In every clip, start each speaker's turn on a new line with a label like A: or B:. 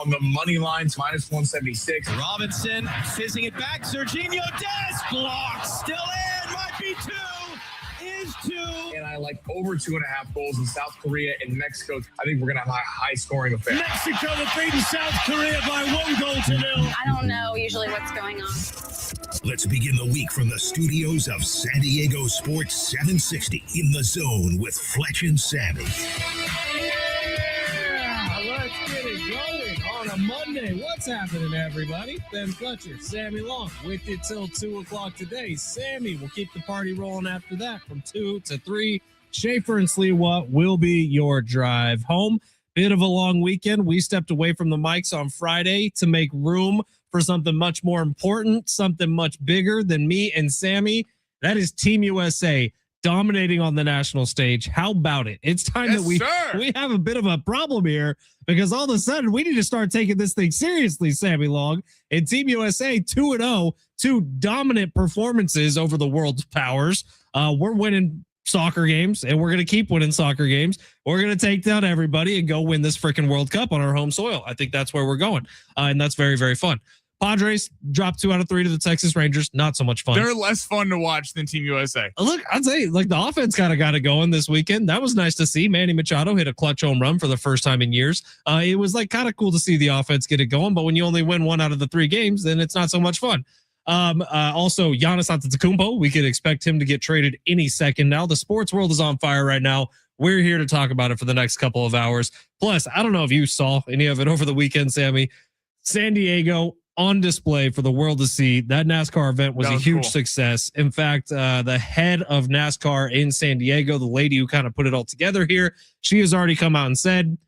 A: On the money lines, minus 176.
B: Robinson fizzing it back. Serginho Dest blocks. Still in. Might be two. Is two.
A: And I like over 2.5 goals in South Korea and Mexico. I think we're going to have a high scoring affair.
B: Mexico have beaten South Korea by 1-0.
C: I don't know usually what's going on.
D: Let's begin the week from the studios of San Diego Sports 760 in the zone with Fletch and Sammy.
E: Let's get it going on a Monday. What's happening, everybody? Ben Fletcher, Sammy Long, with you till 2 o'clock today. Sammy will keep the party rolling after that from 2 to 3. Schaefer and Sliwa will be your drive home. Bit of a long weekend. We stepped away from the mics on Friday to make room for something much more important, something much bigger than me and Sammy. That is Team USA dominating on the national stage. How about it? It's time that we have a bit of a problem here because all of a sudden we need to start taking this thing seriously, Sammy Long. And Team USA 2-0, 2 dominant performances over the world's powers. We're winning soccer games and we're going to keep winning soccer games. We're going to take down everybody and go win this freaking World Cup on our home soil. I think that's where we're going. And that's very, very fun. Padres dropped 2 out of 3 to the Texas Rangers. Not so much fun.
F: They're less fun to watch than Team USA.
E: Look, I'd say like the offense kind of got it going this weekend. That was nice to see. Manny Machado hit a clutch home run for the first time in years. It was like kind of cool to see the offense get it going. But when you only win 1 out of the 3 games, then it's not so much fun. Also, Giannis Antetokounmpo, we could expect him to get traded any second now. The sports world is on fire right now. We're here to talk about it for the next couple of hours. Plus, I don't know if you saw any of it over the weekend, Sammy. San Diego on display for the world to see. That NASCAR event was a huge success. In fact, the head of NASCAR in San Diego, the lady who kind of put it all together here, she has already come out and said,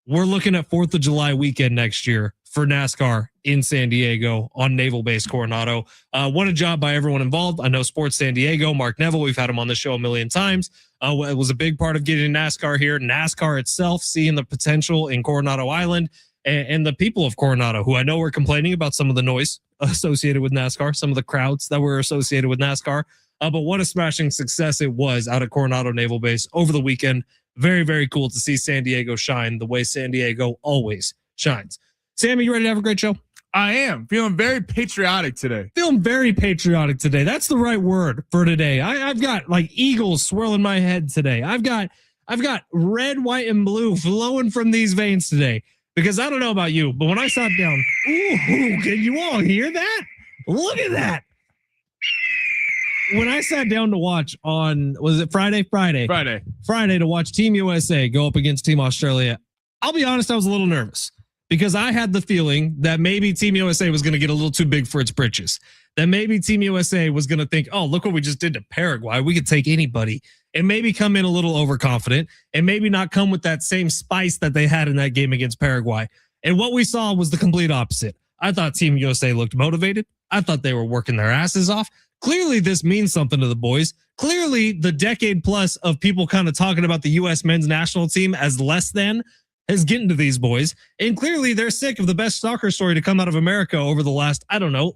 E: we're looking at 4th of July weekend next year for NASCAR in San Diego on Naval Base Coronado. What a job by everyone involved. I know Sports San Diego, Mark Neville, we've had him on the show a million times. It was a big part of getting NASCAR here. NASCAR itself, seeing the potential in Coronado Island, and the people of Coronado, who I know were complaining about some of the noise associated with NASCAR, some of the crowds that were associated with NASCAR. But what a smashing success it was out of Coronado Naval Base over the weekend. Very, very cool to see San Diego shine the way San Diego always shines. Sammy, you ready to have a great show?
F: I am feeling very patriotic today.
E: Feeling very patriotic today. That's the right word for today. I've got like eagles swirling my head today. I've got red, white, and blue flowing from these veins today. Because I don't know about you, but when I sat down, ooh, can you all hear that? Look at that. When I sat down to watch on, was it Friday to watch Team USA go up against Team Australia, I'll be honest, I was a little nervous because I had the feeling that maybe Team USA was going to get a little too big for its britches. That maybe Team USA was going to think, oh, look what we just did to Paraguay. We could take anybody. And maybe come in a little overconfident and maybe not come with that same spice that they had in that game against Paraguay. And what we saw was the complete opposite. I thought Team USA looked motivated. I thought they were working their asses off. Clearly, this means something to the boys. Clearly, the decade plus of people kind of talking about the U.S. men's national team as less than is getting to these boys. And clearly, they're sick of the best soccer story to come out of America over the last,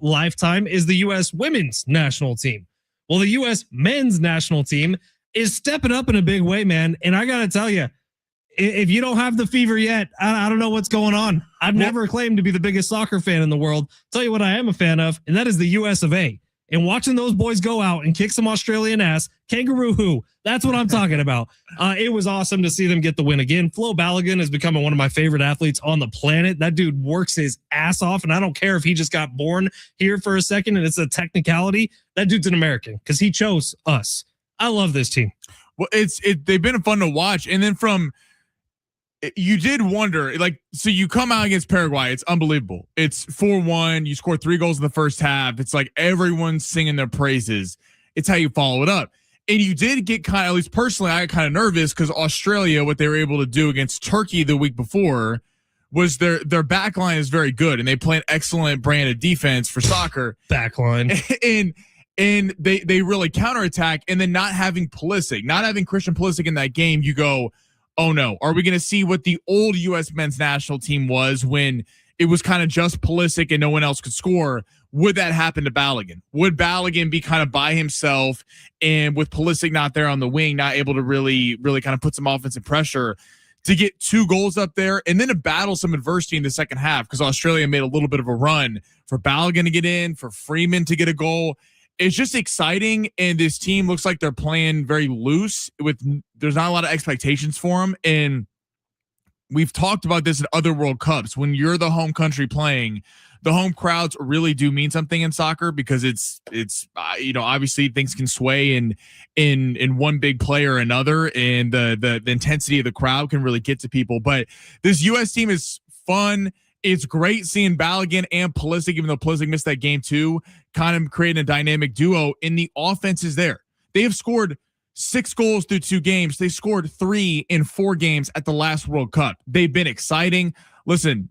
E: lifetime is the U.S. women's national team. Well, the U.S. men's national team is stepping up in a big way, man. And I got to tell you, if you don't have the fever yet, I don't know what's going on. I've never claimed to be the biggest soccer fan in the world. Tell you what I am a fan of, and that is the US of A. And watching those boys go out and kick some Australian ass, kangaroo who, that's what I'm talking about. It was awesome to see them get the win again. Flo Balogun is becoming one of my favorite athletes on the planet. That dude works his ass off, and I don't care if he just got born here for a second and it's a technicality. That dude's an American because he chose us. I love this team.
F: Well, they've been fun to watch. And then you did wonder, so you come out against Paraguay. It's unbelievable. It's 4-1. You score 3 goals in the first half. It's like everyone's singing their praises. It's how you follow it up. And you did get at least personally, I got kind of nervous because Australia, what they were able to do against Turkey the week before was their back line is very good. And they play an excellent brand of defense for soccer.
E: Back line.
F: And they really counterattack, and then not having Christian Pulisic in that game, you go, oh no, are we going to see what the old U.S. men's national team was when it was kind of just Pulisic and no one else could score? Would that happen to Balogun? Would Balogun be kind of by himself and with Pulisic not there on the wing, not able to really kind of put some offensive pressure? to get 2 goals up there and then to battle some adversity in the second half because Australia made a little bit of a run for Balogun to get in, for Freeman to get a goal. It's just exciting, and this team looks like they're playing very loose. There's not a lot of expectations for them, and we've talked about this in other World Cups. When you're the home country playing, the home crowds really do mean something in soccer because it's obviously things can sway in one big play or another, and the intensity of the crowd can really get to people. But this U.S. team is fun. It's great seeing Balogun and Pulisic, even though Pulisic missed that game too, kind of creating a dynamic duo, and the offense is there. They have scored 6 goals through 2 games. They scored 3 in 4 games at the last World Cup. They've been exciting. Listen,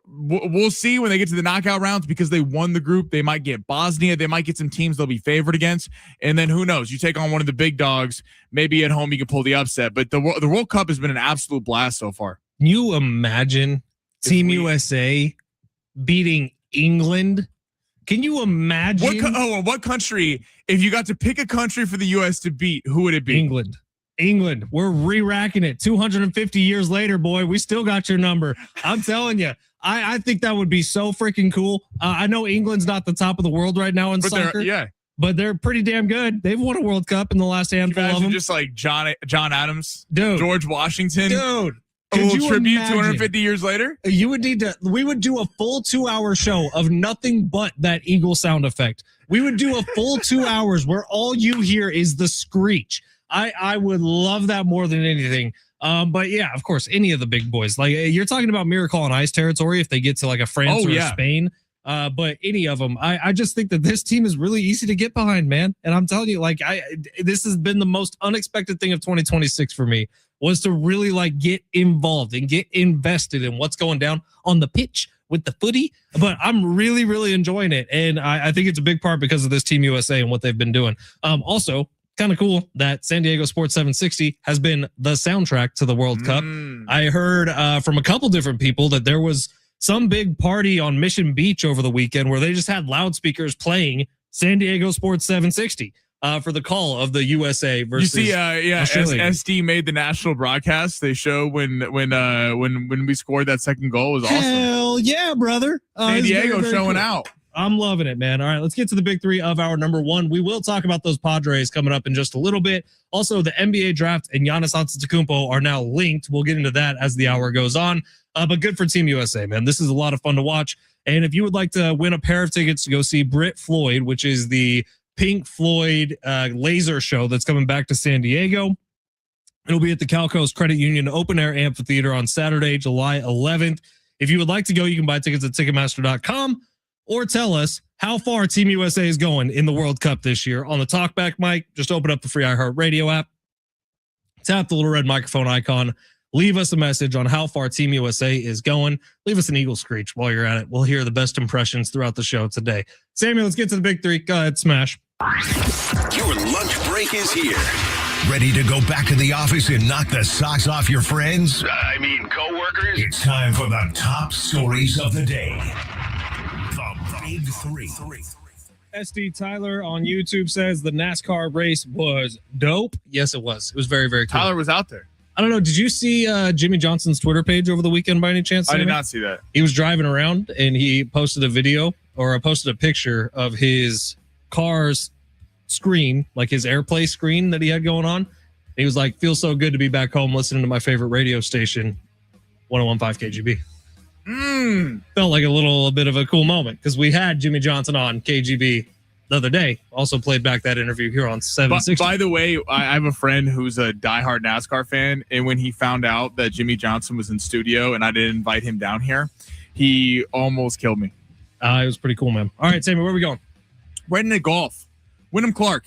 F: we'll see when they get to the knockout rounds because they won the group. They might get Bosnia. They might get some teams they'll be favored against. And then who knows? You take on one of the big dogs. Maybe at home you can pull the upset. But the World Cup has been an absolute blast so far.
E: Can you imagine Team USA beating England? Can you imagine?
F: What country, if you got to pick a country for the U.S. to beat, who would it be?
E: England. We're re-racking it 250 years later, boy. We still got your number. I'm telling you, I think that would be so freaking cool. I know England's not the top of the world right now in soccer. But they're pretty damn good. They've won a World Cup in the last handful of them.
F: Just like John Adams,
E: dude,
F: George Washington,
E: dude.
F: A little tribute 250 years later.
E: We would do a full 2-hour show of nothing but that eagle sound effect. We would do a full 2 hours where all you hear is the screech. I would love that more than anything. But yeah, of course, any of the big boys, like you're talking about Miracle on Ice territory if they get to like a France or a Spain. But any of them, I just think that this team is really easy to get behind, man. And I'm telling you, like, this has been the most unexpected thing of 2026 for me, was to really like get involved and get invested in what's going down on the pitch with the footy. But I'm really, really enjoying it. And I think it's a big part because of this Team USA and what they've been doing. Also, kind of cool that San Diego Sports 760 has been the soundtrack to the World Cup. I heard from a couple different people that there was some big party on Mission Beach over the weekend where they just had loudspeakers playing San Diego Sports 760 for the call of the USA versus
F: Australia. SD made the national broadcast. They show when we scored that second goal. It was awesome.
E: Hell yeah, brother.
F: San Diego very, very showing cool. out.
E: I'm loving it, man. All right, let's get to the big 3 of our number 1. We will talk about those Padres coming up in just a little bit. Also, the NBA draft and Giannis Antetokounmpo are now linked. We'll get into that as the hour goes on. But good for Team USA, man. This is a lot of fun to watch. And if you would like to win a pair of tickets to go see Brit Floyd, which is the Pink Floyd laser show that's coming back to San Diego, it'll be at the Cal Coast Credit Union Open Air Amphitheater on Saturday, July 11th. If you would like to go, you can buy tickets at Ticketmaster.com or tell us how far Team USA is going in the World Cup this year. On the talkback mic, just open up the free iHeartRadio app, tap the little red microphone icon, leave us a message on how far Team USA is going. Leave us an eagle screech while you're at it. We'll hear the best impressions throughout the show today. Samuel, let's get to the big 3. Go ahead, smash.
D: Your lunch break is here. Ready to go back to the office and knock the socks off your friends? Coworkers? It's time for the top stories of the day. The big 3.
E: SD Tyler on YouTube says the NASCAR race was dope. Yes, it was. It was very, very cool.
F: Tyler was out there.
E: I don't know. Did you see Jimmy Johnson's Twitter page over the weekend by any chance?
F: I did not see that.
E: He was driving around and he posted a video or posted a picture of his car's screen, like his AirPlay screen that he had going on. He was like, feels so good to be back home listening to my favorite radio station, 101.5 KGB. Felt like a little bit of a cool moment because we had Jimmy Johnson on KGB the other day. Also played back that interview here on 760.
F: By the way, I have a friend who's a diehard NASCAR fan, and when he found out that Jimmy Johnson was in studio and I didn't invite him down here, he almost killed me.
E: It was pretty cool, man. All right, Sammy, where are we going?
F: Right into golf. Wyndham Clark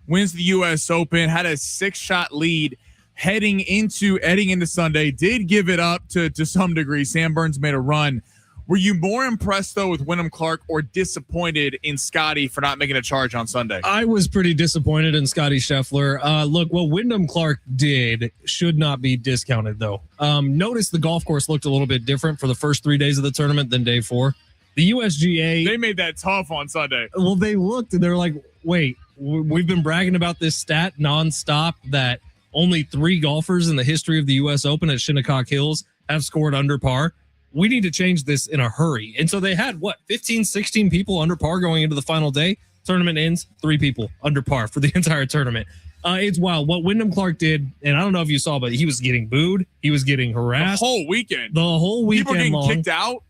F: wins the U.S. Open, had a 6-shot lead heading into Sunday, did give it up to some degree. Sam Burns made a run. Were you more impressed, though, with Wyndham Clark or disappointed in Scotty for not making a charge on Sunday?
E: I was pretty disappointed in Scotty Scheffler. Look, what Wyndham Clark did should not be discounted, though. Notice the golf course looked a little bit different for the first 3 days of the tournament than day 4. The USGA...
F: They made that tough on Sunday.
E: Well, they looked and they were like, wait, we've been bragging about this stat nonstop that only 3 golfers in the history of the U.S. Open at Shinnecock Hills have scored under par. We need to change this in a hurry. And so they had, 15, 16 people under par going into the final day. Tournament ends, 3 people under par for the entire tournament. It's wild. What Wyndham Clark did, and I don't know if you saw, but he was getting booed. He was getting harassed.
F: The whole weekend.
E: People were getting
F: kicked out.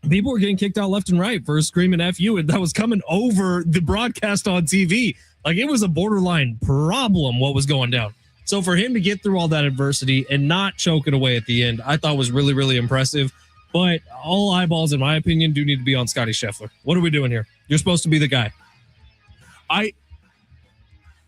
E: People were getting kicked out left and right for screaming F you, and that was coming over the broadcast on TV. Like, it was a borderline problem what was going down. So for him to get through all that adversity and not choke it away at the end, I thought was really, really impressive. But all eyeballs, in my opinion, do need to be on Scotty Scheffler. What are we doing here? You're supposed to be the guy.
F: I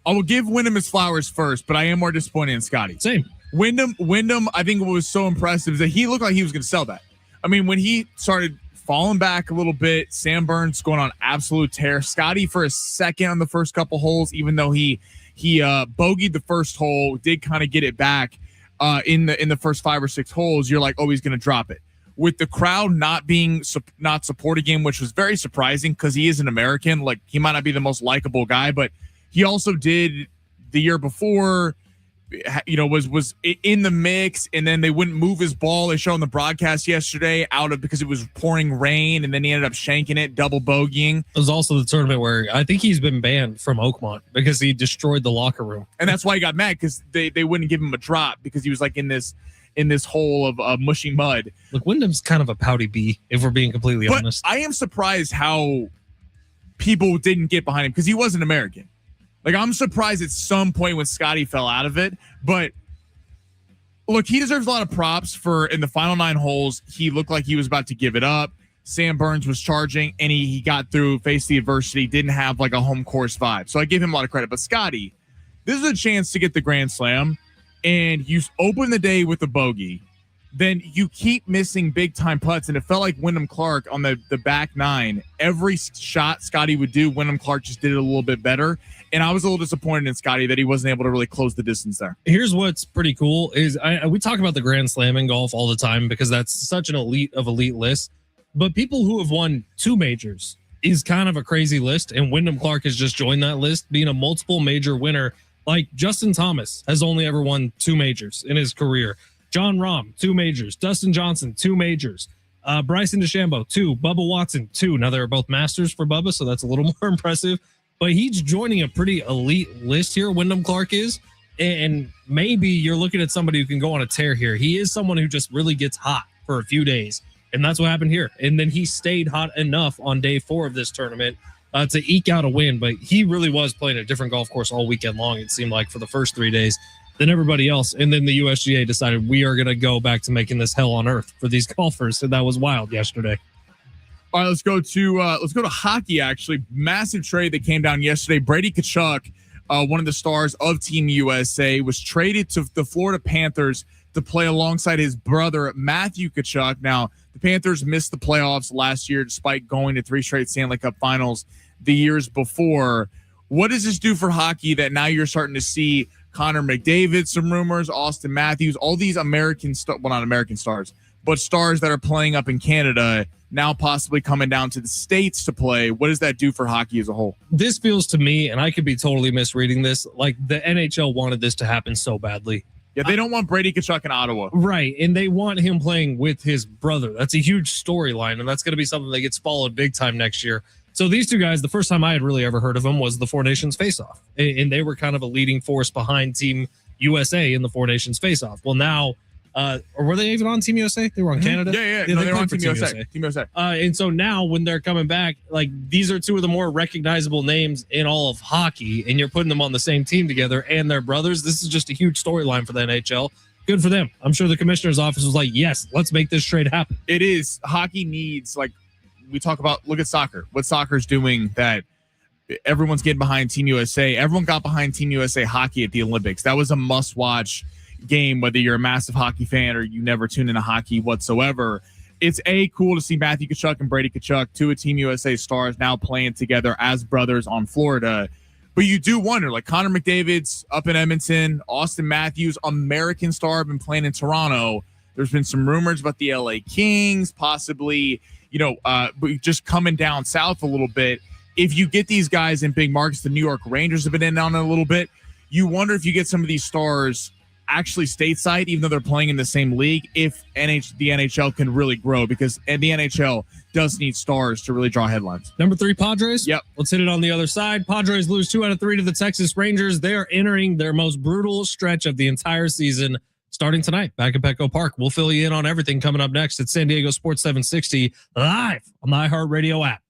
F: will give Wyndham his flowers first, but I am more disappointed in Scotty.
E: Same.
F: Wyndham, I think what was so impressive is that he looked like he was going to sell that. I mean, when he started falling back a little bit, Sam Burns going on absolute tear. Scotty for a second on the first couple holes, even though he bogeyed the first hole, did kind of get it back in the first 5 or 6 holes. You're like, oh, he's going to drop it. With the crowd not supporting him, which was very surprising because he is an American. Like, he might not be the most likable guy, but he also did the year before, was in the mix, and then they wouldn't move his ball. They showed on the broadcast yesterday because it was pouring rain, and then he ended up shanking it, double bogeying.
E: It was also the tournament where I think he's been banned from Oakmont because he destroyed the locker room.
F: And that's why he got mad, because they wouldn't give him a drop because he was like in this hole of mushy mud.
E: Look, Wyndham's kind of a pouty bee, if we're being completely honest.
F: I am surprised how people didn't get behind him because he was an American. Like, I'm surprised at some point when Scotty fell out of it. But look, he deserves a lot of props for in the final 9 holes. He looked like he was about to give it up. Sam Burns was charging, and he got through, faced the adversity, didn't have like a home course vibe. So I give him a lot of credit. But Scotty, this is a chance to get the Grand Slam, and you open the day with a bogey. Then you keep missing big time putts, and it felt like Wyndham Clark on the back 9. Every shot Scotty would do, Wyndham Clark just did it a little bit better. And I was a little disappointed in Scotty that he wasn't able to really close the distance there.
E: Here's what's pretty cool is we talk about the Grand Slam in golf all the time because that's such an elite list. But people who have won 2 majors is kind of a crazy list. And Wyndham Clark has just joined that list, being a multiple major winner. Like Justin Thomas has only ever won 2 majors in his career. John Rahm, 2 majors. Dustin Johnson, 2 majors. Bryson DeChambeau, 2. Bubba Watson, 2. Now, they're both masters for Bubba, so that's a little more impressive. But he's joining a pretty elite list here, Wyndham Clark is. And maybe you're looking at somebody who can go on a tear here. He is someone who just really gets hot for a few days. And that's what happened here. And then he stayed hot enough on day 4 of this tournament to eke out a win. But he really was playing a different golf course all weekend long, it seemed like, for the first 3 days than everybody else. And then the USGA decided we are going to go back to making this hell on earth for these golfers. And that was wild yesterday.
F: All right, let's go to hockey. Actually, massive trade that came down yesterday. Brady Tkachuk, one of the stars of Team USA, was traded to the Florida Panthers to play alongside his brother Matthew Tkachuk. Now, the Panthers missed the playoffs last year despite going to 3 straight Stanley Cup Finals the years before. What does this do for hockey that now you're starting to see Connor McDavid, some rumors, Austin Matthews, all these American not American stars, but stars that are playing up in Canada now possibly coming down to the States to play? What does that do for hockey as a whole?
E: This feels to me, and I could be totally misreading this, like the NHL wanted this to happen so badly.
F: Yeah, they don't want Brady Tkachuk in Ottawa.
E: Right, and they want him playing with his brother. That's a huge storyline, and that's going to be something that gets followed big time next year. So these 2 guys, the first time I had really ever heard of them was the 4 Nations Face-Off, and they were kind of a leading force behind Team USA in the 4 Nations Face-Off. Well, now, or were they even on Team USA? They were on Canada?
F: Yeah, no, they were on Team USA. Team USA.
E: And so now when they're coming back, like these are 2 of the more recognizable names in all of hockey, and you're putting them on the same team together and they're brothers. This is just a huge storyline for the NHL. Good for them. I'm sure the commissioner's office was like, yes, let's make this trade happen.
F: It is. Hockey needs, like we talk about, look at soccer. What soccer's doing that everyone's getting behind Team USA. Everyone got behind Team USA hockey at the Olympics. That was a must-watch game, whether you're a massive hockey fan or you never tune into hockey whatsoever. It's cool to see Matthew Tkachuk and Brady Tkachuk, 2 of Team USA stars, now playing together as brothers on Florida. But you do wonder, like Connor McDavid's up in Edmonton, Austin Matthews, American star, been playing in Toronto. There's been some rumors about the LA Kings, possibly, just coming down south a little bit. If you get these guys in big markets, the New York Rangers have been in on it a little bit. You wonder if you get some of these stars actually stateside, even though they're playing in the same league, if the NHL can really grow, because the NHL does need stars to really draw headlines.
E: Number 3, Padres.
F: Yep.
E: Let's hit it on the other side. Padres lose 2 out of 3 to the Texas Rangers. They are entering their most brutal stretch of the entire season, starting tonight back at Petco Park. We'll fill you in on everything coming up next at San Diego Sports 760 live on the iHeartRadio app.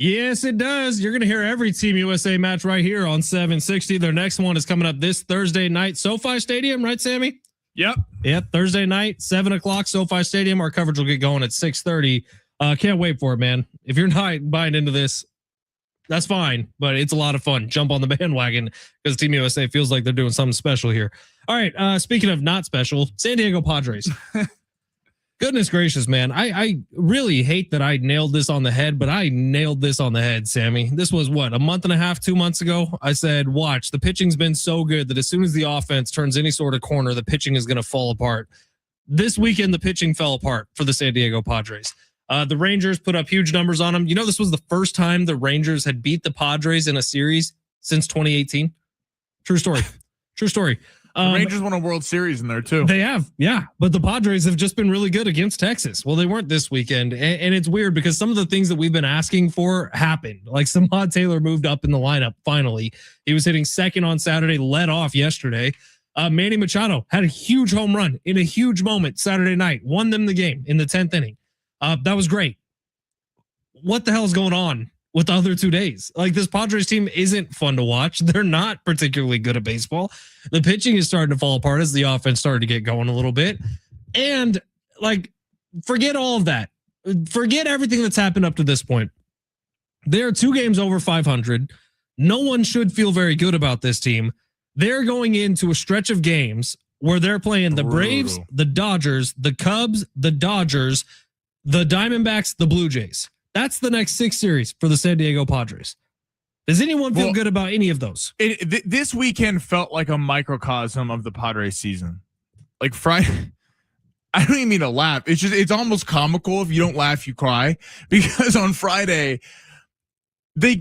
E: Yes, it does. You're going to hear every Team USA match right here on 760. Their next one is coming up this Thursday night, SoFi Stadium, right, Sammy?
F: Yep.
E: Thursday night, 7:00, SoFi Stadium. Our coverage will get going at 6:30. Can't wait for it, man. If you're not buying into this, that's fine, but it's a lot of fun. Jump on the bandwagon because Team USA feels like they're doing something special here. All right. Speaking of not special, San Diego Padres. Goodness gracious, man. I really hate that I nailed this on the head, but I nailed this on the head, Sammy. This was what, a month and a half, 2 months ago? I said, watch, the pitching's been so good that as soon as the offense turns any sort of corner, the pitching is going to fall apart. This weekend, the pitching fell apart for the San Diego Padres. The Rangers put up huge numbers on them. You know, this was the first time the Rangers had beat the Padres in a series since 2018. True story. True story.
F: The Rangers won a World Series in there too.
E: They have, yeah. But the Padres have just been really good against Texas. Well, they weren't this weekend. And it's weird because some of the things that we've been asking for happened. Like Samad Taylor moved up in the lineup finally. He was hitting second on Saturday, led off yesterday. Manny Machado had a huge home run in a huge moment Saturday night, won them the game in the 10th inning. That was great. What the hell is going on with the other 2 days? Like, this Padres team isn't fun to watch. They're not particularly good at baseball. The pitching is starting to fall apart as the offense started to get going a little bit. And like, forget all of that. Forget everything that's happened up to this point. They're 2 games over 500. No one should feel very good about this team. They're going into a stretch of games where they're playing the Braves, the Dodgers, the Cubs, the Dodgers, the Diamondbacks, the Blue Jays. That's the next 6 series for the San Diego Padres. Does anyone feel good about any of those?
F: This weekend felt like a microcosm of the Padres season. Like Friday, I don't even mean to laugh. It's almost comical. If you don't laugh, you cry. Because on Friday, they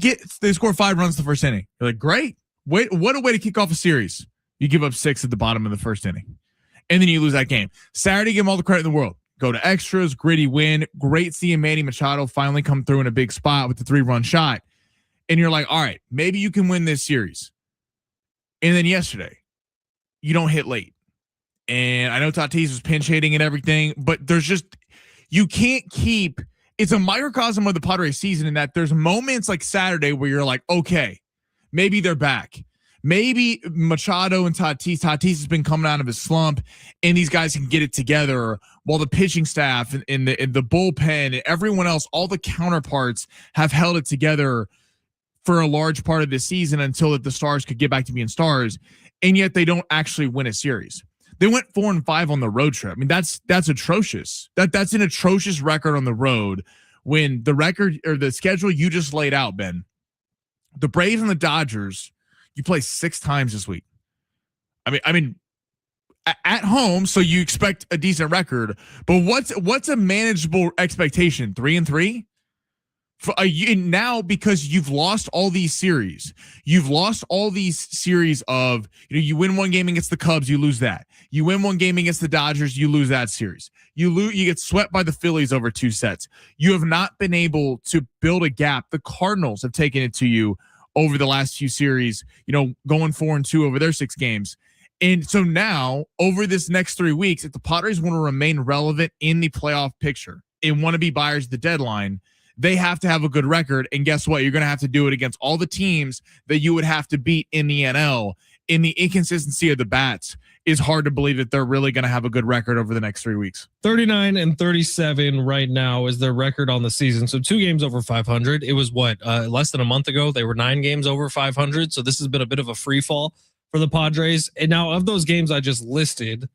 F: score 5 runs the first inning. You're like, great. Wait, what a way to kick off a series. You give up 6 at the bottom of the first inning. And then you lose that game. Saturday, give them all the credit in the world. Go to extras, gritty win. Great seeing Manny Machado finally come through in a big spot with the 3-run shot. And you're like, all right, maybe you can win this series. And then yesterday, you don't hit late. And I know Tatis was pinch hitting and everything, but there's just, you can't keep, it's a microcosm of the Padres season in that there's moments like Saturday where you're like, okay, maybe they're back. Maybe Machado and Tatis has been coming out of his slump and these guys can get it together while the pitching staff and the bullpen and everyone else, all the counterparts have held it together for a large part of the season until the Stars could get back to being Stars. And yet they don't actually win a series. They went 4-5 on the road trip. I mean, that's atrocious. That's an atrocious record on the road when the record or the schedule you just laid out, Ben, the Braves and the Dodgers, you play 6 times this week. I mean, at home, so you expect a decent record. But what's a manageable expectation? 3-3 for now, because you've lost all these series. You've lost all these series of you win one game against the Cubs, you lose that. You win one game against the Dodgers, you lose that series. You get swept by the Phillies over 2 sets. You have not been able to build a gap. The Cardinals have taken it to you over the last few series, going 4-2 over their 6 games. And so now over this next 3 weeks, if the Padres want to remain relevant in the playoff picture and want to be buyers at the deadline, they have to have a good record. And guess what? You're going to have to do it against all the teams that you would have to beat in the NL. In the inconsistency of the bats is hard to believe that they're really going to have a good record over the next 3 weeks.
E: 39-37 right now is their record on the season. So 2 games over 500. It was less than a month ago. They were 9 games over 500. So this has been a bit of a free fall for the Padres. And now of those games I just listed,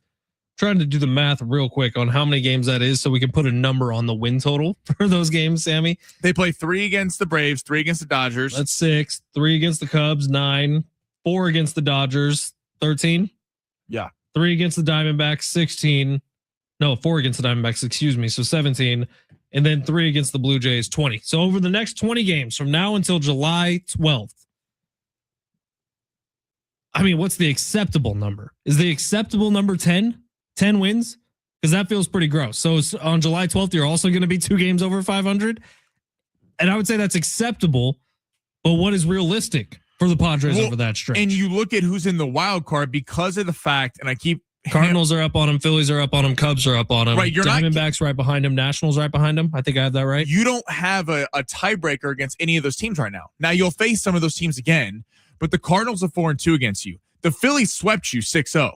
E: trying to do the math real quick on how many games that is so we can put a number on the win total for those games, Sammy.
F: They play 3 against the Braves, 3 against the Dodgers.
E: That's 6, 3 against the Cubs, 9, 4 against the Dodgers, 13.
F: Yeah.
E: 3 against the Diamondbacks, 16. No, 4 against the Diamondbacks, excuse me. So 17. And then 3 against the Blue Jays, 20. So over the next 20 games from now until July 12th, I mean, what's the acceptable number? Is the acceptable number 10? 10 wins? Because that feels pretty gross. So on July 12th, you're also going to be 2 games over 500. And I would say that's acceptable. But what is realistic for the Padres over that stretch?
F: And you look at who's in the wild card because of the fact, and I keep
E: Cardinals are up on him, Phillies are up on him, Cubs are up on him.
F: Right,
E: Diamondbacks right behind him, Nationals right behind him. I think I have that right.
F: You don't have a tiebreaker against any of those teams right now. Now you'll face some of those teams again, but the Cardinals are 4-2 against you. The Phillies swept you 6-0.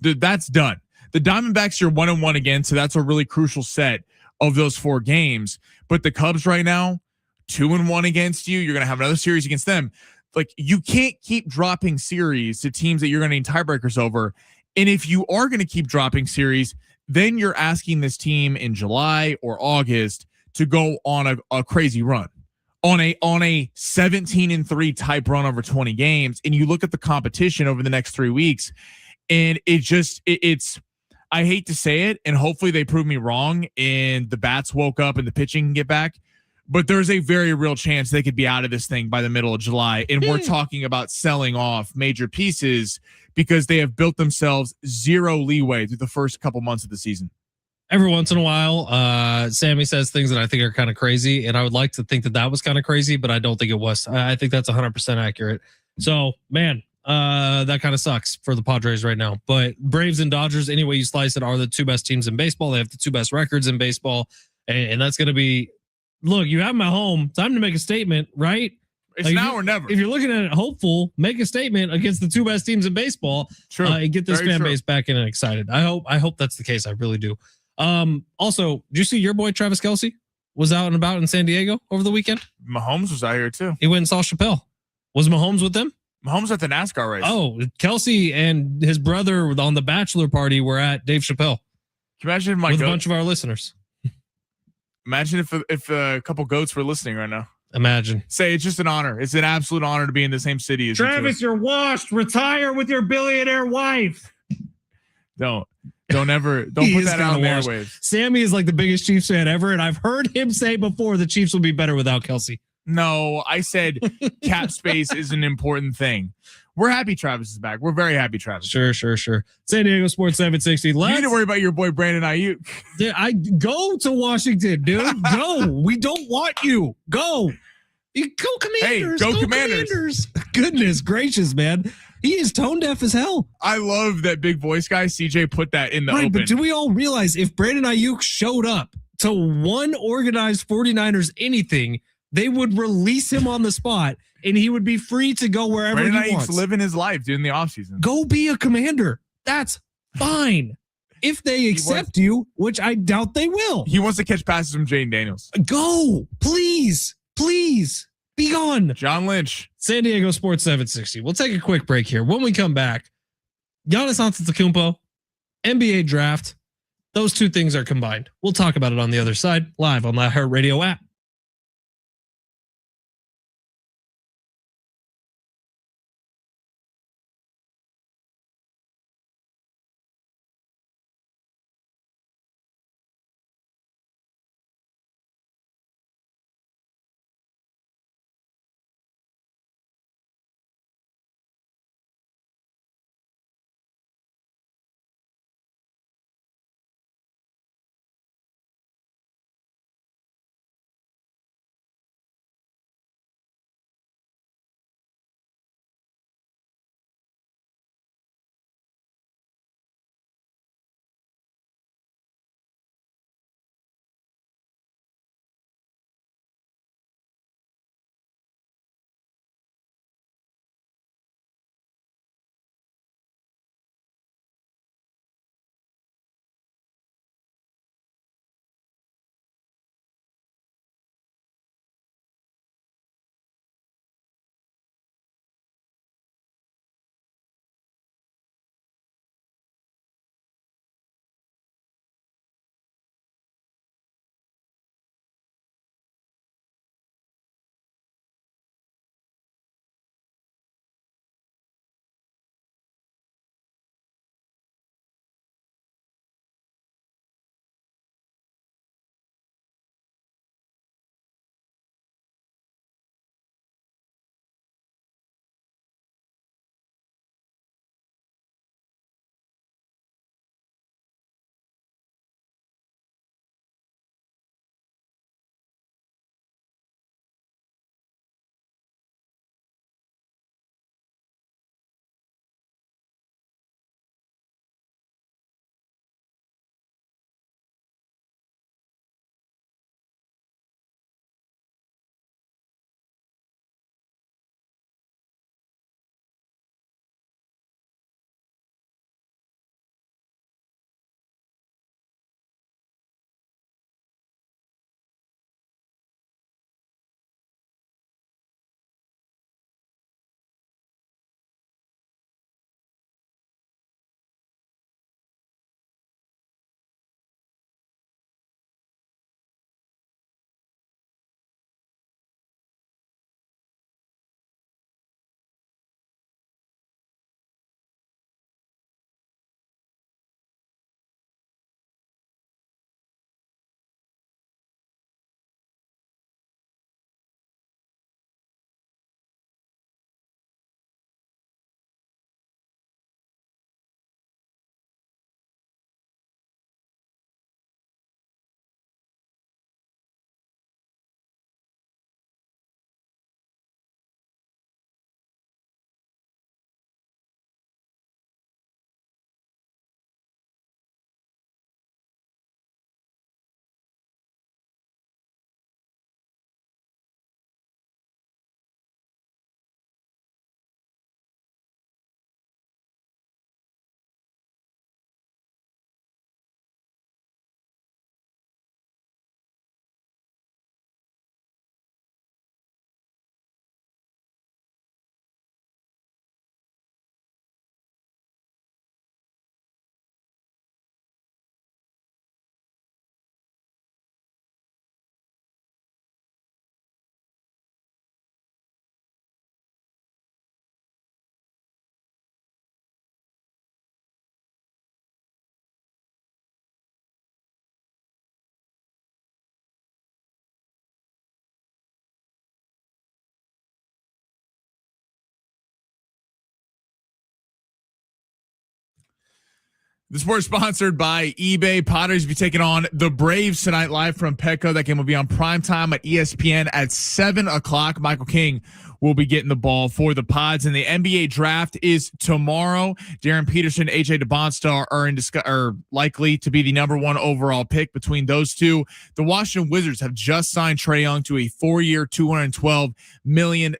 F: That's done. The Diamondbacks, you're 1-1 again, so that's a really crucial set of those 4 games. But the Cubs right now, 2-1 against you. You're going to have another series against them. Like, you can't keep dropping series to teams that you're going to need tiebreakers over. And if you are going to keep dropping series, then you're asking this team in July or August to go on a crazy run, on a 17-3 type run over 20 games. And you look at the competition over the next 3 weeks, and it's. I hate to say it, and hopefully they prove me wrong and the bats woke up and the pitching can get back. but there's a very real chance they could be out of this thing by the middle of July. And we're talking about selling off major pieces because they have built themselves zero leeway through the first couple months of the season.
E: Every once in a while, Sammy says things that I think are kind of crazy, and I would like to think that that was kind of crazy, but I don't think it was. I think that's 100% accurate. So, man, that kind of sucks for the Padres right now. But Braves and Dodgers, any way you slice it, are the two best teams in baseball. They have the two best records in baseball, and that's going to be. Look, you have my home. Time to make a statement, right?
F: It's now or never.
E: If you're looking at it hopeful, make a statement against the two best teams in baseball.
F: True.
E: And get this
F: Very
E: fan
F: true.
E: base back in and excited. I hope that's the case. I really do. Also, did you see your boy Travis Kelce was out and about in San Diego over the weekend?
F: Mahomes was out here too.
E: He went and saw Chappelle. Was Mahomes with them?
F: Mahomes at the NASCAR race.
E: Oh, Kelce and his brother on the bachelor party were at Dave Chappelle
F: Can you imagine if
E: with a bunch of our listeners.
F: Imagine if a couple goats were listening right now.
E: Imagine.
F: Say it's just an honor. It's an absolute honor to be in the same city as
E: Travis, you're washed. Retire with your billionaire wife.
F: Don't
E: He
F: put
E: is
F: that out on the
E: kinda washed.
F: airwaves.
E: Sammy is like the biggest Chiefs fan ever, and I've heard him say before the Chiefs will be better without Kelce.
F: No, I said cap space is an important thing. We're happy Travis is back. We're very happy Travis.
E: Sure. San Diego Sports 760.
F: You need
E: Let's
F: to worry about your boy Brandon Ayuk.
E: I go to Washington, dude. Go. We don't want you. Go. Go Commanders.
F: Hey, go Commanders.
E: Goodness gracious, man. He is tone deaf as hell.
F: I love that big voice guy. CJ put that in the
E: Right,
F: open.
E: but do we all realize if Brandon Ayuk showed up to one organized 49ers anything, they would release him on the spot and he would be free to go wherever
F: Brandon
E: he
F: Ayuk's
E: wants.
F: living his life during the offseason.
E: Go be a Commander. That's fine. If they accept you, which I doubt they will.
F: He wants to catch passes from Jane Daniels.
E: Go. Please. Be gone.
F: John Lynch.
E: San Diego Sports 760. We'll take a quick break here. When we come back, Giannis Antetokounmpo, NBA draft, those two things are combined. We'll talk about it on the other side, live on the iHeartRadio app.
F: The sport sponsored by eBay. Padres will be taking on the Braves tonight live from Petco. That game will be on primetime at ESPN at 7 o'clock. Michael King will be getting the ball for the Pods. And the NBA draft is tomorrow. Darren Peterson, AJ DeBonstar are likely to be the number 1 overall pick between those two. The Washington Wizards have just signed Trae Young to a 4-year, $212 million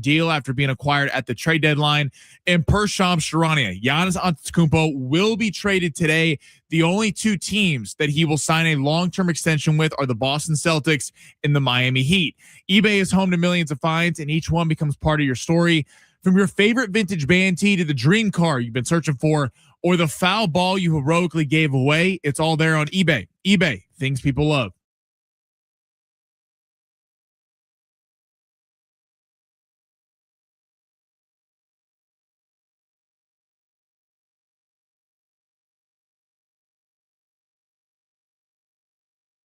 F: deal after being acquired at the trade deadline. And per Shams Charania, Giannis Antetokounmpo will be traded today. The only two teams that he will sign a long-term extension with are the Boston Celtics and the Miami Heat. eBay is home to millions of finds, and each one becomes part of your story. From your favorite vintage band tee to the dream car you've been searching for, or the foul ball you heroically gave away, it's all there on eBay. eBay, things people love.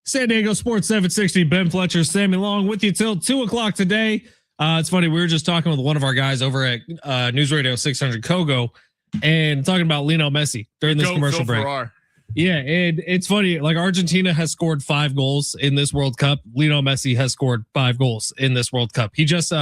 E: San Diego Sports 760, Ben Fletcher, Sammy Long with you till 2 o'clock today. It's funny. We were just talking with one of our guys over at News Radio 600 Kogo and talking about Lionel Messi during this commercial break. Yeah. And it's funny. Like Argentina has scored 5 goals in this World Cup. Lionel Messi has scored 5 goals in this World Cup. He just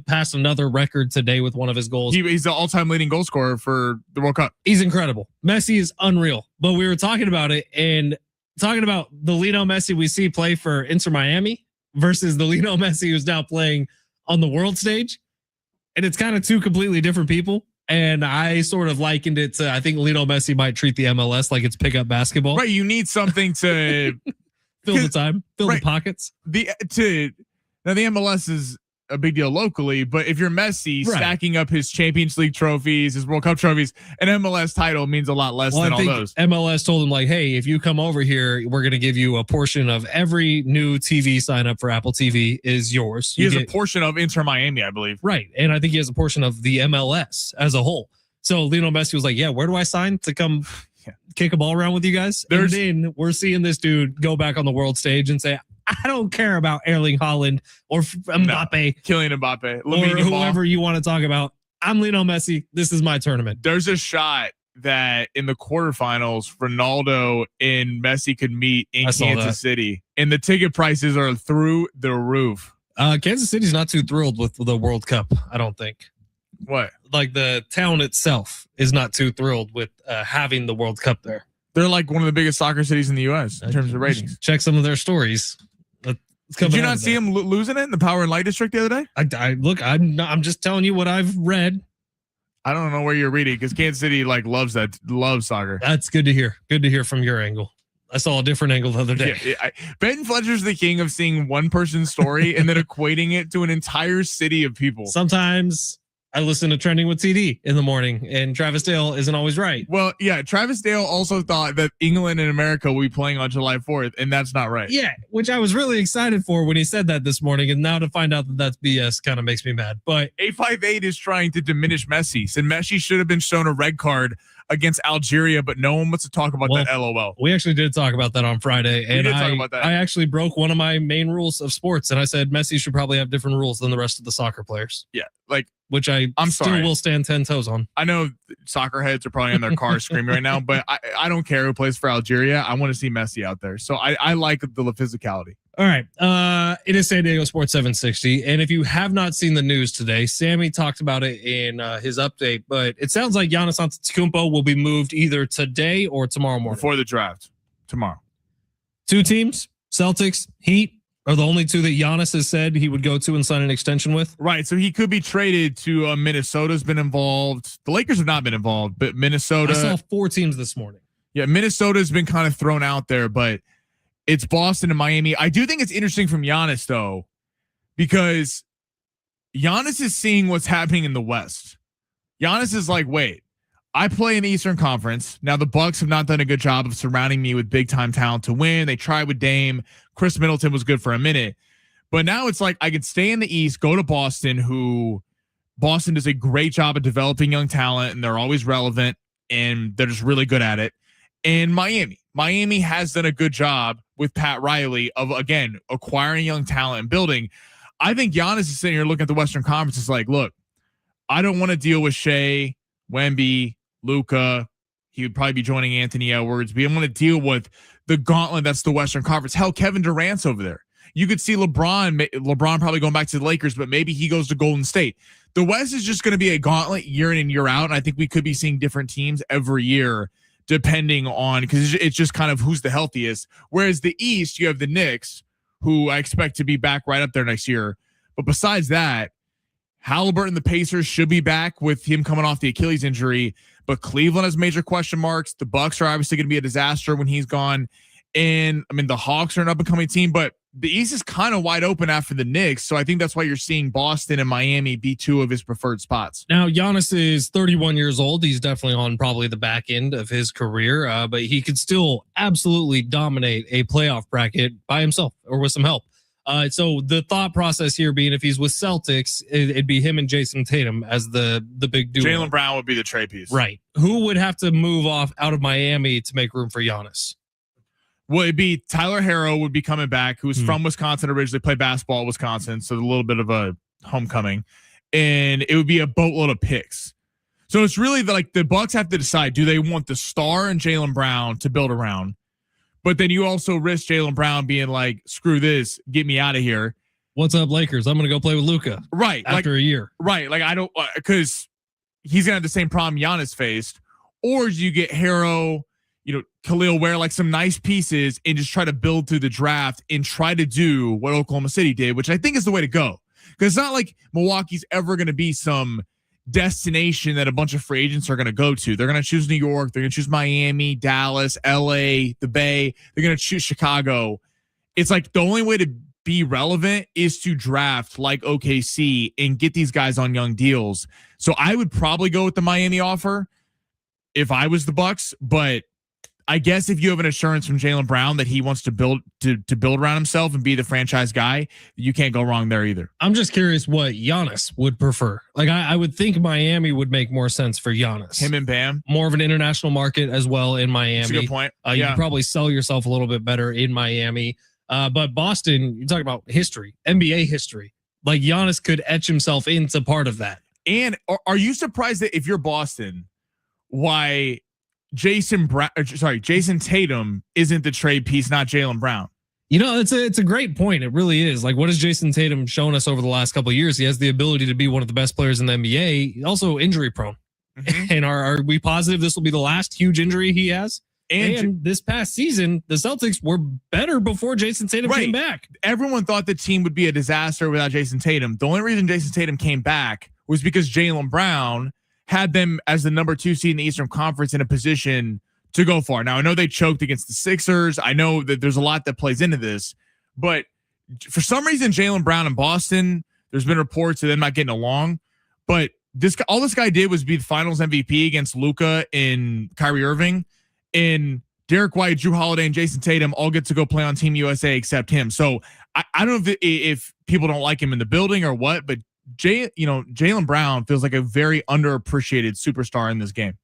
E: passed another record today with one of his goals.
F: He's the all-time leading goal scorer for the World Cup.
E: He's incredible. Messi is unreal. But we were talking about it and talking about the Lionel Messi we see play for Inter Miami versus the Lionel Messi who's now playing on the world stage. And it's kind of two completely different people. And I sort of likened it to, I think Lionel Messi might treat the MLS like it's pickup basketball.
F: Right. You need something to
E: fill the time, fill the pockets.
F: Now the MLS is a big deal locally, but if you're Messi stacking up his Champions League trophies, his World Cup trophies, an MLS title means a lot less than all those.
E: MLS told him like, hey, if you come over here, we're going to give you a portion of every new TV sign up for Apple TV is yours.
F: He has a portion of Inter Miami, I believe.
E: Right. And I think he has a portion of the MLS as a whole. So Lionel Messi was like, yeah, where do I sign to come kick a ball around with you guys? And then we're seeing this dude go back on the world stage and say, I don't care about Erling Haaland or Mbappe,
F: Kylian Mbappe,
E: or whoever you want to talk about. I'm Lionel Messi. This is my tournament.
F: There's a shot that in the quarterfinals, Ronaldo and Messi could meet in Kansas City, and the ticket prices are through the roof.
E: Kansas City's not too thrilled with the World Cup, I don't think.
F: What?
E: Like the town itself is not too thrilled with having the World Cup there.
F: They're like one of the biggest soccer cities in the U.S. in terms of ratings.
E: Check some of their stories.
F: Did you not see him losing it in the Power and Light District the other day?
E: I'm just telling you what I've read.
F: I don't know where you're reading because Kansas City loves soccer.
E: That's good to hear. Good to hear from your angle. I saw a different angle the other day.
F: Ben Fletcher's the king of seeing one person's story and then equating it to an entire city of people.
E: Sometimes I listen to Trending with TD in the morning, and Travis Dale isn't always right.
F: Well, yeah, Travis Dale also thought that England and America will be playing on July 4th, and that's not right.
E: Yeah, which I was really excited for when he said that this morning, and now to find out that that's BS kind of makes me mad. But
F: 858 is trying to diminish Messi. Said Messi should have been shown a red card against Algeria, but no one wants to talk about that. LOL.
E: We actually did talk about that on Friday, and I actually broke one of my main rules of sports, and I said Messi should probably have different rules than the rest of the soccer players.
F: Yeah,
E: which I'm still will stand 10 toes on.
F: I know soccer heads are probably in their cars screaming right now, but I don't care who plays for Algeria. I want to see Messi out there, so I like the physicality.
E: All right. It is San Diego Sports 760. And if you have not seen the news today, Sammy talked about it in his update, but it sounds like Giannis Antetokounmpo will be moved either today or tomorrow morning.
F: Before the draft, tomorrow.
E: 2 teams, Celtics, Heat, are the only 2 that Giannis has said he would go to and sign an extension with.
F: Right. So he could be traded to Minnesota's been involved. The Lakers have not been involved, but Minnesota.
E: I saw 4 teams this morning.
F: Yeah. Minnesota's been kind of thrown out there, but it's Boston and Miami. I do think it's interesting from Giannis, though, because Giannis is seeing what's happening in the West. Giannis is like, wait, I play in the Eastern Conference. Now, the Bucks have not done a good job of surrounding me with big-time talent to win. They tried with Dame. Chris Middleton was good for a minute. But now it's like I could stay in the East, go to Boston, Boston does a great job of developing young talent, and they're always relevant, and they're just really good at it. And Miami has done a good job with Pat Riley of, again, acquiring young talent and building. I think Giannis is sitting here looking at the Western Conference. It's like, look, I don't want to deal with Shea, Wemby, Luka, He would probably be joining Anthony Edwards. We don't want to deal with the gauntlet that's the Western Conference. Hell, Kevin Durant's over there. You could see LeBron probably going back to the Lakers, but maybe he goes to Golden State. The West is just going to be a gauntlet year in and year out, and I think we could be seeing different teams every year depending on, because it's just kind of who's the healthiest. Whereas the East, you have the Knicks, who I expect to be back right up there next year. But besides that, Halliburton, the Pacers should be back with him coming off the Achilles injury, but Cleveland has major question marks. The Bucks are obviously going to be a disaster when he's gone. And I mean, the Hawks are an up and coming team, but the East is kind of wide open after the Knicks. So I think that's why you're seeing Boston and Miami be two of his preferred spots.
E: Now, Giannis is 31 years old. He's definitely on probably the back end of his career, but he could still absolutely dominate a playoff bracket by himself or with some help. So the thought process here being if he's with Celtics, it'd be him and Jason Tatum as the big duo.
F: Jaylen Brown would be the trade piece.
E: Right. Who would have to move out of Miami to make room for Giannis?
F: Well, it'd be Tyler Herro would be coming back, who's from Wisconsin originally, played basketball at Wisconsin, so a little bit of a homecoming. And it would be a boatload of picks. So it's really like the Bucks have to decide, do they want the star and Jaylen Brown to build around? But then you also risk Jaylen Brown being like, screw this, get me out of here.
E: What's up, Lakers? I'm going to go play with Luka.
F: Right.
E: After a year.
F: Right. Like, I don't, because he's going to have the same problem Giannis faced. Or you get Herro, Khalil Ware, like some nice pieces and just try to build through the draft and try to do what Oklahoma City did, which I think is the way to go. Because it's not like Milwaukee's ever going to be some destination that a bunch of free agents are going to go to. They're going to choose New York. They're going to choose Miami, Dallas, LA, the Bay. They're going to choose Chicago. It's like the only way to be relevant is to draft like OKC and get these guys on young deals. So I would probably go with the Miami offer if I was the Bucks, but I guess if you have an assurance from Jaylen Brown that he wants to build around himself and be the franchise guy, you can't go wrong there either.
E: I'm just curious what Giannis would prefer. Like I would think Miami would make more sense for Giannis.
F: Him and Bam.
E: More of an international market as well in Miami.
F: That's a good point.
E: You could probably sell yourself a little bit better in Miami. But Boston, you talk about history, NBA history. Like Giannis could etch himself into part of that.
F: And are you surprised that if you're Boston, why Jason Tatum isn't the trade piece, not Jaylen Brown?
E: It's a great point. It really is. Like, what has Jason Tatum shown us over the last couple of years? He has the ability to be one of the best players in the NBA. He's also injury prone. Mm-hmm. And are we positive this will be the last huge injury he has? And this past season, the Celtics were better before Jason Tatum came back.
F: Everyone thought the team would be a disaster without Jason Tatum. The only reason Jason Tatum came back was because Jaylen Brown had them as the number 2 seed in the Eastern Conference in a position to go far. Now, I know they choked against the Sixers. I know that there's a lot that plays into this, but for some reason, Jaylen Brown in Boston, there's been reports of them not getting along, but all this guy did was be the finals MVP against Luka and Kyrie Irving, and Derek White, Jrue Holiday, and Jason Tatum all get to go play on Team USA except him. So I don't know if people don't like him in the building or what, but Jaylen Brown feels like a very underappreciated superstar in this game.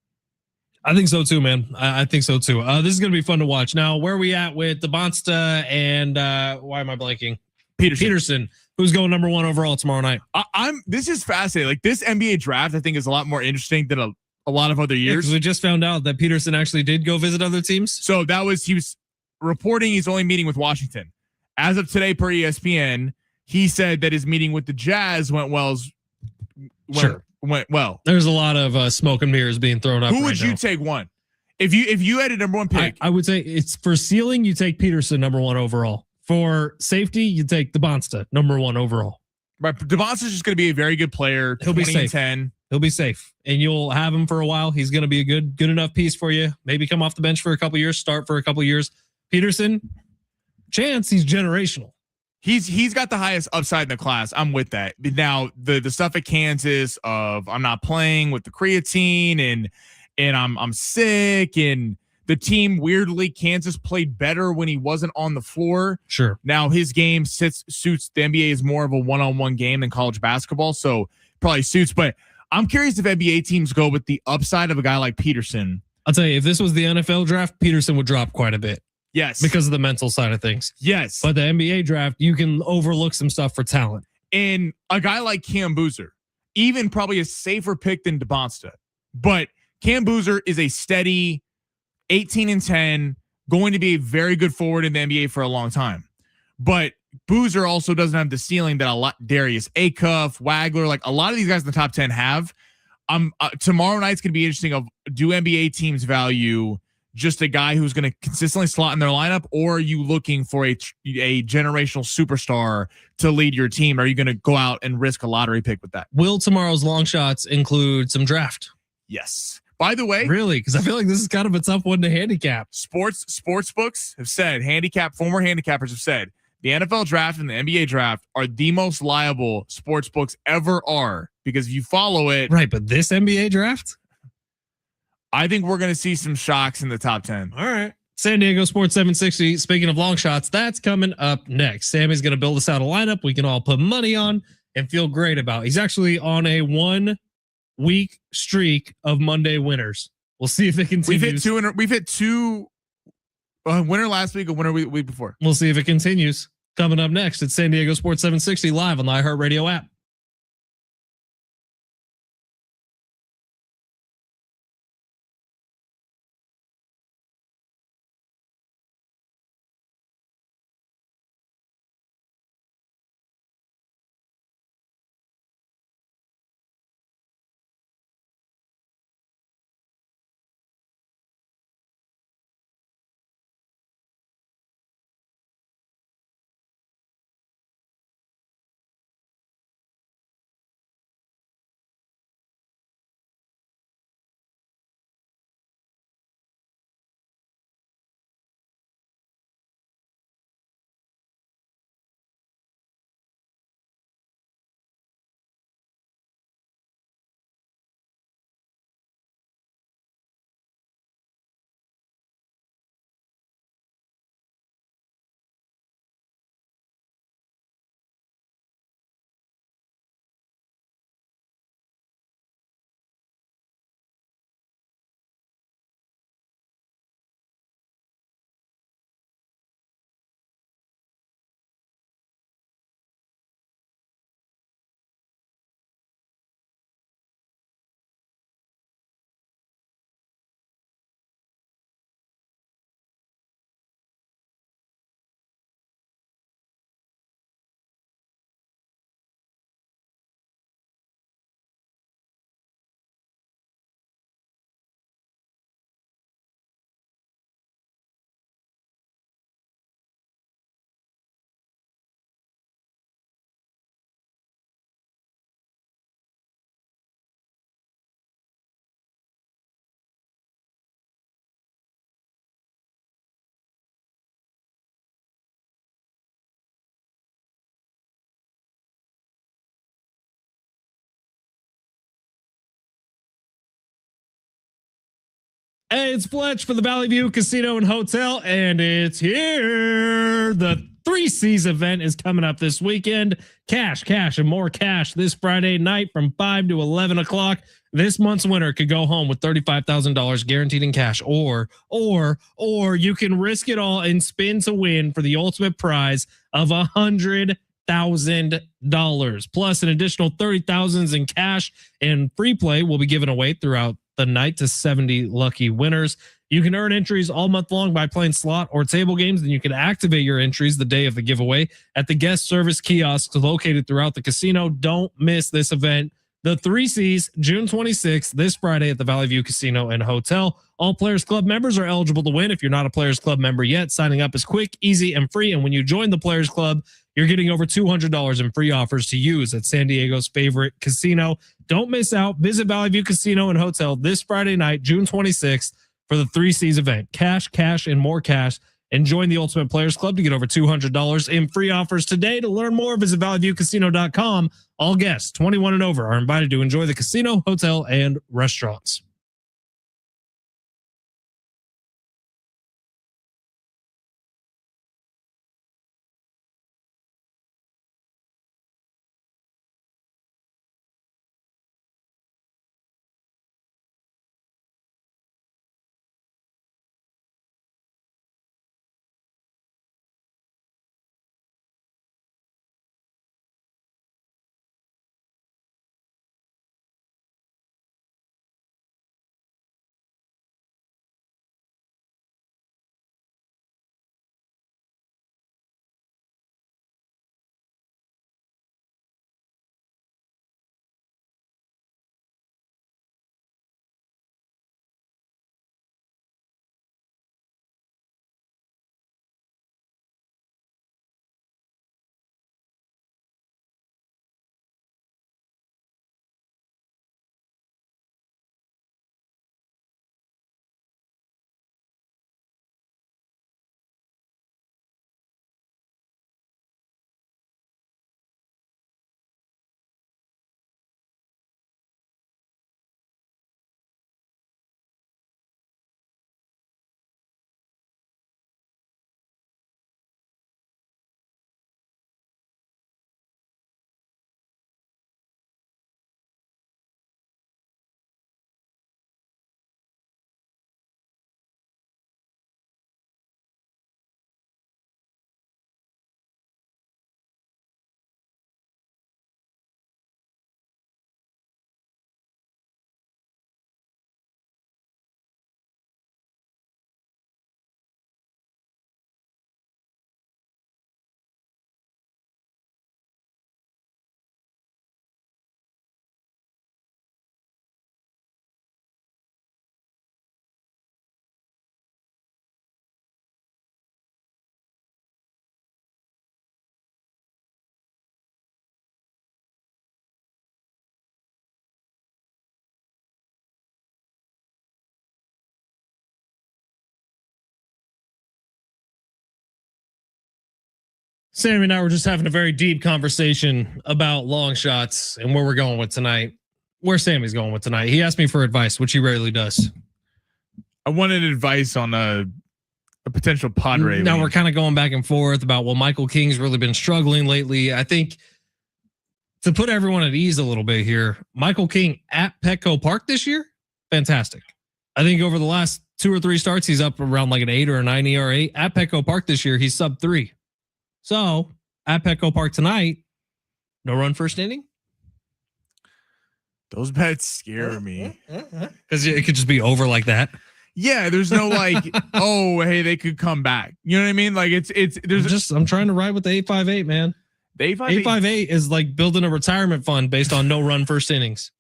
E: I think so too, man. I think so too. This is going to be fun to watch. Now, where are we at with the Bonsta and why am I blanking? Peterson, who's going number 1 overall tomorrow night.
F: This is fascinating. Like this NBA draft, I think is a lot more interesting than a lot of other years.
E: Yeah, we just found out that Peterson actually did go visit other teams.
F: So he was reporting he's only meeting with Washington. As of today, per ESPN, he said that his meeting with the Jazz went well. Went well.
E: There's a lot of smoke and mirrors being thrown up.
F: Who would you take one? If you had a number 1 pick,
E: I would say it's for ceiling. You take Peterson number 1 overall. For safety, you take the Bonsta number 1 overall.
F: Right, Bonsta's just going to be a very good player.
E: He'll be safe.
F: 10.
E: He'll be safe, and you'll have him for a while. He's going to be a good enough piece for you. Maybe come off the bench for a couple years, start for a couple years. Peterson, chance he's generational.
F: He's got the highest upside in the class. I'm with that. Now the stuff at Kansas of I'm not playing with the creatine and I'm sick, and the team weirdly Kansas played better when he wasn't on the floor.
E: Sure.
F: Now his game suits the NBA is more of a one-on-one game than college basketball, so probably suits. But I'm curious if NBA teams go with the upside of a guy like Peterson.
E: I'll tell you, if this was the NFL draft, Peterson would drop quite a bit.
F: Yes.
E: Because of the mental side of things.
F: Yes.
E: But the NBA draft, you can overlook some stuff for talent.
F: And a guy like Cam Boozer, even probably a safer pick than DeBonsta. But Cam Boozer is a steady 18-10, going to be a very good forward in the NBA for a long time. But Boozer also doesn't have the ceiling that a lot Darius Acuff, Wagler, like a lot of these guys in the top 10 have. Tomorrow night's going to be interesting of do NBA teams value just a guy who's going to consistently slot in their lineup, or are you looking for a generational superstar to lead your team? Are you going to go out and risk a lottery pick with that?
E: Will tomorrow's long shots include some draft?
F: Yes. By the way,
E: Really? Because I feel like this is kind of a tough one to handicap.
F: sports books have said, former handicappers have said, the NFL draft and the NBA draft are the most liable sports books ever are, because if you follow it,
E: Right, but this NBA draft?
F: I think we're going to see some shocks in the top 10.
E: All right. San Diego Sports 760. Speaking of long shots, that's coming up next. Sammy's going to build us out a lineup we can all put money on and feel great about. He's actually on a 1-week streak of Monday winners. We'll see if it continues.
F: We've hit two winner last week, a winner week before.
E: We'll see if it continues. Coming up next, it's San Diego Sports 760 live on the iHeartRadio app. Hey, it's Fletch for the Valley View Casino and Hotel, and it's here. The 3 C's event is coming up this weekend. Cash, and more cash this Friday night from 5 to 11 o'clock. This month's winner could go home with $35,000 guaranteed in cash, or you can risk it all and spin to win for the ultimate prize of $100,000 plus an additional $30,000 in cash, and free play will be given away throughout the night to 70 lucky winners. You can earn entries all month long by playing slot or table games, and you can activate your entries the day of the giveaway at the guest service kiosks located throughout the casino. Don't miss this event. The 3 C's, June 26th, this Friday at the Valley View Casino and Hotel. All Players Club members are eligible to win. If you're not a Players Club member yet, signing up is quick, easy, and free. And when you join the Players Club, you're getting over $200 in free offers to use at San Diego's favorite casino. Don't miss out. Visit Valley View Casino and Hotel this Friday night, June 26th, for the 3 C's event. Cash, and more cash. And join the Ultimate Players Club to get over $200 in free offers today. To learn more, visit valleyviewcasino.com. All guests 21 and over are invited to enjoy the casino, hotel, and restaurants. Sammy and I were just having a very deep conversation about long shots and where we're going with tonight. Where Sammy's going with tonight. He asked me for advice, which he rarely does.
F: I wanted advice on a potential Padre.
E: Now we're kind of going back and forth about, well, Michael King's really been struggling lately. I think to put everyone at ease a little bit here, Michael King at Petco Park this year, fantastic. I think over the last 2 or 3 starts, he's up around like an 8 or a 9 ERA. At Petco Park this year, he's sub 3. So at Petco Park tonight, no run first inning.
F: Those bets scare me
E: Because it could just be over like that.
F: Yeah, there's no like, oh, hey, they could come back. You know what I mean? Like
E: I'm trying to ride with the 858, man.
F: The
E: 858 is like building a retirement fund based on no run first innings.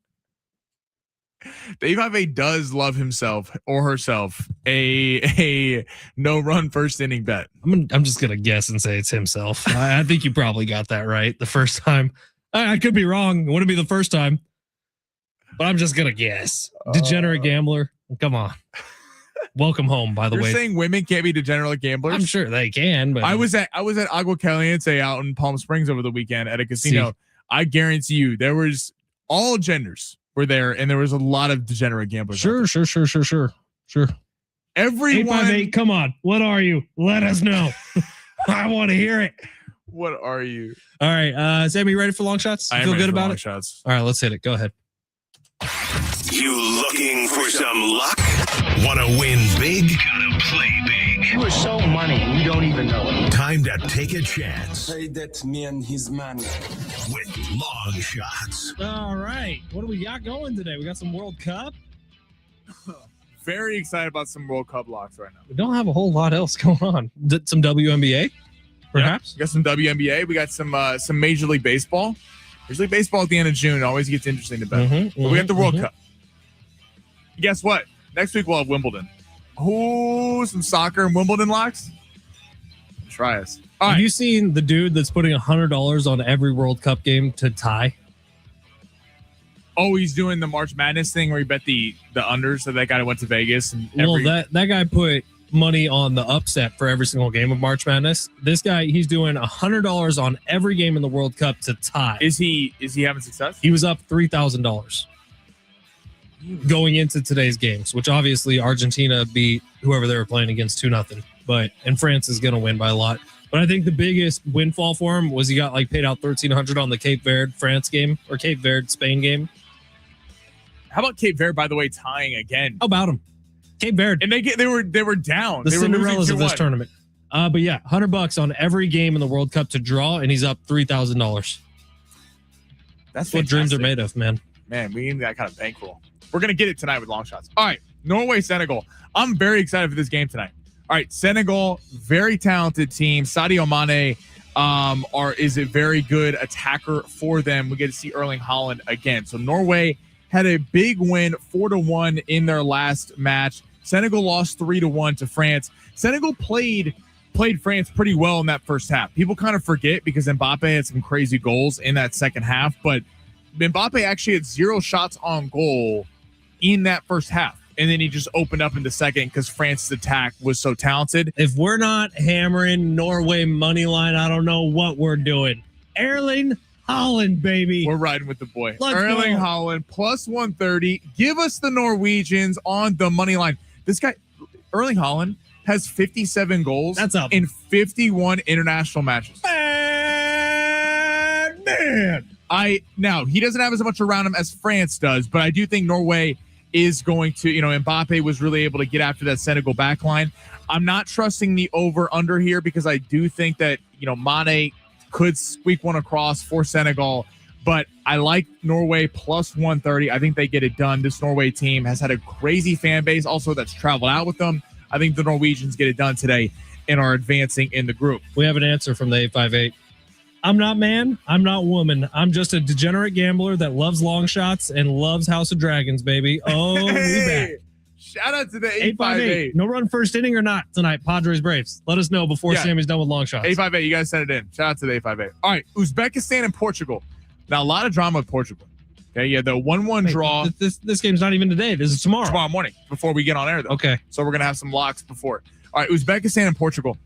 F: The 858 does love himself or herself a no run first inning bet.
E: I'm just gonna guess and say it's himself. I think you probably got that right the first time. I could be wrong. It wouldn't be the first time, but I'm just gonna guess. Degenerate gambler. Come on. Welcome home, by the way.
F: You're saying women can't be degenerate gamblers?
E: I'm sure they can, but
F: I was at Agua Caliente out in Palm Springs over the weekend at a casino. I guarantee you there was all genders were there, and there was a lot of degenerate gamblers.
E: Sure.
F: Everyone,
E: 858, come on. What are you? Let us know. I want to hear it.
F: What are you?
E: All right, Sammy, you ready for long shots? You feel good about it?
F: Shots.
E: All right, let's hit it. Go ahead.
D: You looking for some luck? Want to win big? Gotta play big.
G: You are so money, you don't even know it.
D: Time to take a chance
G: Say that me and his man.
D: with long shots.
E: All right. What do we got going today? We got some World Cup.
F: Very excited about some World Cup locks right now.
E: We don't have a whole lot else going on. Some WNBA, perhaps?
F: Yeah, we got some WNBA. We got some Major League Baseball. Major League Baseball at the end of June always gets interesting to bet. But we got the World Cup. Guess what? Next week we'll have Wimbledon. Oh, some soccer and Wimbledon locks? Try us. All
E: Have
F: right.
E: you seen the dude that's putting $100 on every World Cup game to tie?
F: Oh, he's doing the March Madness thing where he bet the unders. So that guy went to Vegas. And
E: That guy put money on the upset for every single game of March Madness. This guy, he's doing $100 on every game in the World Cup to tie.
F: Is he having success?
E: He was up $3,000 going into today's games, which obviously Argentina beat whoever they were playing against 2-0. And France is going to win by a lot. But I think the biggest windfall for him was he got paid out $1,300 on the Cape Verde France game or Cape Verde Spain game.
F: How about Cape Verde, by the way, tying again?
E: How about him? Cape Verde.
F: And they were down.
E: The
F: They were
E: Cinderellas
F: losing
E: of this
F: 2-1.
E: tournament. But yeah, $100 on every game in the World Cup to draw, and he's up $3,000.
F: That's
E: what dreams are
F: fantastic.
E: made of, man.
F: Man, we need that kind of bankroll. We're going to get it tonight with long shots. All right, Norway, Senegal. I'm very excited for this game tonight. All right, Senegal, very talented team. Sadio Mane is a very good attacker for them. We get to see Erling Haaland again. So Norway had a big win, 4-1 in their last match. Senegal lost 3-1 to France. Senegal played France pretty well in that first half. People kind of forget because Mbappe had some crazy goals in that second half, but Mbappe actually had 0 shots on goal in that first half. And then he just opened up in the second because France's attack was so talented.
E: If we're not hammering Norway money line, I don't know what we're doing. Erling Haaland, baby.
F: We're riding with the boy.
E: Let's
F: Erling
E: go.
F: Haaland plus 130. Give us the Norwegians on the money line. This guy, Erling Haaland, has 57 goals
E: That's up.
F: in 51 international matches.
E: Man.
F: Now he doesn't have as much around him as France does, but I do think Norway is going to, Mbappe was really able to get after that Senegal back line. I'm not trusting the over under here because I do think that, Mane could squeak one across for Senegal, but I like Norway plus 130. I think they get it done. This Norway team has had a crazy fan base also that's traveled out with them. I think the Norwegians get it done today and are advancing in the group.
E: We have an answer from the 858. I'm not man. I'm not woman. I'm just a degenerate gambler that loves long shots and loves House of Dragons, baby. Oh, we back.
F: Shout out to the 858.
E: No run first inning or not tonight, Padres Braves. Let us know before Sammy's done with long shots.
F: 858, you guys sent it in. Shout out to the 858. All right, Uzbekistan and Portugal. Now, a lot of drama with Portugal. Okay, yeah, the 1-1 draw
E: This game's not even today. This is tomorrow.
F: morning before we get on air, though.
E: Okay.
F: So we're going to have some locks before. All right, Uzbekistan and Portugal.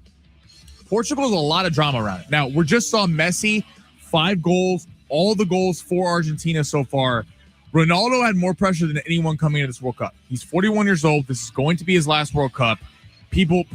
F: Portugal has a lot of drama around it. Now, we just saw Messi, 5 goals, all the goals for Argentina so far. Ronaldo had more pressure than anyone coming into this World Cup. He's 41 years old. This is going to be his last World Cup.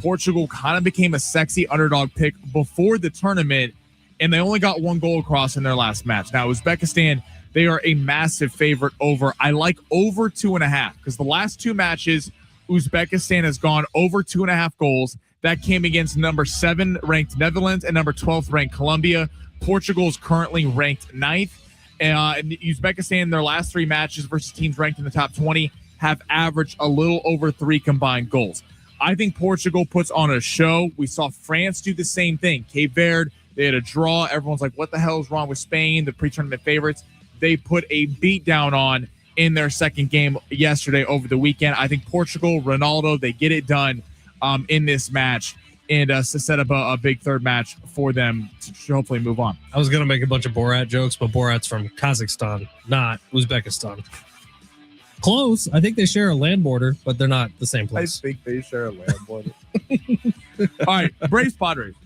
F: Portugal kind of became a sexy underdog pick before the tournament, and they only got 1 goal across in their last match. Now, Uzbekistan, they are a massive favorite over. I like over 2.5 because the last 2 matches, Uzbekistan has gone over 2.5 goals. That came against number 7 ranked Netherlands and number 12th ranked Colombia. Portugal is currently ranked 9th. And Uzbekistan, their last 3 matches versus teams ranked in the top 20, have averaged a little over 3 combined goals. I think Portugal puts on a show. We saw France do the same thing. Cape Verde, they had a draw. Everyone's like, what the hell is wrong with Spain, the pre-tournament favorites? They put a beat down on in their second game yesterday over the weekend. I think Portugal, Ronaldo, they get it done in this match and to set up a big third match for them to hopefully move on.
E: I was going to make a bunch of Borat jokes, but Borat's from Kazakhstan, not Uzbekistan. Close. I think they share a land border, but they're not the same place.
F: I think they share a land border. All right, Braves Padres.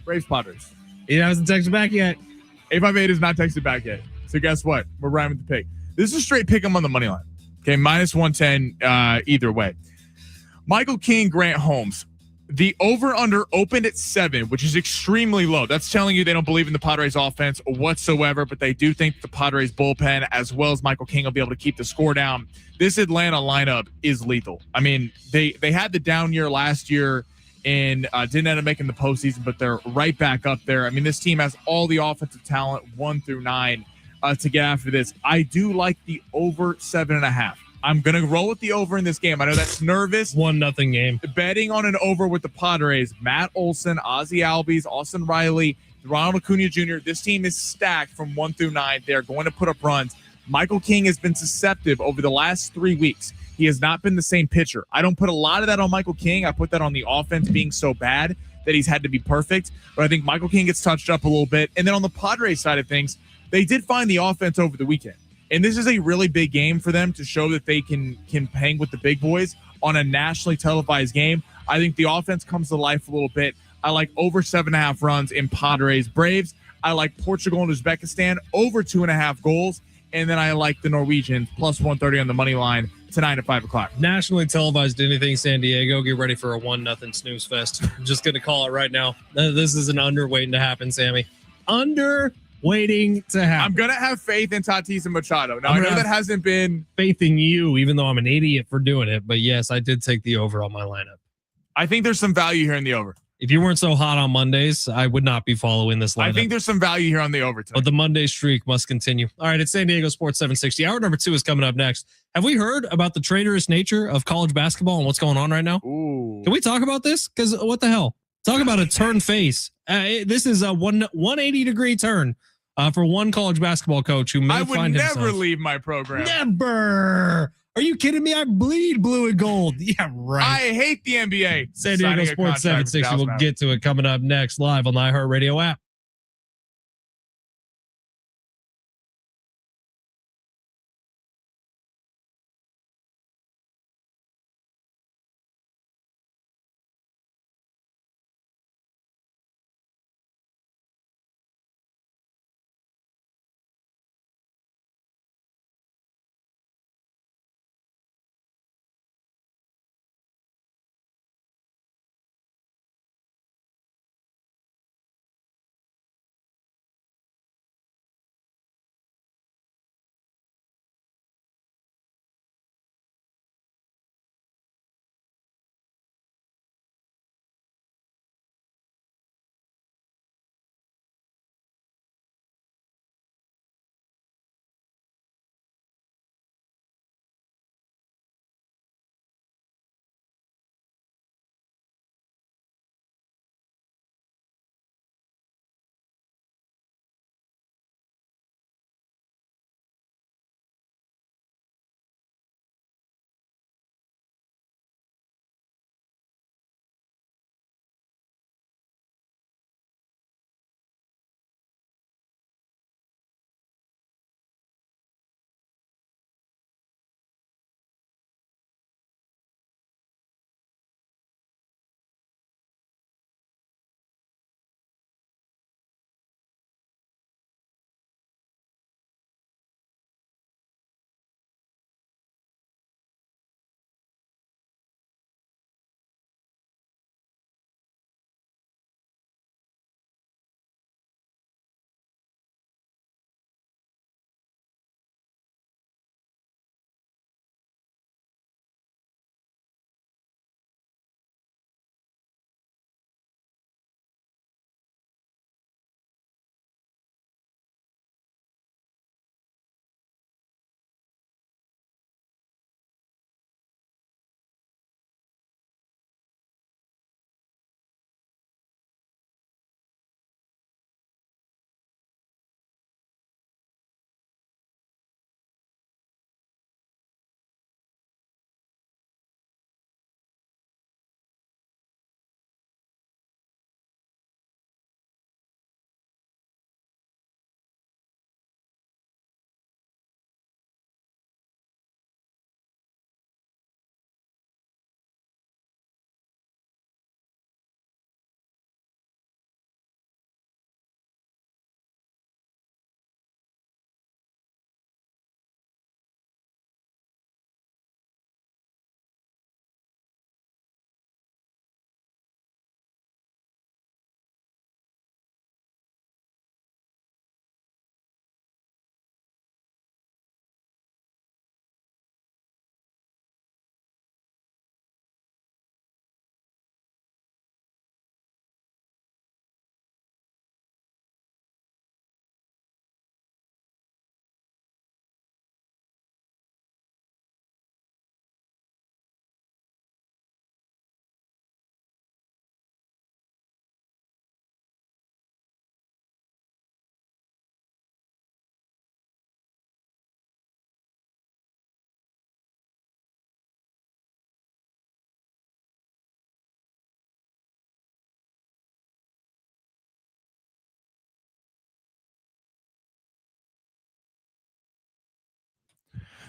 F: Braves Padres.
E: He hasn't texted back yet.
F: 858 has not texted back yet. So guess what? We're riding with the pick. This is a straight pick 'em on the money line. Okay, minus 110 either way. Michael King, Grant Holmes. The over-under opened at 7, which is extremely low. That's telling you they don't believe in the Padres offense whatsoever, but they do think the Padres bullpen as well as Michael King will be able to keep the score down. This Atlanta lineup is lethal. I mean, they had the down year last year and didn't end up making the postseason, but they're right back up there. I mean, this team has all the offensive talent 1 through 9 to get after this. I do like the over 7.5. I'm going to roll with the over in this game. I know that's nervous.
E: 1-0 game.
F: Betting on an over with the Padres, Matt Olson, Ozzie Albies, Austin Riley, Ronald Acuna Jr. This team is stacked from 1 through 9. They're going to put up runs. Michael King has been susceptible over the last 3 weeks. He has not been the same pitcher. I don't put a lot of that on Michael King. I put that on the offense being so bad that he's had to be perfect. But I think Michael King gets touched up a little bit. And then on the Padres side of things, they did find the offense over the weekend. And this is a really big game for them to show that they can hang with the big boys on a nationally televised game. I think the offense comes to life a little bit. I like over 7.5 runs in Padres Braves. I like Portugal and Uzbekistan over 2.5 goals. And then I like the Norwegians plus 130 on the money line tonight at 5 o'clock.
E: Nationally televised anything San Diego. Get ready for a 1-0 snooze fest. I'm just going to call it right now. This is an under waiting to happen, Sammy. Under waiting to happen.
F: I'm going to have faith in Tatis and Machado. Now, I know that hasn't been
E: faith in you, even though I'm an idiot for doing it. But yes, I did take the over on my lineup.
F: I think there's some value here in the over.
E: If you weren't so hot on Mondays, I would not be following this lineup.
F: I think there's some value here on the over tonight.
E: But the Monday streak must continue. All right, it's San Diego Sports 760. Hour number 2 is coming up next. Have we heard about the traitorous nature of college basketball and what's going on right now?
F: Ooh.
E: Can we talk about this? Because what the hell? Talk about a turn face. This is a 180-degree turn for one college basketball coach who may find himself.
F: I would never leave my program.
E: Never. Are you kidding me? I bleed blue and gold. Yeah, right.
F: I hate the NBA.
E: San Diego Sports 760. We'll get to it coming up next live on the iHeartRadio app.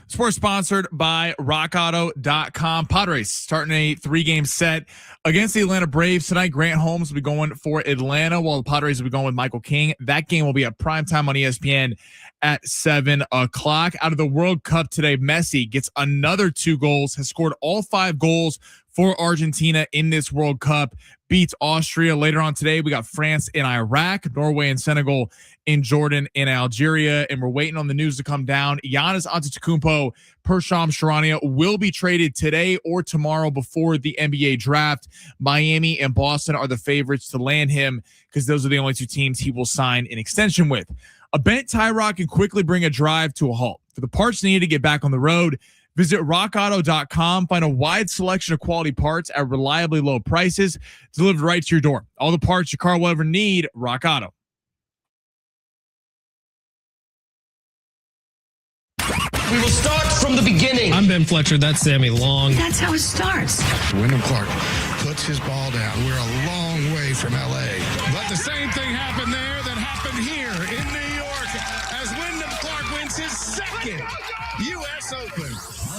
F: Sports sponsored by rockauto.com. Padres starting a 3-game set against the Atlanta Braves tonight. Grant Holmes will be going for Atlanta, while the Padres will be going with Michael King. That game will be at primetime on ESPN at 7 o'clock. Out of the World Cup today, Messi gets another 2 goals, has scored all 5 goals for Argentina in this World Cup, beats Austria. Later on today, we got France and Iraq, Norway and Senegal in Jordan and Algeria, and we're waiting on the news to come down. Giannis Antetokounmpo, Persham Sharania will be traded today or tomorrow before the NBA draft. Miami and Boston are the favorites to land him because those are the only 2 teams he will sign an extension with. A bent tie rod can quickly bring a drive to a halt. For the parts needed to get back on the road, visit rockauto.com. Find a wide selection of quality parts at reliably low prices delivered right to your door. All the parts your car will ever need, Rock Auto.
G: We will start from the beginning.
E: I'm Ben Fletcher. That's Sammy Long.
H: That's how it starts.
I: Wyndham Clark puts his ball down. We're a long way from L.A. But the same thing happened there that happened here in New York as Wyndham Clark wins his second U.S. Open.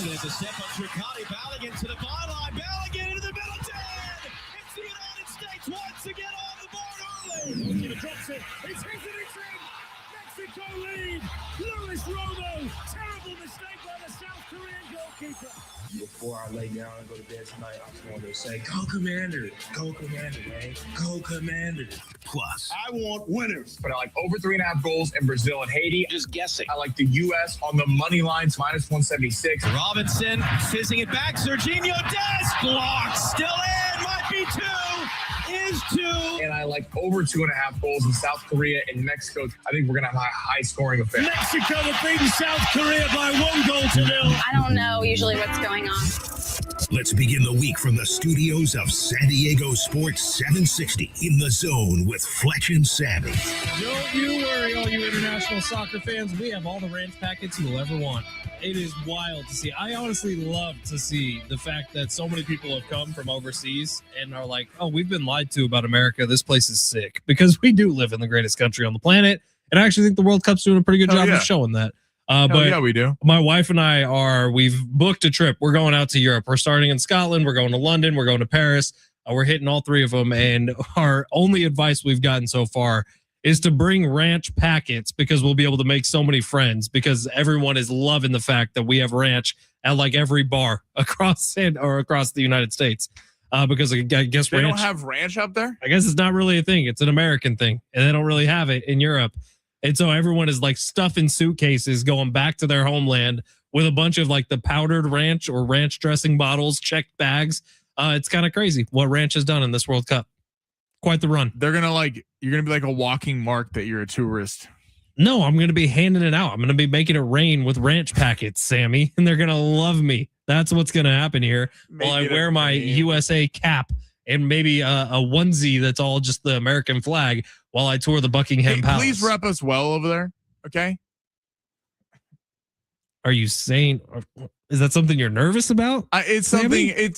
B: There's a step up Tricati. Balogun to the byline. Balogun into the middle. 10. It's the United States once again on the board early.
J: Drops it. It's his and it's in. Mexico lead. Luis Romo. Terrible mistake by the South Korean goalkeeper.
G: Before I lay down and go to bed tonight, I just wanted to say, go Commanders. Go Commanders, man. Go Commanders.
B: Plus,
J: I want winners.
A: But I like over 3.5 goals in Brazil and Haiti.
B: just guessing.
A: I like the U.S. on the money lines, -176.
B: Robinson fizzing it back. Serginho Dest blocked. Still in. Might be 2. Is 2.
A: And I like over 2.5 goals in South Korea and Mexico. I think we're going to have a high scoring affair.
J: Mexico have beaten South Korea by 1 goal to 0.
C: I don't know usually what's going on.
D: Let's begin the week from the studios of San Diego Sports 760 in the zone with Fletch and Sammy.
E: Don't you worry, all you international soccer fans. We have all the ranch packets you'll ever want. It is wild to see. I honestly love to see the fact that so many people have come from overseas and are like, oh, we've been lied to about America. This place is sick, because we do live in the greatest country on the planet. And I actually think the World Cup's doing a pretty good job of showing that. But
F: yeah, we do.
E: My wife and we've booked a trip. We're going out to Europe. We're starting in Scotland. We're going to London. We're going to Paris. We're hitting all 3 of them. And our only advice we've gotten so far is to bring ranch packets, because we'll be able to make so many friends, because everyone is loving the fact that we have ranch at like every bar across the United States. Because I guess
F: they
E: ranch,
F: don't have ranch up there.
E: I guess it's not really a thing. It's an American thing, and they don't really have it in Europe. And so everyone is like stuffing suitcases going back to their homeland with a bunch of like the powdered ranch or ranch dressing bottles, checked bags. It's kind of crazy what ranch has done in this World Cup. Quite the run.
F: You're gonna be like a walking mark that you're a tourist.
E: No, I'm going to be handing it out. I'm going to be making it rain with ranch packets, Sammy, and they're going to love me. That's what's going to happen here. While I wear my USA cap and maybe a onesie that's all just the American flag while I tour the Buckingham Palace.
F: Please rep us well over there. Okay.
E: Are you saying, is that something you're nervous about?
F: It's something,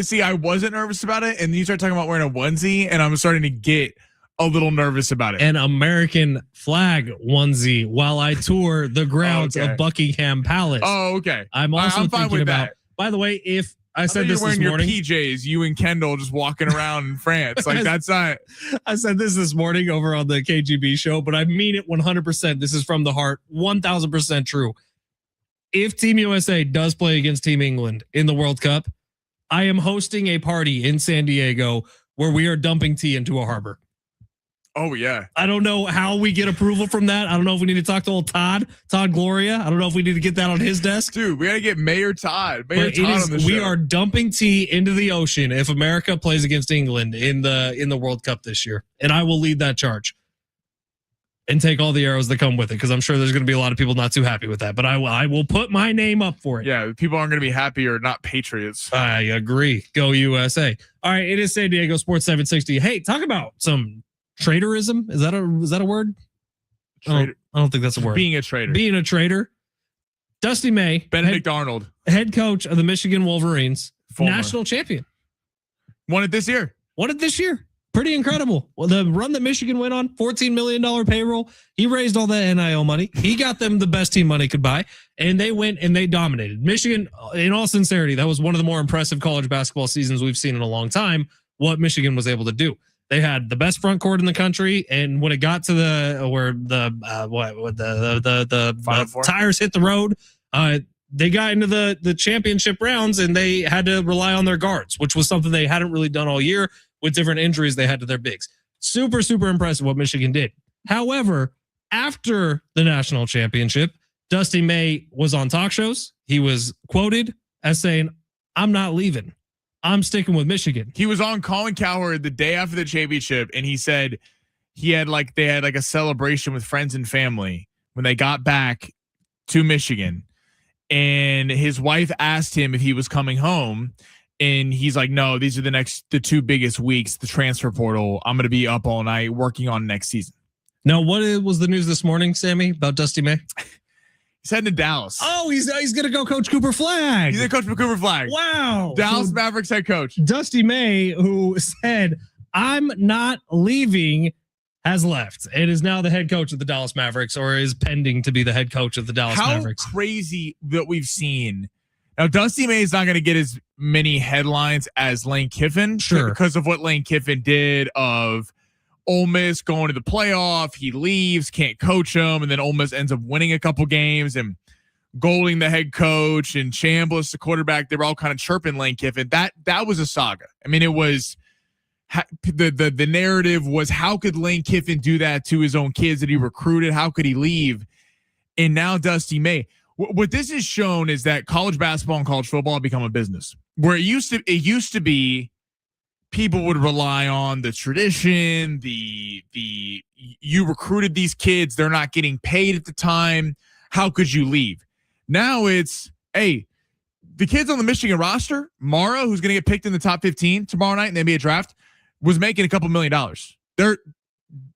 F: see, I wasn't nervous about it. And you start talking about wearing a onesie and I'm starting to get a little nervous about it.
E: An American flag onesie while I tour the grounds of Buckingham Palace.
F: Oh, okay.
E: I'm also thinking about, by the way, if I said this morning,
F: your PJs, you and Kendall just walking around in France. Like that's not.
E: I said this morning over on the KGB show, but I mean it 100%. This is from the heart, 1000% true. If Team USA does play against Team England in the World Cup, I am hosting a party in San Diego where we are dumping tea into a harbor.
F: Oh yeah.
E: I don't know how we get approval from that. I don't know if we need to talk to old Todd Gloria. I don't know if we need to get that on his desk.
F: Dude, we got to get Mayor Todd. On the show.
E: We are dumping tea into the ocean if America plays against England in the World Cup this year. And I will lead that charge and take all the arrows that come with it, because I'm sure there's going to be a lot of people not too happy with that. But I will put my name up for it.
F: Yeah, people aren't going to be happy or not patriots.
E: I agree. Go USA. All right, it is San Diego Sports 760. Hey, talk about some traitorism. Is that a word? I don't think that's a word.
F: Being a traitor.
E: Being a traitor. Dusty May,
F: Benedict Arnold,
E: head coach of the Michigan Wolverines,
F: former
E: national champion.
F: Won it this year.
E: Pretty incredible. Well, the run that Michigan went on, $14 million payroll. He raised all that NIL money. He got them the best team money could buy, and they went and they dominated. Michigan, in all sincerity, that was one of the more impressive college basketball seasons we've seen in a long time, what Michigan was able to do. They had the best front court in the country, and when it got to the tires hit the road, they got into the championship rounds, and they had to rely on their guards, which was something they hadn't really done all year with different injuries they had to their bigs. Super, super impressive what Michigan did. However, after the national championship, Dusty May was on talk shows. He was quoted as saying, "I'm not leaving. I'm sticking with Michigan."
F: He was on Colin Cowherd the day after the championship, and he said they had a celebration with friends and family when they got back to Michigan, and his wife asked him if he was coming home, and he's like, "No, these are the 2 biggest weeks, the transfer portal. I'm going to be up all night working on next season."
E: Now, what was the news this morning, Sammy, about Dusty May?
F: He's heading to Dallas.
E: Oh, he's going to go coach Cooper Flag.
F: He's going to coach Cooper Flag.
E: Wow.
F: Dallas Mavericks head coach.
E: Dusty May, who said, "I'm not leaving," has left. It is now the head coach of the Dallas Mavericks, or is pending to be the head coach of the Dallas Mavericks.
F: How crazy that we've seen. Now, Dusty May is not going to get as many headlines as Lane Kiffin.
E: Sure.
F: Because of what Lane Kiffin did of Ole Miss going to the playoff. He leaves, can't coach them, and then Ole Miss ends up winning a couple games, and Golding, the head coach, and Chambliss, the quarterback, they were all kind of chirping Lane Kiffin. That was a saga. I mean, it was the narrative was, how could Lane Kiffin do that to his own kids that he recruited? How could he leave? And now Dusty May. What this has shown is that college basketball and college football have become a business, where it used to be people would rely on the tradition, you recruited these kids, they're not getting paid at the time. How could you leave? Now it's, hey, the kids on the Michigan roster, Mara, who's going to get picked in the top 15 tomorrow night in the NBA draft, was making a couple $1 million.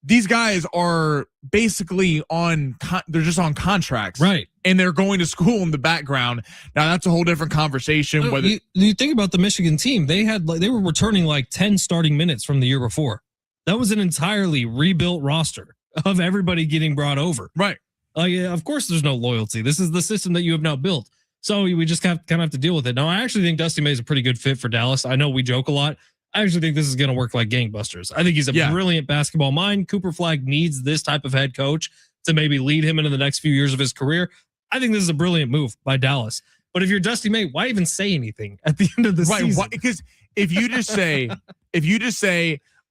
F: These guys are basically they're just on contracts.
E: Right.
F: And they're going to school in the background. Now that's a whole different conversation.
E: Whether you think about the Michigan team, they were returning like 10 starting minutes from the year before. That was an entirely rebuilt roster of everybody getting brought over.
F: Right.
E: Of course there's no loyalty. This is the system that you have now built. So we just kind of have to deal with it. Now, I actually think Dusty May is a pretty good fit for Dallas. I know we joke a lot. I actually think this is going to work like gangbusters. I think he's a brilliant basketball mind. Cooper Flag needs this type of head coach to maybe lead him into the next few years of his career. I think this is a brilliant move by Dallas. But if you're Dusty May, why even say anything at the end of the season?
F: Because if you just say,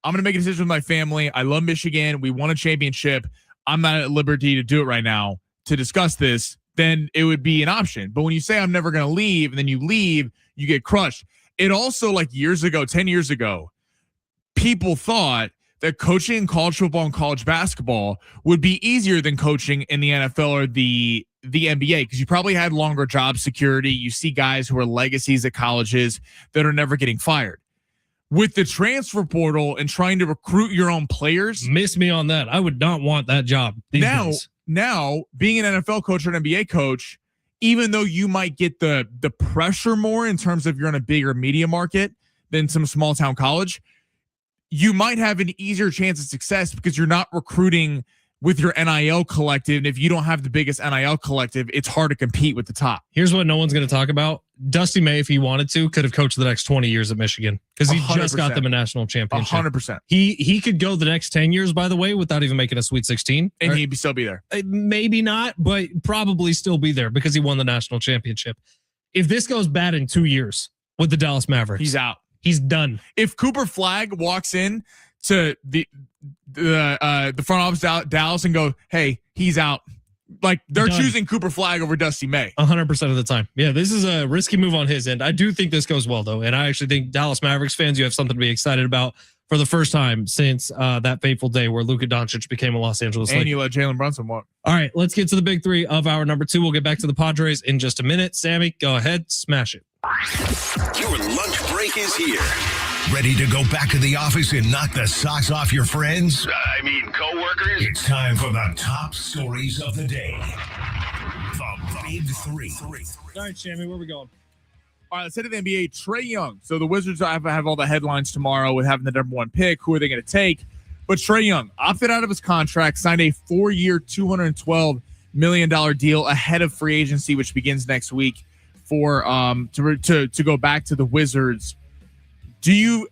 F: I'm going to make a decision with my family. I love Michigan. We won a championship. I'm not at liberty to do it right now to discuss this. Then it would be an option. But when you say I'm never going to leave, and then you leave, you get crushed. It also, like 10 years ago, people thought that coaching in college football and college basketball would be easier than coaching in the NFL or the NBA, because you probably had longer job security. You see guys who are legacies at colleges that are never getting fired. With the transfer portal and trying to recruit your own players.
E: Miss me on that. I would not want that job these days.
F: Now, being an NFL coach or an NBA coach, even though you might get the pressure more in terms of you're in a bigger media market than some small town college, you might have an easier chance of success because you're not recruiting with your NIL collective. And if you don't have the biggest NIL collective, it's hard to compete with the top.
E: Here's what no one's going to talk about. Dusty May, if he wanted to, could have coached the next 20 years at Michigan because he
F: 100%.
E: just got them a national championship.
F: 100%.
E: He could go the next 10 years, by the way, without even making a Sweet 16.
F: And he'd still be there.
E: Maybe not, but probably still be there because he won the national championship. If this goes bad in 2 years with the Dallas Mavericks,
F: he's out.
E: He's done.
F: If Cooper Flag walks in to the front office Dallas and go, hey, he's out. Like they're choosing Cooper Flag over Dusty May
E: 100% of the time. Yeah, this is a risky move on his end. I do think this goes well though. And I actually think Dallas Mavericks fans, you have something to be excited about for the first time since that fateful day where Luka Doncic became a Los Angeles Laker.
F: And you let Jalen Brunson walk.
E: All right, let's get to the big three of our number 2. We'll get back to the Padres in just a minute. Sammy, go ahead, smash it.
D: Your lunch break is here. Ready to go back to the office and knock the socks off your friends? Coworkers? It's time for the top stories of the day. The Big Three.
E: All right, Sammy, where are we going?
F: All right, let's head to the NBA. Trae Young. So the Wizards have all the headlines tomorrow with having the number one pick. Who are they going to take? But Trae Young opted out of his contract, signed a 4-year, $212 million deal ahead of free agency, which begins next week for to go back to the Wizards. Do you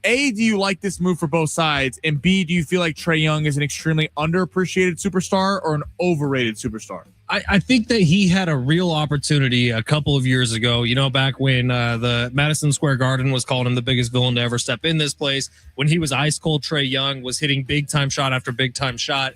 F: like this move for both sides? And B, do you feel like Trae Young is an extremely underappreciated superstar or an overrated superstar?
E: I think that he had a real opportunity a couple of years ago, back when the Madison Square Garden was calling him the biggest villain to ever step in this place, when he was ice cold. Trae Young was hitting big time shot after big time shot,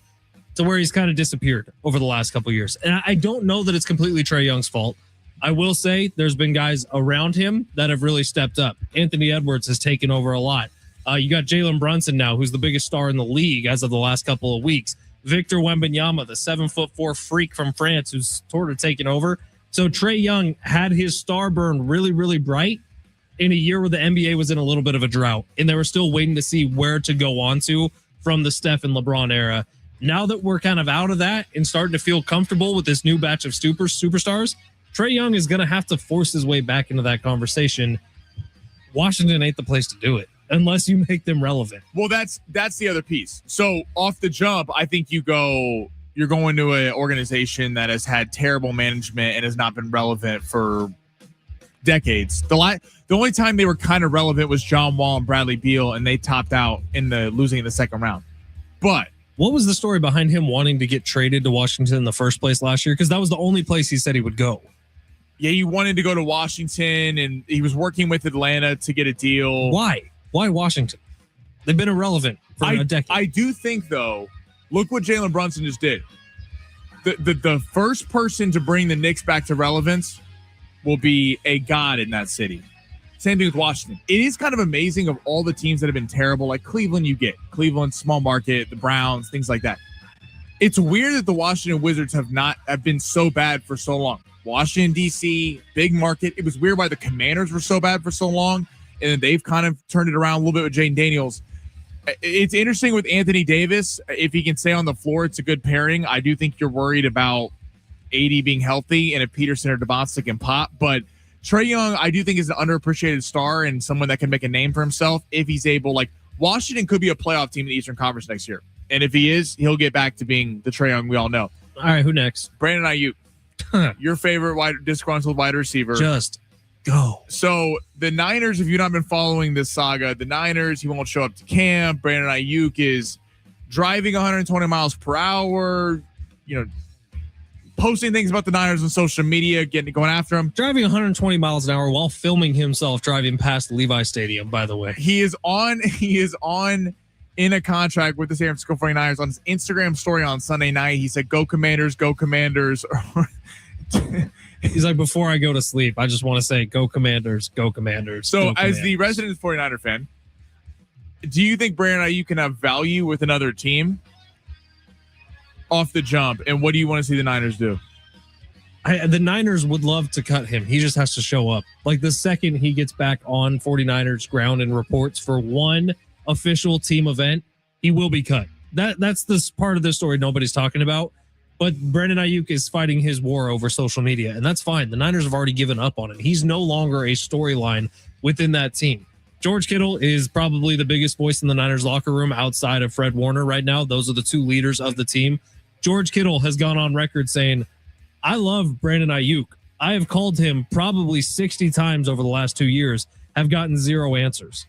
E: to where he's kind of disappeared over the last couple of years. And I don't know that it's completely Trae Young's fault. I will say there's been guys around him that have really stepped up. Anthony Edwards has taken over a lot. You got Jalen Brunson now, who's the biggest star in the league as of the last couple of weeks. Victor Wembanyama, the 7'4" freak from France, who's sort of taken over. So Trae Young had his star burn really, really bright in a year where the NBA was in a little bit of a drought, and they were still waiting to see where to go on to from the Steph and LeBron era. Now that we're kind of out of that and starting to feel comfortable with this new batch of superstars, Trae Young is going to have to force his way back into that conversation. Washington ain't the place to do it unless you make them relevant.
F: Well, that's the other piece. So off the jump, I think you're going to an organization that has had terrible management and has not been relevant for decades. The only time they were kind of relevant was John Wall and Bradley Beal, and they topped out losing in the second round. But
E: what was the story behind him wanting to get traded to Washington in the first place last year? Because that was the only place he said he would go.
F: Yeah, he wanted to go to Washington, and he was working with Atlanta to get a deal.
E: Why? Why Washington? They've been irrelevant for a decade.
F: I do think, though, look what Jalen Brunson just did. The first person to bring the Knicks back to relevance will be a god in that city. Same thing with Washington. It is kind of amazing of all the teams that have been terrible, like Cleveland, Cleveland, small market, the Browns, things like that. It's weird that the Washington Wizards have been so bad for so long. Washington, D.C., big market. It was weird why the Commanders were so bad for so long, and then they've kind of turned it around a little bit with Jaden Daniels. It's interesting with Anthony Davis. If he can stay on the floor, it's a good pairing. I do think you're worried about AD being healthy and if Peterson or Devonsta can pop. But Trae Young, I do think, is an underappreciated star and someone that can make a name for himself if he's able. Like, Washington could be a playoff team in the Eastern Conference next year. And if he is, he'll get back to being the Trae Young we all know.
E: All right, who next?
F: Brandon Ayuk. Your favorite disgruntled wide receiver.
E: Just go.
F: So the Niners, if you've not been following this saga, the Niners, he won't show up to camp. Brandon Ayuk is driving 120 miles per hour, posting things about the Niners on social media, going after him.
E: Driving 120 miles an hour while filming himself driving past Levi Stadium, by the way.
F: He is on in a contract with the San Francisco 49ers. On his Instagram story on Sunday night, he said, "Go Commanders, go Commanders."
E: He's like, before I go to sleep, I just want to say, "Go Commanders, go Commanders."
F: So,
E: go Commanders.
F: As the resident 49er fan, do you think Brandon Ayuk can have value with another team off the jump? And what do you want to see the Niners do?
E: The Niners would love to cut him. He just has to show up. Like, the second he gets back on 49ers ground and reports for one official team event, he will be cut. That's this part of the story nobody's talking about. But Brandon Ayuk is fighting his war over social media, and that's fine. The Niners have already given up on him. He's no longer a storyline within that team. George Kittle is probably the biggest voice in the Niners locker room outside of Fred Warner right now. Those are the two leaders of the team. George Kittle has gone on record saying, "I love Brandon Ayuk. I have called him probably 60 times over the last 2 years, have gotten zero answers."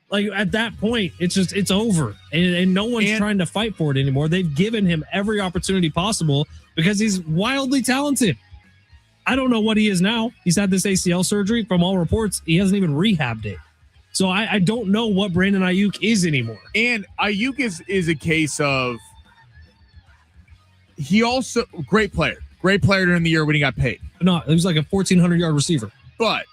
E: Like, at that point, it's over. And no one's trying to fight for it anymore. They've given him every opportunity possible because he's wildly talented. I don't know what he is now. He's had this ACL surgery. From all reports, he hasn't even rehabbed it. So I don't know what Brandon Ayuk is anymore.
F: And Ayuk is a case of, he also, great player during the year when he got paid.
E: No, he was like a 1,400-yard receiver.
F: But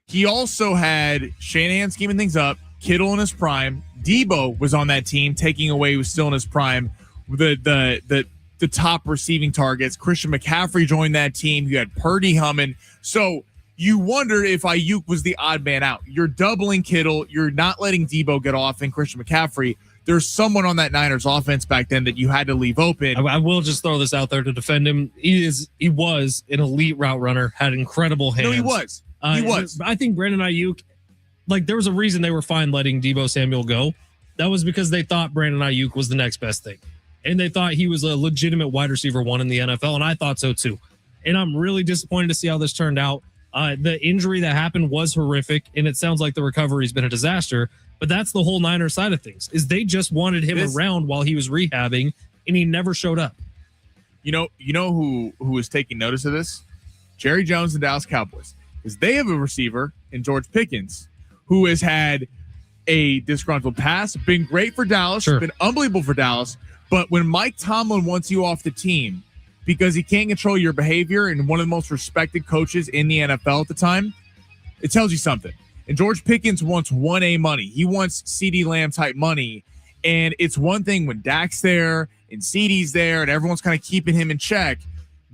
F: he also had Shanahan scheming things up, Kittle in his prime. Debo was on that team, taking away, he was still in his prime, the top receiving targets. Christian McCaffrey joined that team. You had Purdy humming. So you wonder if Ayuk was the odd man out. You're doubling Kittle. You're not letting Debo get off and Christian McCaffrey. There's someone on that Niners offense back then that you had to leave open.
E: I will just throw this out there to defend him. He was an elite route runner, had incredible hands.
F: No, he was. He was.
E: I think Brandon Ayuk, like there was a reason they were fine letting Deebo Samuel go. That was because they thought Brandon Ayuk was the next best thing. And they thought he was a legitimate wide receiver 1 in the NFL. And I thought so too. And I'm really disappointed to see how this turned out. The injury that happened was horrific. And it sounds like the recovery's been a disaster. But that's the whole Niners side of things, is they just wanted him around while he was rehabbing, and he never showed up.
F: You know who is taking notice of this? Jerry Jones and Dallas Cowboys. Because they have a receiver in George Pickens who has had a disgruntled past, been great for Dallas, been unbelievable for Dallas. But when Mike Tomlin wants you off the team because he can't control your behavior and one of the most respected coaches in the NFL at the time, it tells you something. And George Pickens wants 1A money. He wants CeeDee Lamb type money. And it's one thing when Dak's there and CeeDee's there and everyone's kind of keeping him in check.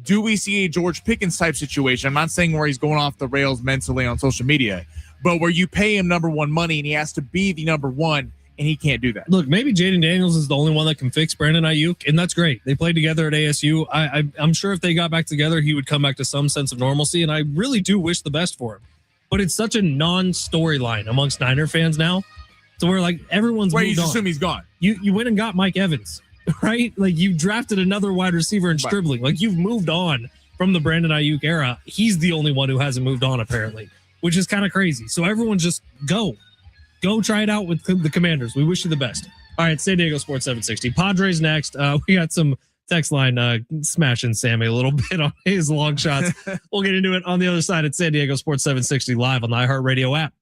F: Do we see a George Pickens type situation? I'm not saying where he's going off the rails mentally on social media, but where you pay him number 1 money and he has to be the number 1 and he can't do that.
E: Look, maybe Jaden Daniels is the only one that can fix Brandon Ayuk, and that's great. They played together at ASU. I'm sure if they got back together, he would come back to some sense of normalcy, and I really do wish the best for him. But it's such a non-storyline amongst Niner fans now, to where like everyone's moved on.
F: You just assume he's gone.
E: You went and got Mike Evans, right? Like you drafted another wide receiver in Stribling. Like you've moved on from the Brandon Ayuk era. He's the only one who hasn't moved on apparently, which is kind of crazy. So everyone just go try it out with the Commanders. We wish you the best. All right, San Diego Sports 760. Padres next. We got some text line smashing Sammy a little bit on his long shots. We'll get into it on the other side at San Diego Sports 760 live on the iHeartRadio app.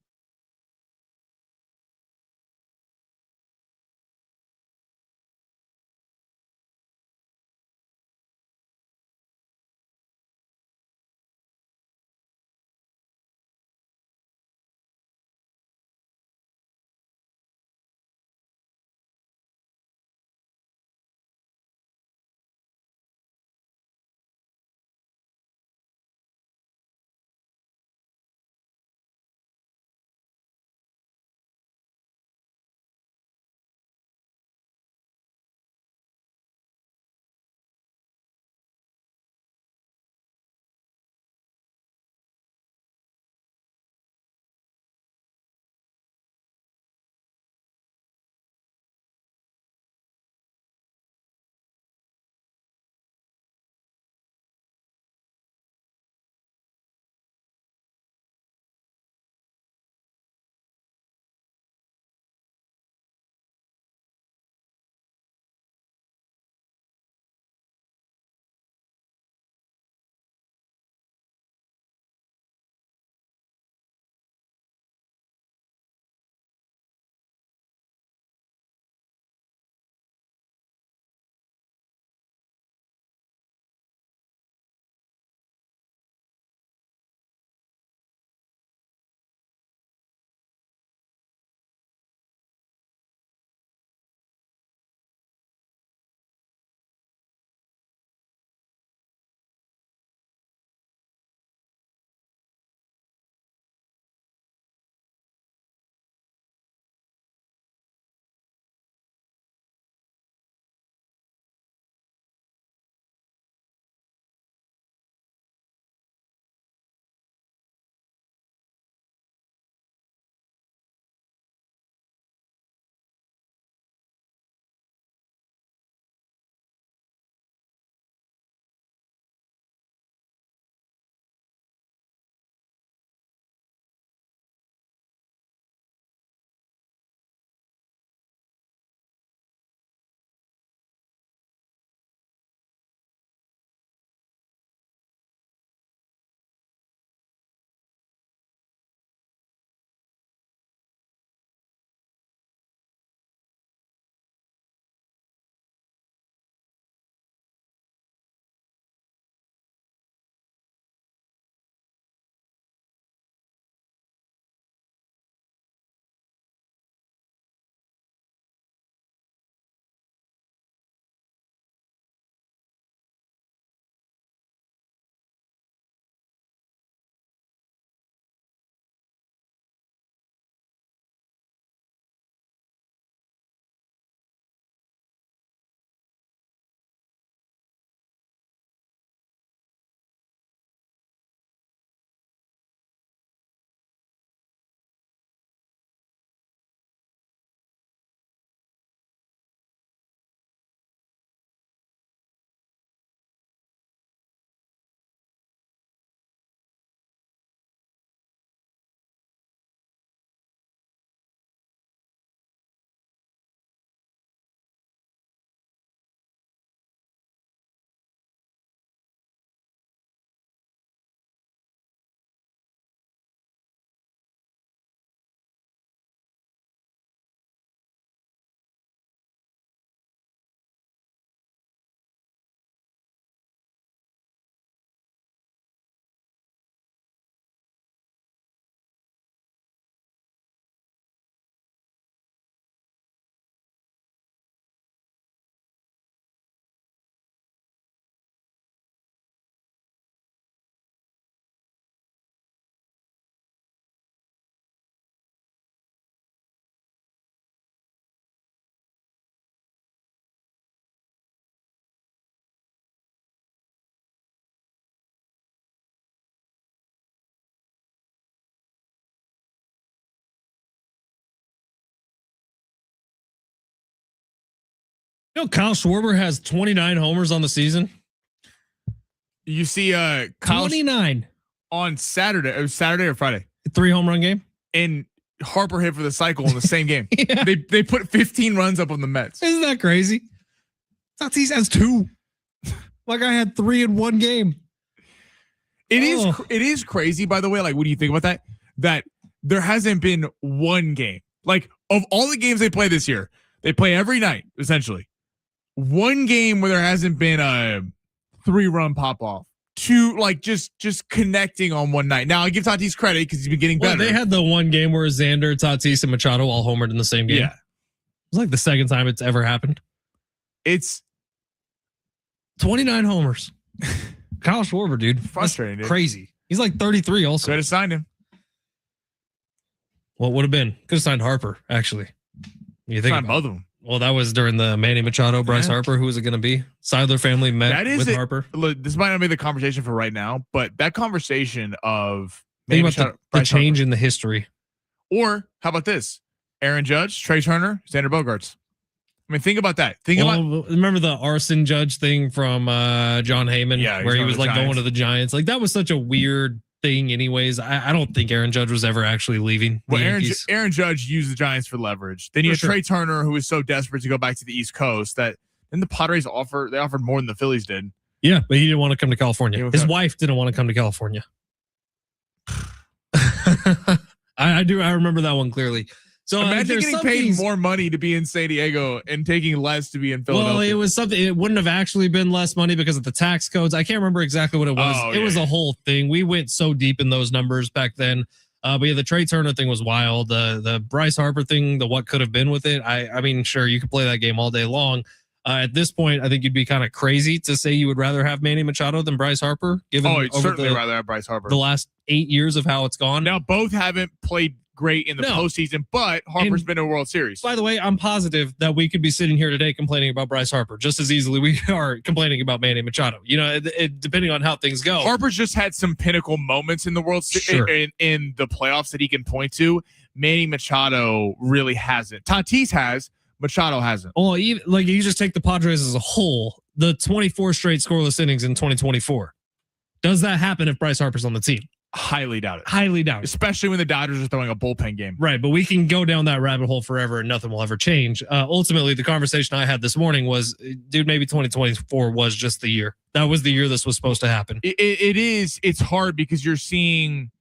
E: You know, Kyle Schwarber has 29 homers on the season.
F: You see, Kyle
E: 29
F: on Saturday. It was Saturday or Friday.
E: 3 home run game.
F: And Harper hit for the cycle in the same game.
E: Yeah.
F: They put 15 runs up on the Mets.
E: Isn't that crazy? Tatis has 2. My guy had 3 in one game.
F: It is crazy, by the way. Like, what do you think about that? That there hasn't been one game. Like, of all the games they play this year, they play every night, essentially. One game where there hasn't been a 3-run pop off. 2, like, just connecting on one night. Now, I give Tatis credit because he's been getting better.
E: Well, they had the one game where Xander, Tatis, and Machado all homered in the same game.
F: Yeah.
E: It was like the second time it's ever happened.
F: It's
E: 29 homers. Kyle Schwarber, dude.
F: Frustrating, dude.
E: Crazy. He's like 33 also.
F: Could have signed him.
E: What would have been? Could have signed Harper, actually. You think
F: Signed both of them.
E: Well, that was during the Manny Machado, Bryce Harper. Who was it going to be? Seidler family met with Harper.
F: Look, this might not be the conversation for right now, but that conversation of
E: Think
F: Manny
E: about
F: Machado,
E: the
F: Bryce
E: change
F: Harper.
E: in the history.
F: Or how about this? Aaron Judge, Trey Turner, Xander Bogaerts. I mean, think about that.
E: Remember the arson judge thing from John Heyman,
F: Yeah,
E: where he
F: going
E: was
F: to the
E: like going
F: Giants.
E: to the Giants. Like that was such a weird thing. Anyways, I don't think Aaron Judge was ever actually leaving.
F: Well,
E: the
F: Aaron
E: Yankees.
F: Judge used the Giants for leverage. Then you
E: For
F: had
E: sure.
F: Trey Turner, who was so desperate to go back to the East Coast that then the Padres offered more than the Phillies did.
E: Yeah, but he didn't want to come to California.
F: Yeah,
E: His
F: okay.
E: wife didn't want to come to California. I remember that one clearly. So
F: Imagine
E: there's
F: getting
E: some
F: paid
E: things-
F: more money to be in San Diego and taking less to be in Philadelphia.
E: Well, it was something. It wouldn't have actually been less money because of the tax codes. I can't remember exactly what it was.
F: Oh,
E: it was a whole thing. We went so deep in those numbers back then. But yeah, the Trey Turner thing was wild. The Bryce Harper thing, the what could have been with it. I mean, sure, you could play that game all day long. At this point, I think you'd be kind of crazy to say you would rather have Manny Machado than Bryce Harper. Given
F: I'd
E: over
F: certainly rather have Bryce Harper.
E: the last 8 years of how it's gone.
F: Now, both haven't played great in the
E: No.
F: postseason, but Harper's
E: And-
F: been to a World Series.
E: By the way, I'm positive that we could be sitting here today complaining about Bryce Harper just as easily we are complaining about Manny Machado. You know, depending on how things go.
F: Harper's just had some pinnacle moments in the World Series
E: Sure.
F: in the playoffs that he can point to. Manny Machado really hasn't. Tatis has. Machado hasn't.
E: Well, even, like you just take the Padres as a whole, the 24 straight scoreless innings in 2024. Does that happen if Bryce Harper's on the team?
F: Highly doubt it.
E: Highly doubt it.
F: Especially when the Dodgers are throwing a bullpen game.
E: Right, but we can go down that rabbit hole forever and nothing will ever change. Ultimately, the conversation I had this morning was, dude, maybe 2024 was just the year. That was the year this was supposed to happen.
F: It is. It's hard because you're seeing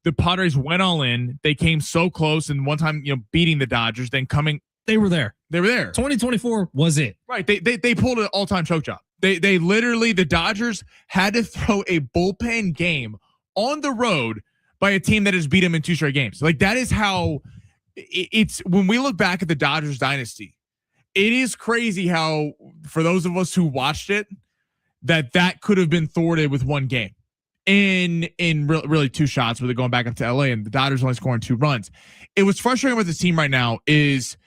F: the Padres went all in. They came so close, and one time, beating the Dodgers, then
E: They were there.
F: they were there.
E: 2024 was it.
F: Right. They pulled an all-time choke job. They literally, the Dodgers had to throw a bullpen game on the road by a team that has beat them in 2 straight games. Like that is how it's when we look back at the Dodgers dynasty, it is crazy how for those of us who watched it, that could have been thwarted with one game in really 2 shots where they're going back up to LA and the Dodgers only scoring 2 runs. It was frustrating with the team right now is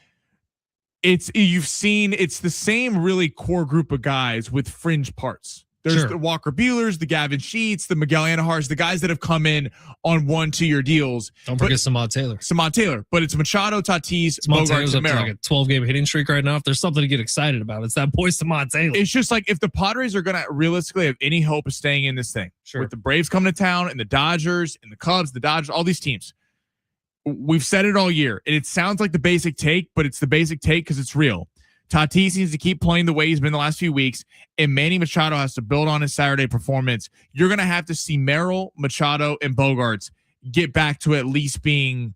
F: you've seen it's the same really core group of guys with fringe parts. There's
E: Sure.
F: the Walker Buehlers, the Gavin Sheets, the Miguel Anahars, the guys that have come in on 1-2 year deals.
E: Don't forget Samad Taylor.
F: But it's Machado, Tatis,
E: Samad
F: Bogaerts,
E: Taylor's up
F: and
E: to
F: Merrill.
E: like a 12-game hitting streak right now. If there's something to get excited about, it's that boy Samad Taylor.
F: It's just like if the Padres are going to realistically have any hope of staying in this thing,
E: Sure.
F: with the Braves coming to town and the Dodgers and the Cubs, the Dodgers, all these teams, we've said it all year. And it sounds like the basic take, but it's the basic take because it's real. Tatis needs to keep playing the way he's been the last few weeks, and Manny Machado has to build on his Saturday performance. You're going to have to see Merrill, Machado, and Bogaerts get back to at least being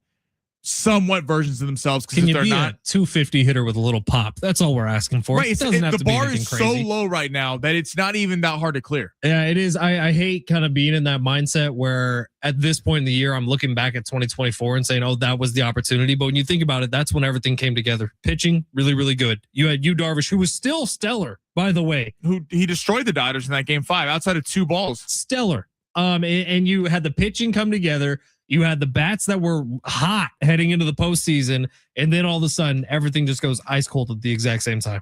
F: somewhat versions of themselves.
E: Can
F: Because
E: you
F: they're
E: be
F: not
E: a 250 hitter with a little pop? That's all we're asking for.
F: right.
E: It doesn't have
F: The
E: to be
F: bar
E: anything
F: is
E: crazy.
F: so low right now that it's not even that hard to clear.
E: Yeah, it is. I hate kind of being in that mindset where at this point in the year, I'm looking back at 2024 and saying, oh, that was the opportunity. But when you think about it, that's when everything came together. Pitching, really, really good. You had Yu Darvish, who was still stellar, by the way.
F: Who he destroyed the Dodgers in that game 5 outside of 2 balls.
E: Stellar. And you had the pitching come together. You had the bats that were hot heading into the postseason. And then all of a sudden, everything just goes ice cold at the exact same time.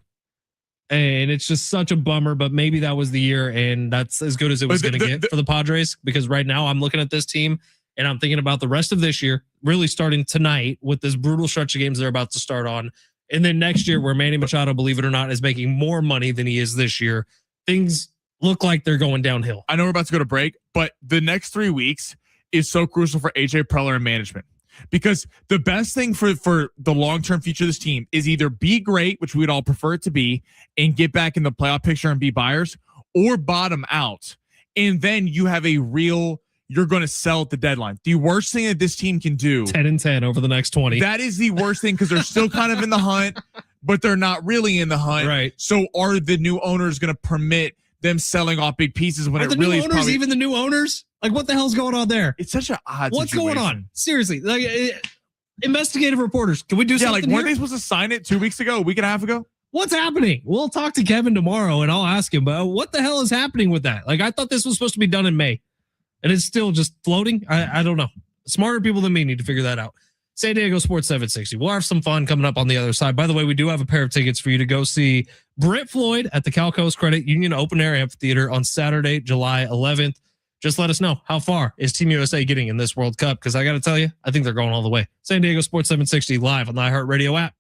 E: And it's just such a bummer, but maybe that was the year, and that's as good as it was
F: But
E: going to get for the Padres. Because right now, I'm looking at this team, and I'm thinking about the rest of this year, really starting tonight with this brutal stretch of games they're about to start on, And then next year, where Manny Machado, believe it or not, is making more money than he is this year, things look like they're going downhill.
F: I know we're about to go to break, but the next 3 weeks is so crucial for AJ Preller and management, because the best thing for the long-term future of this team is either be great, which we'd all prefer it to be, and get back in the playoff picture and be buyers, or bottom out. And then you have a real, you're going to sell at the deadline. The worst thing that this team can do,
E: 10-10 over the next 20.
F: that is the worst thing, because they're still kind of in the hunt, but they're not really in the hunt.
E: Right.
F: So are the new owners going to permit them selling off big pieces when
E: Are
F: it
E: the
F: really
E: new
F: is
E: owners
F: probably,
E: even the new owners? Like, what the hell's going on there?
F: it's such an odd
E: What's
F: situation.
E: going on? Seriously, like investigative reporters, can we do
F: Yeah,
E: something
F: like weren't
E: here?
F: they supposed to sign it 2 weeks ago, a week and a half ago?
E: What's happening? We'll talk to Kevin tomorrow and I'll ask him, but what the hell is happening with that? Like, I thought this was supposed to be done in May and it's still just floating. I don't know. Smarter people than me need to figure that out. San Diego Sports 760. We'll have some fun coming up on the other side. By the way, we do have a pair of tickets for you to go see Britt Floyd at the Cal Coast Credit Union Open Air Amphitheater on Saturday, July 11th. Just let us know, how far is Team USA getting in this World Cup? Because I got to tell you, I think they're going all the way. San Diego Sports 760 live on the iHeartRadio app.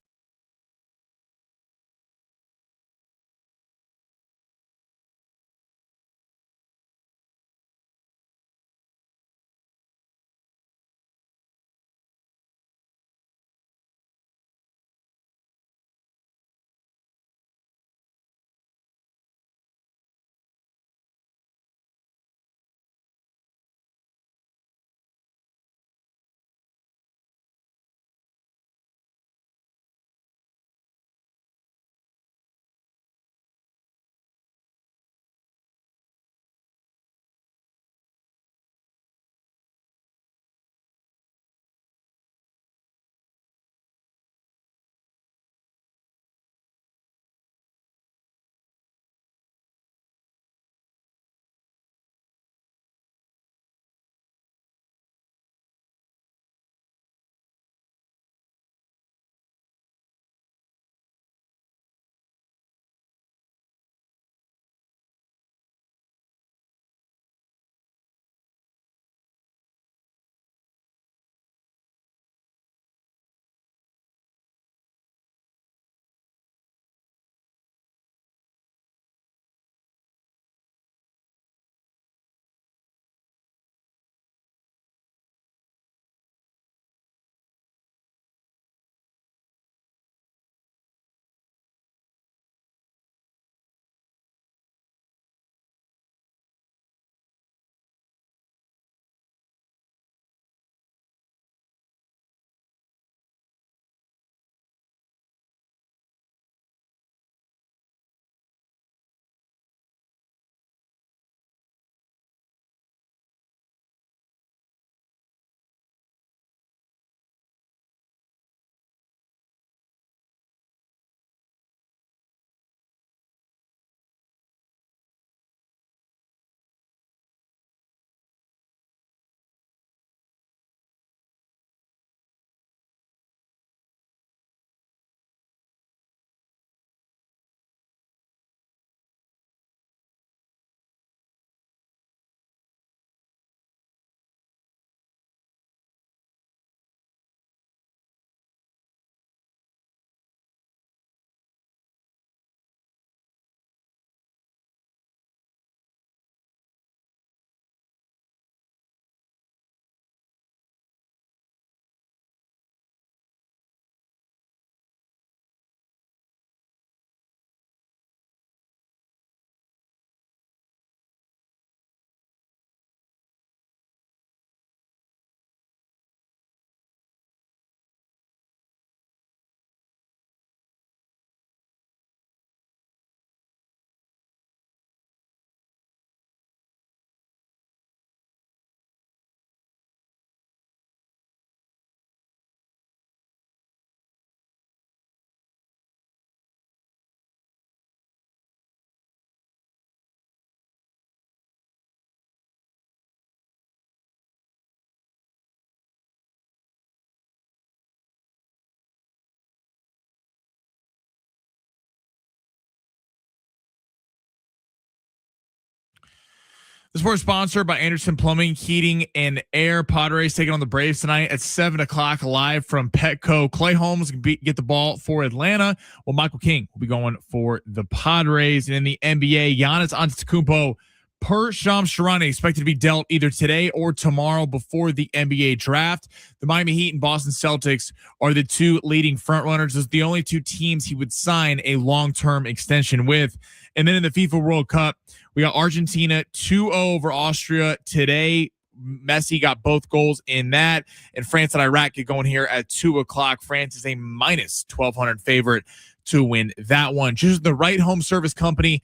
F: The sports sponsored by Anderson Plumbing, Heating, and Air. Padres taking on the Braves tonight at 7 o'clock live from Petco. Clay Holmes can get the ball for Atlanta, while Michael King will be going for the Padres. And in the NBA, Giannis Antetokounmpo per Shams Charania expected to be dealt either today or tomorrow before the NBA draft. The Miami Heat and Boston Celtics are the two leading frontrunners. Those are the only two teams he would sign a long-term extension with. And then in the FIFA World Cup, we got Argentina 2-0 over Austria today. Messi got both goals in that. And France and Iraq get going here at 2 o'clock. France is a minus 1,200 favorite to win that one. Choosing the right home service company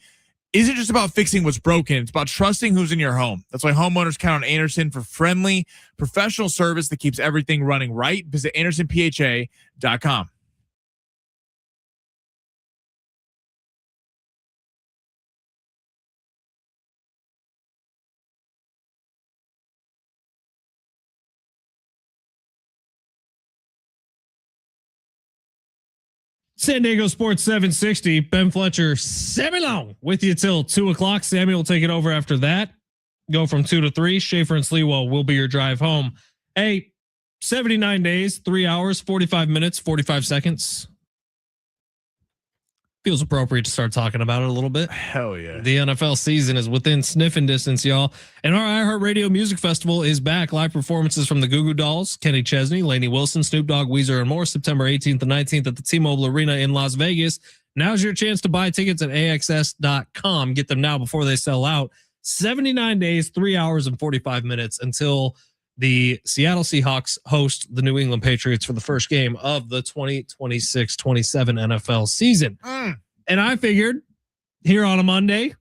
F: isn't just about fixing what's broken. It's about trusting who's in your home. That's why homeowners count on Anderson for friendly, professional service that keeps everything running right. Visit AndersonPHA.com.
E: San Diego Sports 760. Ben Fletcher, Sammy Long with you till 2 o'clock. Sammy will take it over after that. Go from 2 to 3. Schaefer and Sliwa will be your drive home. Hey, 79 days, 3 hours, 45 minutes, 45 seconds. Feels appropriate to start talking about it a little bit.
F: Hell yeah.
E: The NFL season is within sniffing distance, y'all. And our iHeartRadio Music Festival is back. Live performances from the Goo Goo Dolls, Kenny Chesney, Lainey Wilson, Snoop Dogg, Weezer, and more. September 18th and 19th at the T-Mobile Arena in Las Vegas. Now's your chance to buy tickets at AXS.com. Get them now before they sell out. 79 days, 3 hours, and 45 minutes until the Seattle Seahawks host the New England Patriots for the first game of the 2026-27 NFL season. And I figured here on a Monday,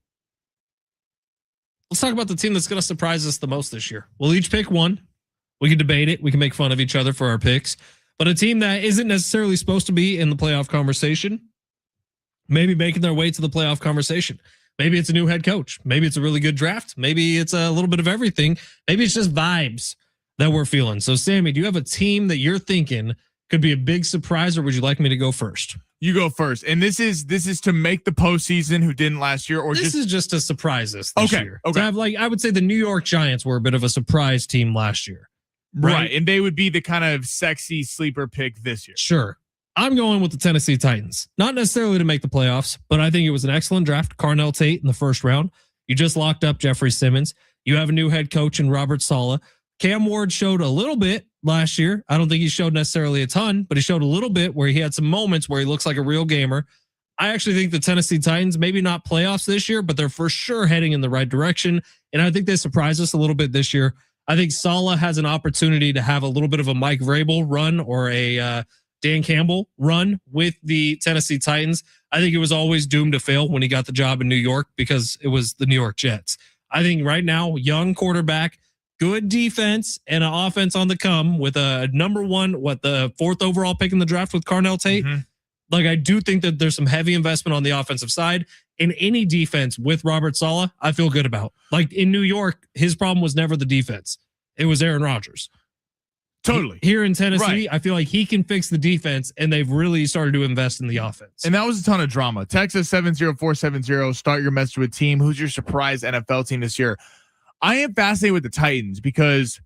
E: let's talk about the team that's going to surprise us the most this year. We'll each pick one. We can debate it. We can make fun of each other for our picks. But a team that isn't necessarily supposed to be in the playoff conversation, maybe making their way to the playoff conversation. Maybe it's a new head coach. Maybe it's a really good draft. Maybe it's a little bit of everything. Maybe it's just vibes that we're feeling. So, Sammy, do you have a team that you're thinking could be a big surprise, or would you like me to go first?
F: You go first. And this is to make the postseason who didn't last year, or
E: this is just to surprise us this year.
F: Okay.
E: So I would say the New York Giants were a bit of a surprise team last year.
F: Right. And they would be the kind of sexy sleeper pick this year.
E: Sure. I'm going with the Tennessee Titans. Not necessarily to make the playoffs, but I think it was an excellent draft. Carnell Tate in the first round. You just locked up Jeffrey Simmons. You have a new head coach in Robert Saleh. Cam Ward showed a little bit last year. I don't think he showed necessarily a ton, but he showed a little bit where he had some moments where he looks like a real gamer. I actually think the Tennessee Titans, maybe not playoffs this year, but they're for sure heading in the right direction. And I think they surprised us a little bit this year. I think Saleh has an opportunity to have a little bit of a Mike Vrabel run or a Dan Campbell run with the Tennessee Titans. I think it was always doomed to fail when he got the job in New York because it was the New York Jets. I think right now, young quarterback, good defense, and an offense on the come with a number one, the 4th overall pick in the draft with Carnell Tate. Mm-hmm. Like, I do think that there's some heavy investment on the offensive side. In any defense with Robert Saleh, I feel good about. Like in New York, his problem was never the defense. It was Aaron Rodgers.
F: Totally.
E: Here in Tennessee,
F: right.
E: I feel like he can fix the defense, and they've really started to invest in the offense.
F: And that was a ton of drama. Texas 70470. Start your message with team. Who's your surprise NFL team this year? I am fascinated with the Titans because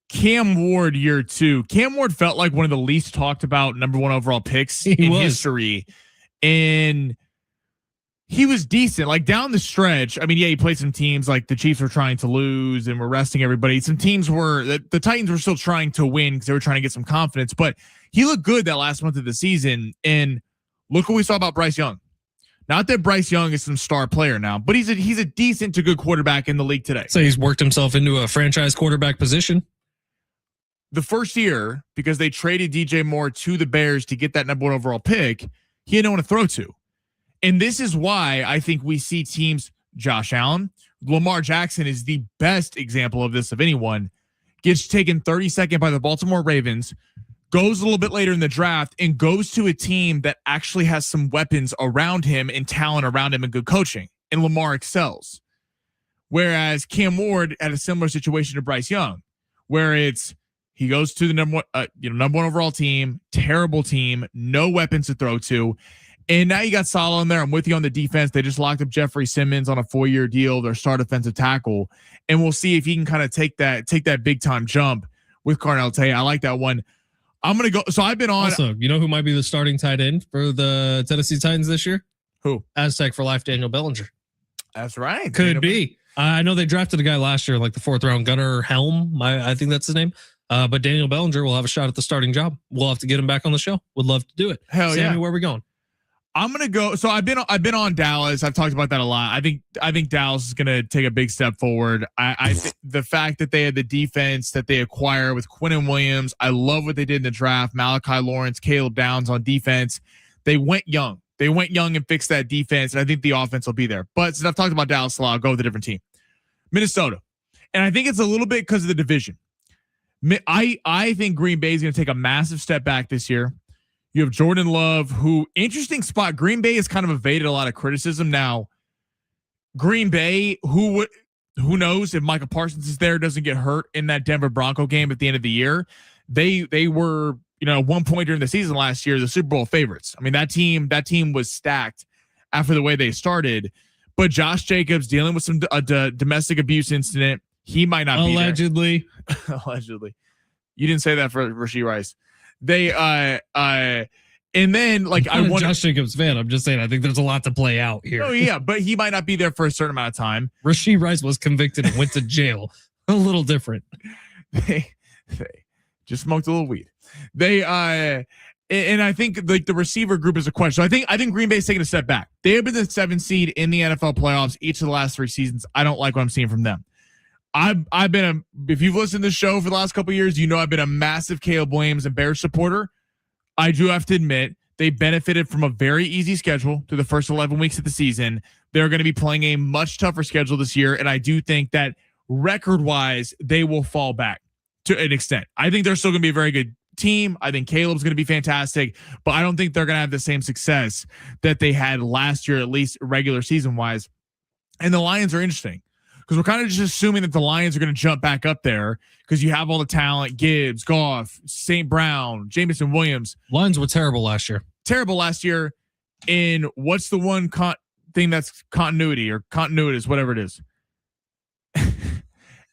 F: Cam Ward year 2. Cam Ward felt like one of the least talked about number 1 overall picks in history. And he was decent. Like down the stretch, I mean, yeah, he played some teams like the Chiefs were trying to lose and were resting everybody. Some teams were, the Titans were still trying to win because they were trying to get some confidence, but he looked good that last month of the season. And look what we saw about Bryce Young. Not that Bryce Young is some star player now, but he's a decent to good quarterback in the league today.
E: So he's worked himself into a franchise quarterback position.
F: The first year, because they traded DJ Moore to the Bears to get that number 1 overall pick, he had no one to throw to. And this is why I think we see teams, Josh Allen, Lamar Jackson is the best example of this of anyone, gets taken 32nd by the Baltimore Ravens, goes a little bit later in the draft, and goes to a team that actually has some weapons around him and talent around him and good coaching. And Lamar excels. Whereas Cam Ward had a similar situation to Bryce Young, where he goes to the number 1 overall team, terrible team, no weapons to throw to. And now you got Salah in there. I'm with you on the defense. They just locked up Jeffrey Simmons on a 4-year deal, their star defensive tackle. And we'll see if he can kind of take that big time jump with Carnell Tate. I like that one. I'm going to go. So I've been on.
E: Also, you know who might be the starting tight end for the Tennessee Titans this year?
F: Who?
E: Aztec for life, Daniel Bellinger.
F: That's right.
E: Could be. I know they drafted a guy last year, like the 4th round, Gunnar Helm. I think that's his name. But Daniel Bellinger will have a shot at the starting job. We'll have to get him back on the show. Would love to do it.
F: Hell
E: Sammy,
F: yeah.
E: where are we going?
F: I'm gonna go. So I've been on Dallas. I've talked about that a lot. I think Dallas is gonna take a big step forward. I think the fact that they had the defense that they acquire with Quinnen Williams. I love what they did in the draft. Malachi Lawrence, Caleb Downs on defense. They went young. And fixed that defense. And I think the offense will be there. But since I've talked about Dallas a lot, I'll go with a different team. Minnesota. And I think it's a little bit because of the division. I think Green Bay is going to take a massive step back this year. You have Jordan Love, who, interesting spot. Green Bay has kind of evaded a lot of criticism. Now, Green Bay, who knows if Michael Parsons is there, doesn't get hurt in that Denver Bronco game at the end of the year. They were, at one point during the season last year, the Super Bowl favorites. I mean, that team was stacked after the way they started. But Josh Jacobs dealing with some domestic abuse incident. He might not be
E: allegedly.
F: Allegedly. You didn't say that for Rashee Rice. They and then like I want
E: Josh Jacobs fan. I'm just saying I think there's a lot to play out here.
F: Oh yeah, but he might not be there for a certain amount of time.
E: Rashee Rice was convicted and went to jail. A little different.
F: They just smoked a little weed. They and I think like the receiver group is a question. So I think Green Bay's taking a step back. They have been the 7th seed in the NFL playoffs each of the last 3 seasons. I don't like what I'm seeing from them. I've been if you've listened to the show for the last couple of years, I've been a massive Caleb Williams and Bears supporter. I do have to admit they benefited from a very easy schedule through the first 11 weeks of the season. They're going to be playing a much tougher schedule this year, and I do think that record-wise they will fall back to an extent. I think they're still going to be a very good team. I think Caleb's going to be fantastic, but I don't think they're going to have the same success that they had last year, at least regular season-wise. And the Lions are interesting, because we're kind of just assuming that the Lions are going to jump back up there because you have all the talent, Gibbs, Goff, St. Brown, Jameson Williams.
E: Lions were terrible last year. And what's the one thing that's continuity or continuitous, whatever it is?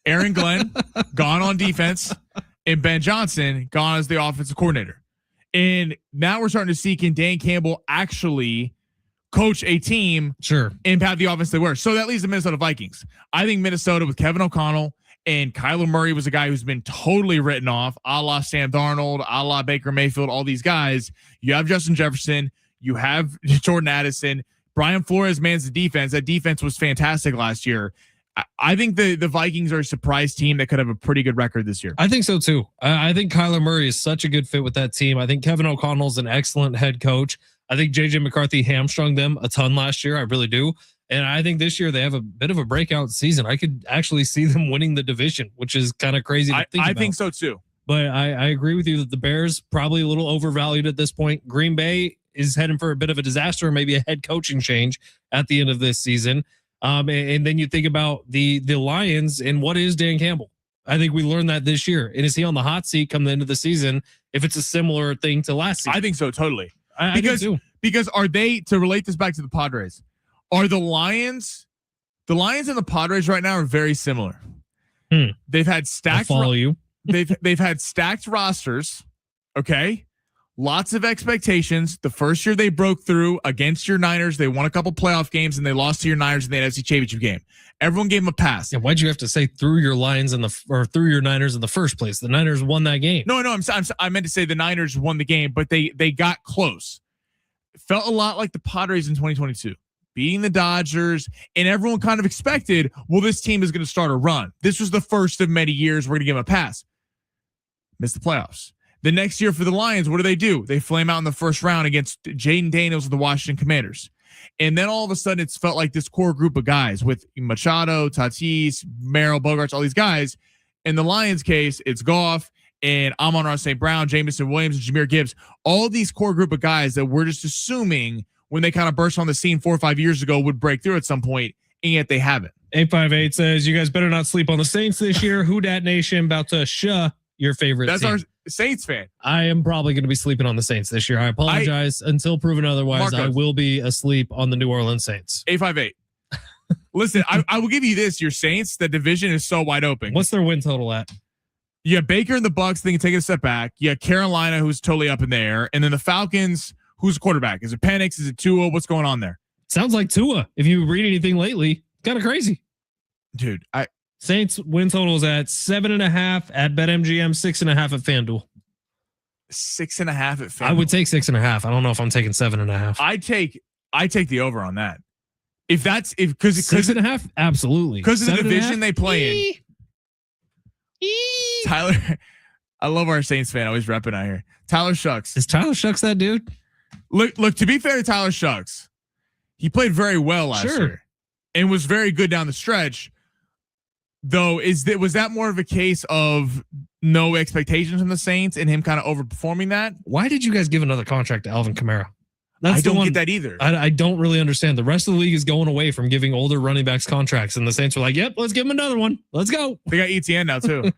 E: Aaron Glenn gone on defense and Ben Johnson gone as the offensive coordinator. And now we're starting to see, can Dan Campbell actually coach a team and have the offense they were? So that leaves the Minnesota Vikings. I think Minnesota with Kevin O'Connell and Kyler Murray was a guy who's been totally written off, a la Sam Darnold, a la Baker Mayfield, all these guys. You have Justin Jefferson. You have Jordan Addison. Brian Flores mans the defense. That defense was fantastic last year. I think the Vikings are a surprise team that could have a pretty good record this year. I think so too. I think Kyler Murray is such a good fit with that team. I think Kevin O'Connell's an excellent head coach. I think JJ McCarthy hamstrung them a ton last year. I really do. And I think this year they have a bit of a breakout season. I could actually see them winning the division, which is kind of crazy to think about.
F: I think so too.
E: But I agree with you that the Bears probably a little overvalued at this point. Green Bay is heading for a bit of a disaster, maybe a head coaching change at the end of this season. And then you think about the Lions and what is Dan Campbell? I think we learned that this year. And is he on the hot seat come the end of the season if it's a similar thing to last season?
F: I think so, totally.
E: I think so.
F: Because are they, to relate this back to the Padres, are the Lions and the Padres right now are very similar. They've had stacked they've had stacked rosters, okay? Lots of expectations. The first year they broke through against your Niners, they won a couple playoff games and they lost to your Niners in the NFC Championship game. Everyone gave them a pass.
E: Yeah, why'd you have to say through your Niners in the first place? The Niners won that game.
F: No, I meant to say the Niners won the game, but they got close. It felt a lot like the Padres in 2022, beating the Dodgers, and everyone kind of expected, well, this team is going to start a run. This was the first of many years. We're going to give them a pass. Missed the playoffs. The next year for the Lions, what do? They flame out in the first round against Jaden Daniels of the Washington Commanders. And then all of a sudden it's felt like this core group of guys with Machado, Tatis, Merrill, Bogarts, all these guys. In the Lions case, it's Goff and Amon-Ra St. Brown, Jameson Williams, and Jahmyr Gibbs. All these core group of guys that we're just assuming when they kind of burst on the scene 4 or 5 years ago would break through at some point, and yet they haven't.
E: 858 says, you guys better not sleep on the Saints this year. Who Dat Nation about to your favorite team.
F: Saints fan.
E: I am probably going to be sleeping on the Saints this year. I apologize. Until proven otherwise, I
F: Marcos.
E: will be asleep on the New Orleans Saints.
F: 858. Listen, I will give you this. Your Saints, the division is so wide open.
E: What's their win total at?
F: You have Baker and the Bucks. They can take a step back. You have Carolina, who's totally up in the air, and then the Falcons. Who's the quarterback? Is it Penix? Is it Tua? What's going on there?
E: Sounds like Tua. If you read anything lately, kind of crazy.
F: Dude,
E: Saints win totals at 7.5 at BetMGM, 6.5 at FanDuel.
F: 6.5 at FanDuel.
E: I would take 6.5. I don't know if I'm taking 7.5.
F: I take the over on that. If
E: 6.5, absolutely.
F: Because of the
E: 7.5?
F: division they play in. Tyler, I love our Saints fan always repping out here. Tyler Shucks.
E: Is Tyler Shucks that dude?
F: Look. To be fair to Tyler Shucks, he played very well last
E: Sure.
F: year and was very good down the stretch. Though, was that more of a case of no expectations from the Saints and him kind of overperforming that?
E: Why did you guys give another contract to Alvin Kamara?
F: I don't get that either.
E: I don't really understand. The rest of the league is going away from giving older running backs contracts, and the Saints were like, "Yep, let's give him another one. Let's go."
F: They got ETN now too.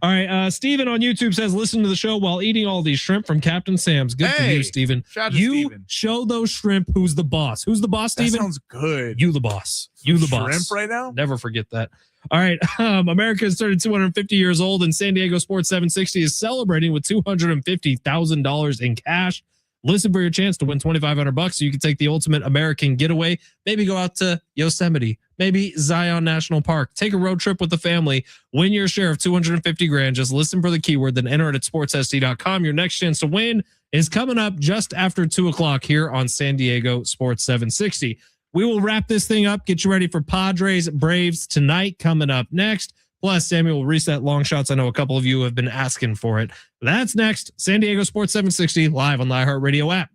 E: All right. Steven on YouTube says, listen to the show while eating all these shrimp from Captain Sam's. Good for you, Steven.
F: Shout out to
E: You
F: Steven.
E: show those shrimp who's the boss. Who's the boss,
F: That
E: Steven?
F: sounds good.
E: You the boss. You the boss.
F: Shrimp right now?
E: Never forget that. All right. America has turned 250 years old, and San Diego Sports 760 is celebrating with $250,000 in cash. Listen for your chance to win $2,500 so you can take the ultimate American getaway. Maybe go out to Yosemite, maybe Zion National Park. Take a road trip with the family. Win your share of $250,000. Just listen for the keyword, then enter it at sportssd.com. Your next chance to win is coming up just after 2:00 here on San Diego Sports 760. We will wrap this thing up. Get you ready for Padres Braves tonight coming up next. Plus, Samuel will reset long shots. I know a couple of you have been asking for it. That's next. San Diego Sports 760 live on the iHeartRadio app.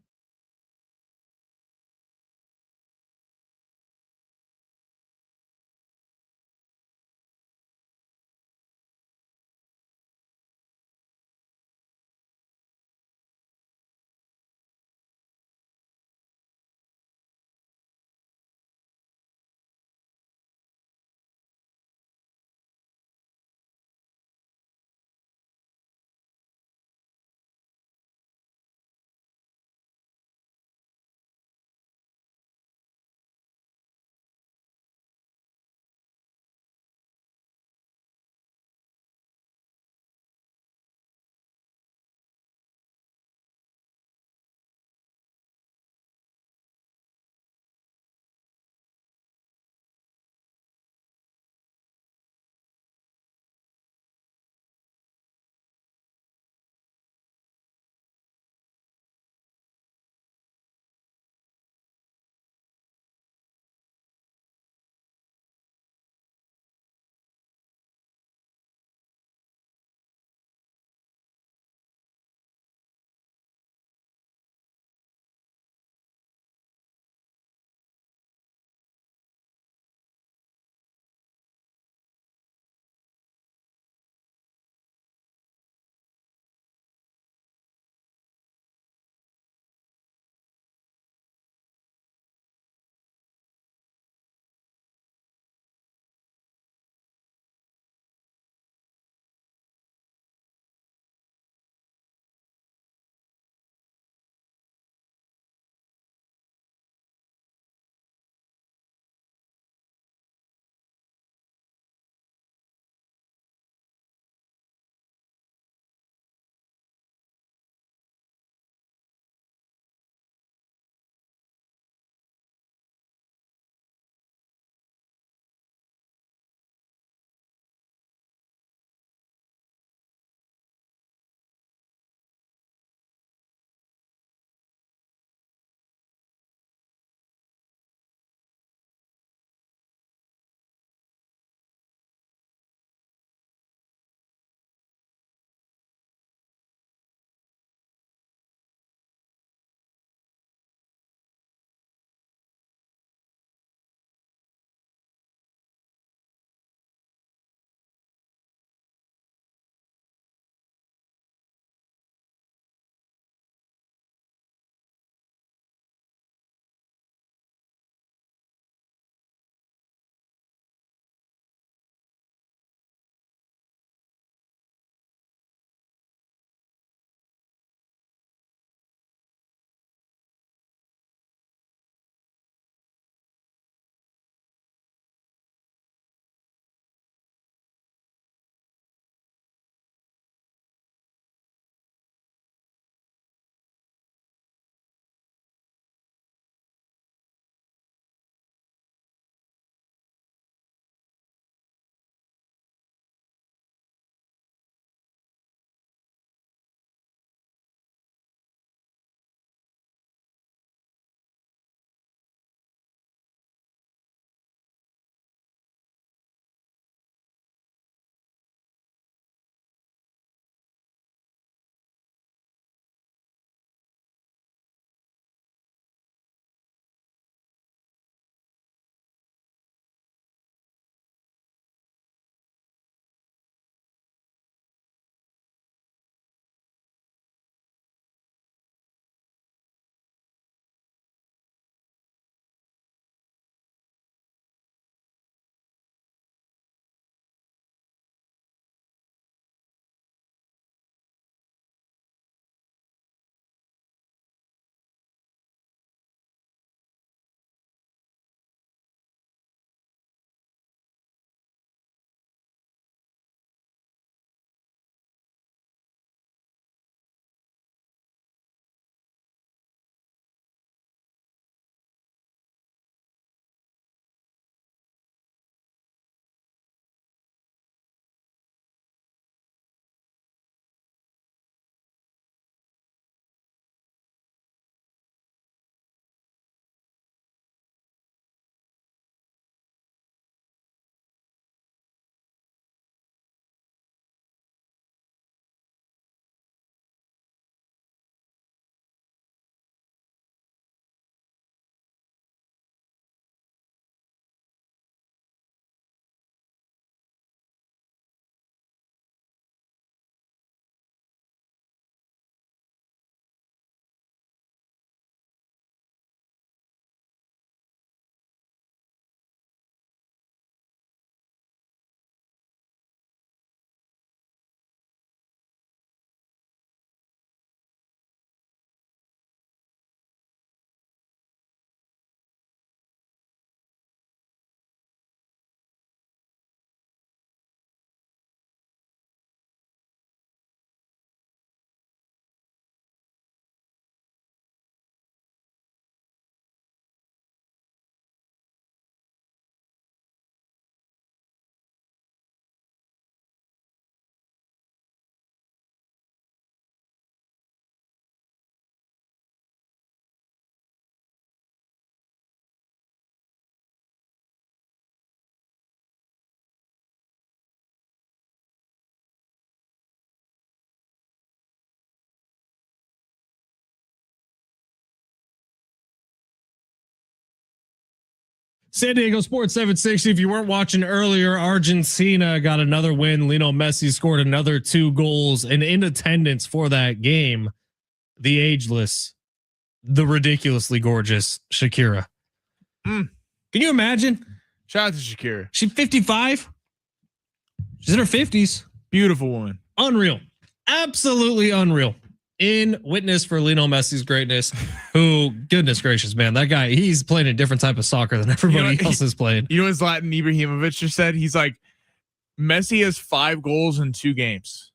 E: San Diego Sports 760. If you weren't watching earlier, Argentina got another win. Lionel Messi scored another 2 goals, and in attendance for that game, the ageless, the ridiculously gorgeous Shakira. Can you imagine?
F: Shout out to Shakira.
E: She's 55. She's in her 50s.
F: Beautiful woman.
E: Unreal. Absolutely unreal. In witness for Lionel Messi's greatness, who, goodness gracious, man, that guy, he's playing a different type of soccer than everybody else is playing.
F: You know what Zlatan Ibrahimovic just said? He's like, Messi has 5 goals in 2 games.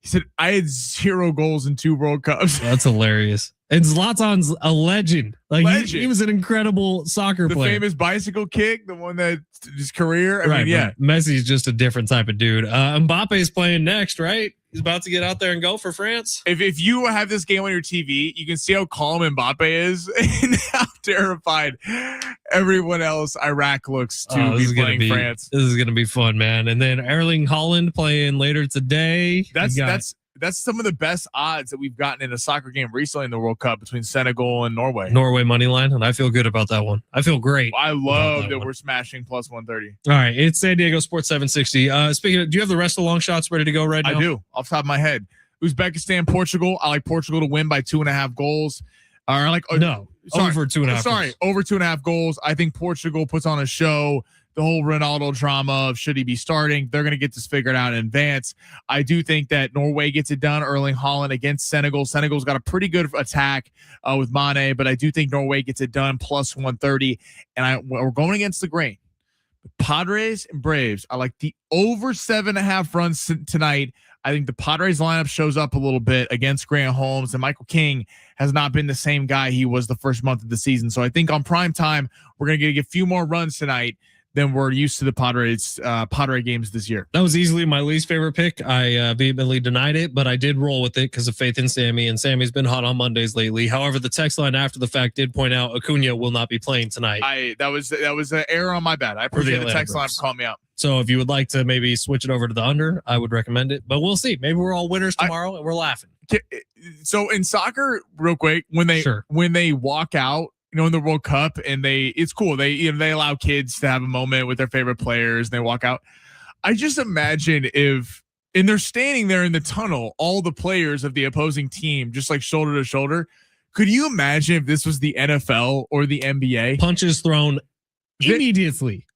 F: He said, I had 0 goals in 2 World Cups.
E: That's hilarious. And Zlatan's a legend. Like he was an incredible soccer player.
F: The famous bicycle kick, the one that his career. I
E: right,
F: mean, yeah.
E: Messi's just a different type of dude. Mbappe's playing next, right? He's about to get out there and go for France.
F: If you have this game on your TV, you can see how calm Mbappe is and how terrified everyone else Iraq looks to be playing France.
E: This is gonna be fun, man. And then Erling Haaland playing later today.
F: That's some of the best odds that we've gotten in a soccer game recently in the World Cup between Senegal and Norway.
E: Norway money line, and I feel good about that one. I feel great.
F: I love that we're smashing plus 130.
E: All right, it's San Diego Sports 760. Speaking of, do you have the rest of the long shots ready to go right now?
F: I do, off the top of my head. Uzbekistan, Portugal. I like Portugal to win by 2.5 goals. Or like
E: no, over 2.5.
F: Sorry, over 2.5 goals. I think Portugal puts on a show. The whole Ronaldo drama of should he be starting? They're going to get this figured out in advance. I do think that Norway gets it done. Erling Haaland against Senegal. Senegal's got a pretty good attack with Mane, but I do think Norway gets it done plus 130. And we're going against the grain. Padres and Braves. I like the over 7.5 runs tonight. I think the Padres lineup shows up a little bit against Grant Holmes, and Michael King has not been the same guy he was the first month of the season. So I think on prime time, we're going to get a few more runs tonight than we're used to the Padre games this year.
E: That was easily my least favorite pick. I vehemently denied it, but I did roll with it because of faith in Sammy, and Sammy's been hot on Mondays lately. However, the text line after the fact did point out Acuna will not be playing tonight.
F: That was an error on my bad. I appreciate the text line for calling me out.
E: So if you would like to maybe switch it over to the under, I would recommend it, but we'll see. Maybe we're all winners tomorrow and we're laughing.
F: So in soccer, real quick, when they walk out, in the World Cup, and it's cool. They allow kids to have a moment with their favorite players and they walk out. I just imagine and they're standing there in the tunnel, all the players of the opposing team, just like shoulder to shoulder. Could you imagine if this was the NFL or the NBA?
E: Punches thrown immediately.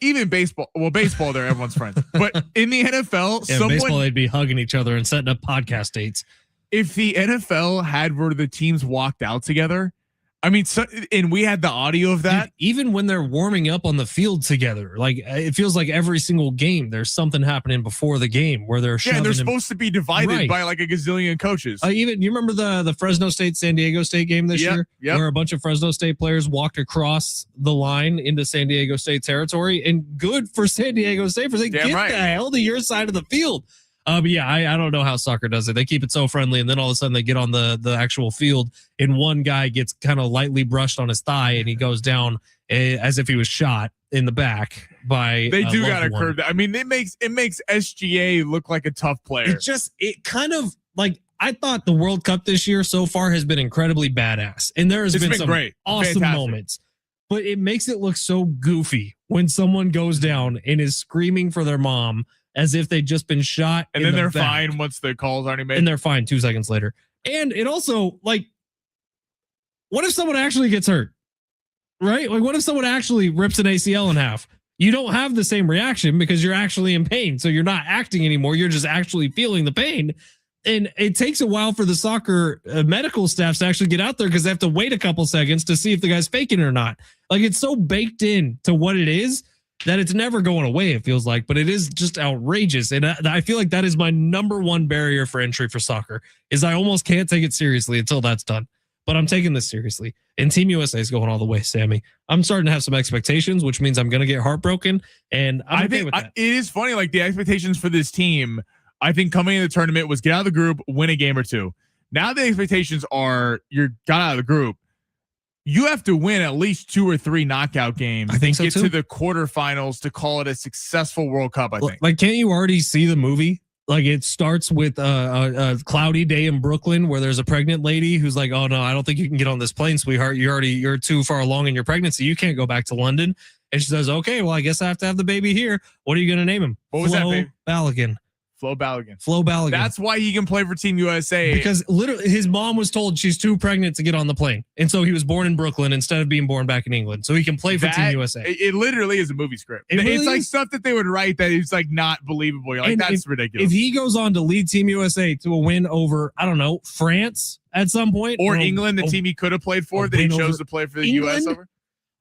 F: Even baseball. Well, baseball, there, everyone's friends. But in the NFL,
E: baseball, they'd be hugging each other and setting up podcast dates.
F: If the NFL had where the teams walked out together, I mean, and we had the audio of that.
E: Dude, even when they're warming up on the field together, like it feels like every single game, there's something happening before the game where they're
F: and they're supposed to be divided by like a gazillion coaches.
E: Even you remember the Fresno State San Diego State game this year, where a bunch of Fresno State players walked across the line into San Diego State territory, and good for San Diego State for saying, get the hell to your side of the field. But yeah, I don't know how soccer does it. They keep it so friendly, and then all of a sudden they get on the actual field, and one guy gets kind of lightly brushed on his thigh, and he goes down as if he was shot in the back by.
F: They do got to curve that. I mean, it makes SGA look like a tough player.
E: It kind of like I thought the World Cup this year so far has been incredibly badass, and there has been some
F: great,
E: awesome moments, but it makes it look so goofy when someone goes down and is screaming for their mom as if they'd just been shot.
F: And then they're fine once the call's already made.
E: And they're fine 2 seconds later. And it also, like, what if someone actually gets hurt? Right? Like, what if someone actually rips an ACL in half? You don't have the same reaction because you're actually in pain. So you're not acting anymore. You're just actually feeling the pain. And it takes a while for the soccer medical staffs to actually get out there because they have to wait a couple seconds to see if the guy's faking it or not. Like, it's so baked in to what it is that it's never going away, it feels like, but it is just outrageous. And I feel like that is my number one barrier for entry for soccer is I almost can't take it seriously until that's done, but I'm taking this seriously. And Team USA is going all the way, Sammy. I'm starting to have some expectations, which means I'm going to get heartbroken. And I think with that.
F: It is funny. Like the expectations for this team, I think coming in the tournament was get out of the group, win a game or two. Now the expectations are you're got out of the group. You have to win at least 2 or 3 knockout games.
E: I think so
F: get
E: too.
F: To the quarterfinals to call it a successful World Cup. I think.
E: Like, can't you already see the movie? Like it starts with a cloudy day in Brooklyn where there's a pregnant lady who's like, "Oh no, I don't think you can get on this plane, sweetheart. You're too far along in your pregnancy. You can't go back to London." And she says, okay, well, I guess I have to have the baby here. What are you going to name him?
F: What was that,
E: Flo
F: baby?
E: Balogun.
F: Flo Balogun.
E: Flo Balogun.
F: That's why he can play for Team USA.
E: Because literally his mom was told she's too pregnant to get on the plane. And so he was born in Brooklyn instead of being born back in England. So he can play for Team USA.
F: It literally is a movie script.
E: It really
F: it's like
E: is.
F: stuff that they would write that is like not believable. You're like,
E: And
F: that's ridiculous.
E: If he goes on to lead Team USA to a win over, I don't know, France at some point.
F: or England, the team he could have played for that he
E: win
F: chose
E: over
F: to play for the
E: England?
F: US over.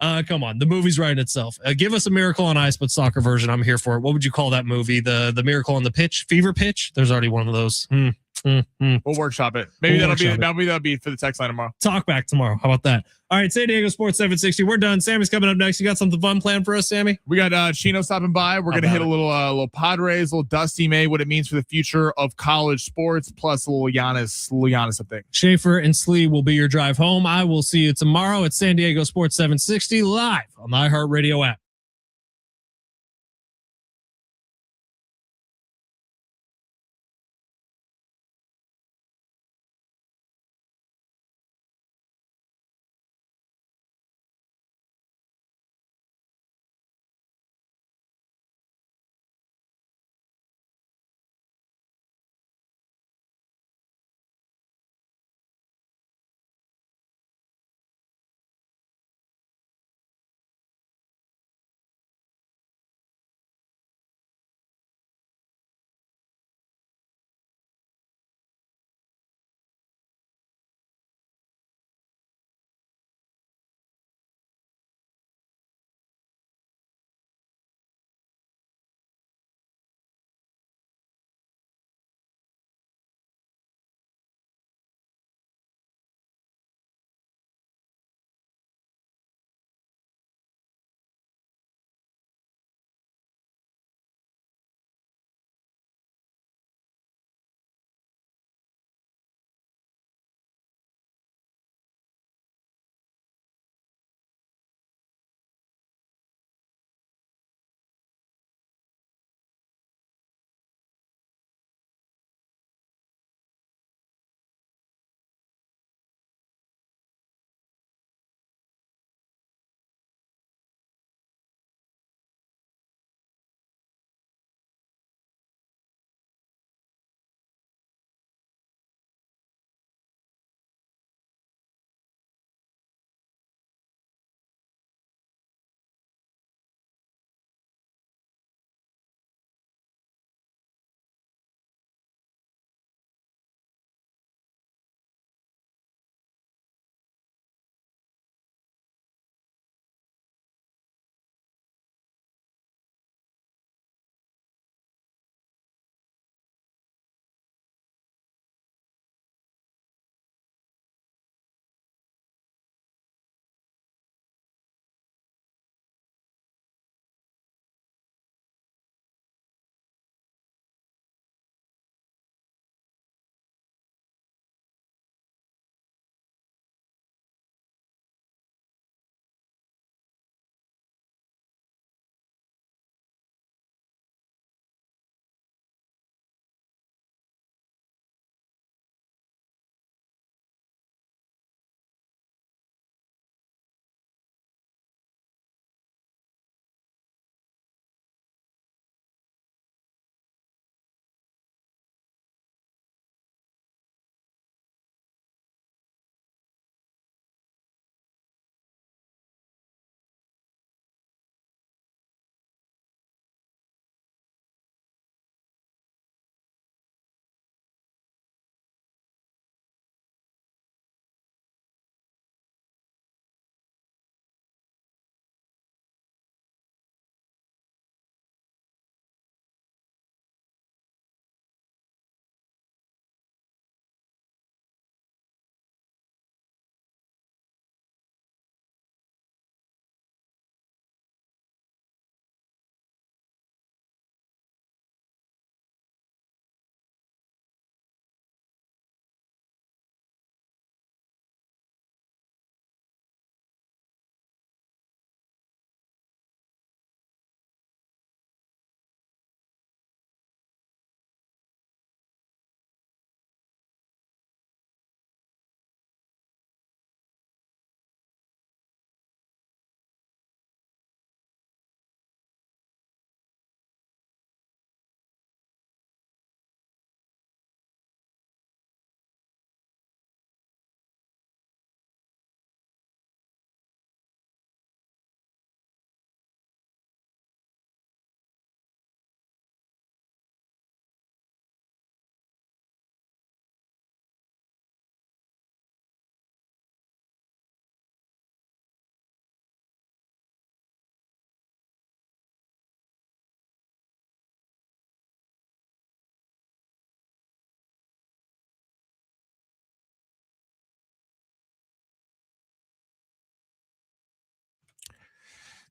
E: Come on, the movie's writing itself. Give us a Miracle on Ice, but soccer version. I'm here for it. What would you call that movie? The Miracle on the Pitch, Fever Pitch. There's already one of those.
F: We'll workshop it. Maybe
E: We'll
F: that'll be for the text line tomorrow.
E: Talk back tomorrow. How about that? All right, San Diego Sports 760. We're done. Sammy's coming up next. You got something fun planned for us, Sammy?
F: We got Chino stopping by. We're gonna hit a little Padres, a little Dusty May, what it means for the future of college sports, plus a little Giannis update.
E: Schaefer and Slee will be your drive home. I will see you tomorrow at San Diego Sports 760 live on the iHeartRadio app.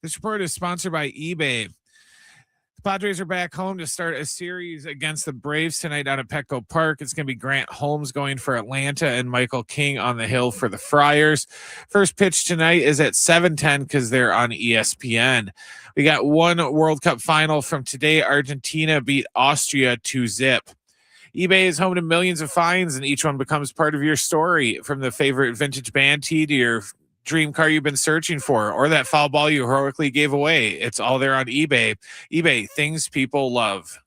H: This report is sponsored by eBay. The Padres are back home to start a series against the Braves tonight down at Petco Park. It's going to be Grant Holmes going for Atlanta and Michael King on the hill for the Friars. First pitch tonight is at 7:10 because they're on ESPN. We got one World Cup final from today. Argentina beat Austria 2-0. eBay is home to millions of finds, and each one becomes part of your story. From the favorite vintage band tee to your dream car you've been searching for, or that foul ball you heroically gave away. It's all there on eBay. eBay, things people love.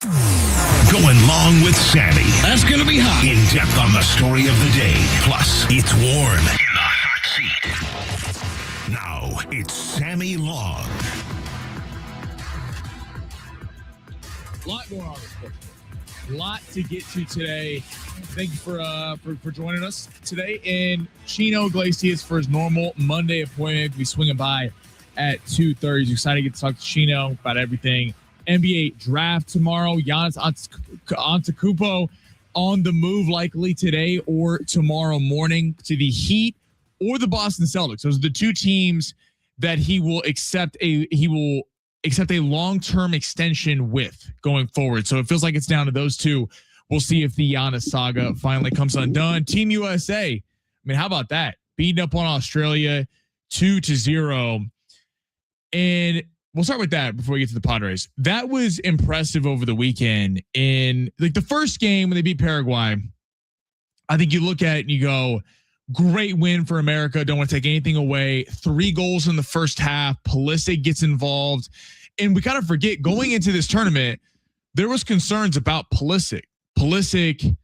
D: Going long with Sammy. That's going to be hot. In depth on the story of the day. Plus, it's warm in the hot seat. Now, it's Sammy Long.
A: A lot going on this book. A lot to get to today. Thank you for joining us today. And Chino Iglesias for his normal Monday appointment. We'll be swinging by at 2:30. He's excited to get to talk to Chino about everything. NBA draft tomorrow. Giannis Antetokounmpo on the move likely today or tomorrow morning to the Heat or the Boston Celtics. Those are the two teams that he will accept a long-term extension with going forward. So it feels like it's down to those two. We'll see if the Giannis saga finally comes undone. Team USA, I mean, how about that? Beating up on Australia 2-0. And we'll start with that before we get to the Padres. That was impressive over the weekend. In like the first game when they beat Paraguay, I think you look at it and you go, great win for America. Don't want to take anything away. 3 goals in the first half. Pulisic gets involved. And we kind of forget going into this tournament, there was concerns about Pulisic. Pulisic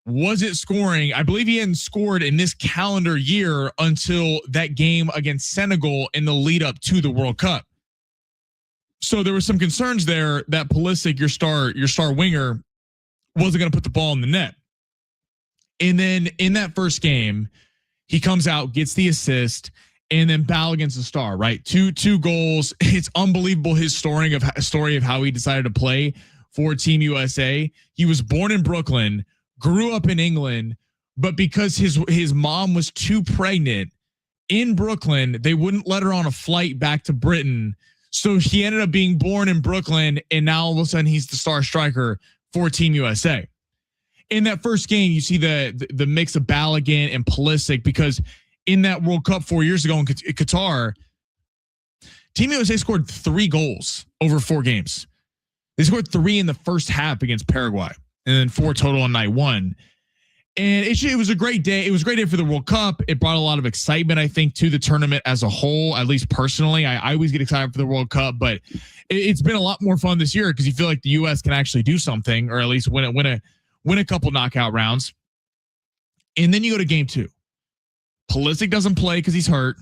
A: wasn't scoring. I believe he hadn't scored in this calendar year until that game against Senegal in the lead up to the World Cup. So there were some concerns there that Pulisic, your star winger, wasn't going to put the ball in the net. And then in that first game, he comes out, gets the assist, and then Balogun's the star, right? Two goals. It's unbelievable his story of how he decided to play for Team USA. He was born in Brooklyn, grew up in England, but because his mom was too pregnant in Brooklyn, they wouldn't let her on a flight back to Britain. So he ended up being born in Brooklyn, and now all of a sudden he's the star striker for Team USA. In that first game, you see the mix of Balogun and Pulisic, because in that World Cup 4 years ago in Qatar, Team USA scored 3 goals over 4 games. They scored 3 in the first half against Paraguay, and then 4 total on night 1. And it was a great day. It was a great day for the World Cup. It brought a lot of excitement, I think, to the tournament as a whole, at least personally. I always get excited for the World Cup, but it's been a lot more fun this year because you feel like the U.S. can actually do something, or at least win a couple knockout rounds. And then you go to game 2. Pulisic doesn't play because he's hurt.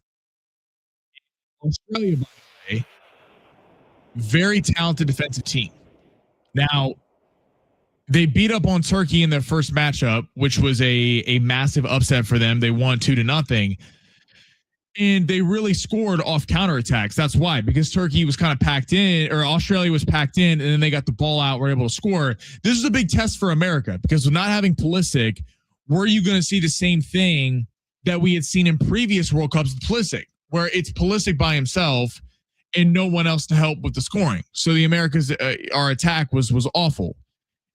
A: Australia, by the way, very talented defensive team. Now, they beat up on Turkey in their first matchup, which was a massive upset for them. They won 2-0. And they really scored off counterattacks. That's why, because Turkey was kind of packed in, or Australia was packed in, and then they got the ball out, were able to score. This is a big test for America, because with not having Pulisic, were you going to see the same thing that we had seen in previous World Cups with Pulisic, where it's Pulisic by himself and no one else to help with the scoring? So the Americans, our attack was awful.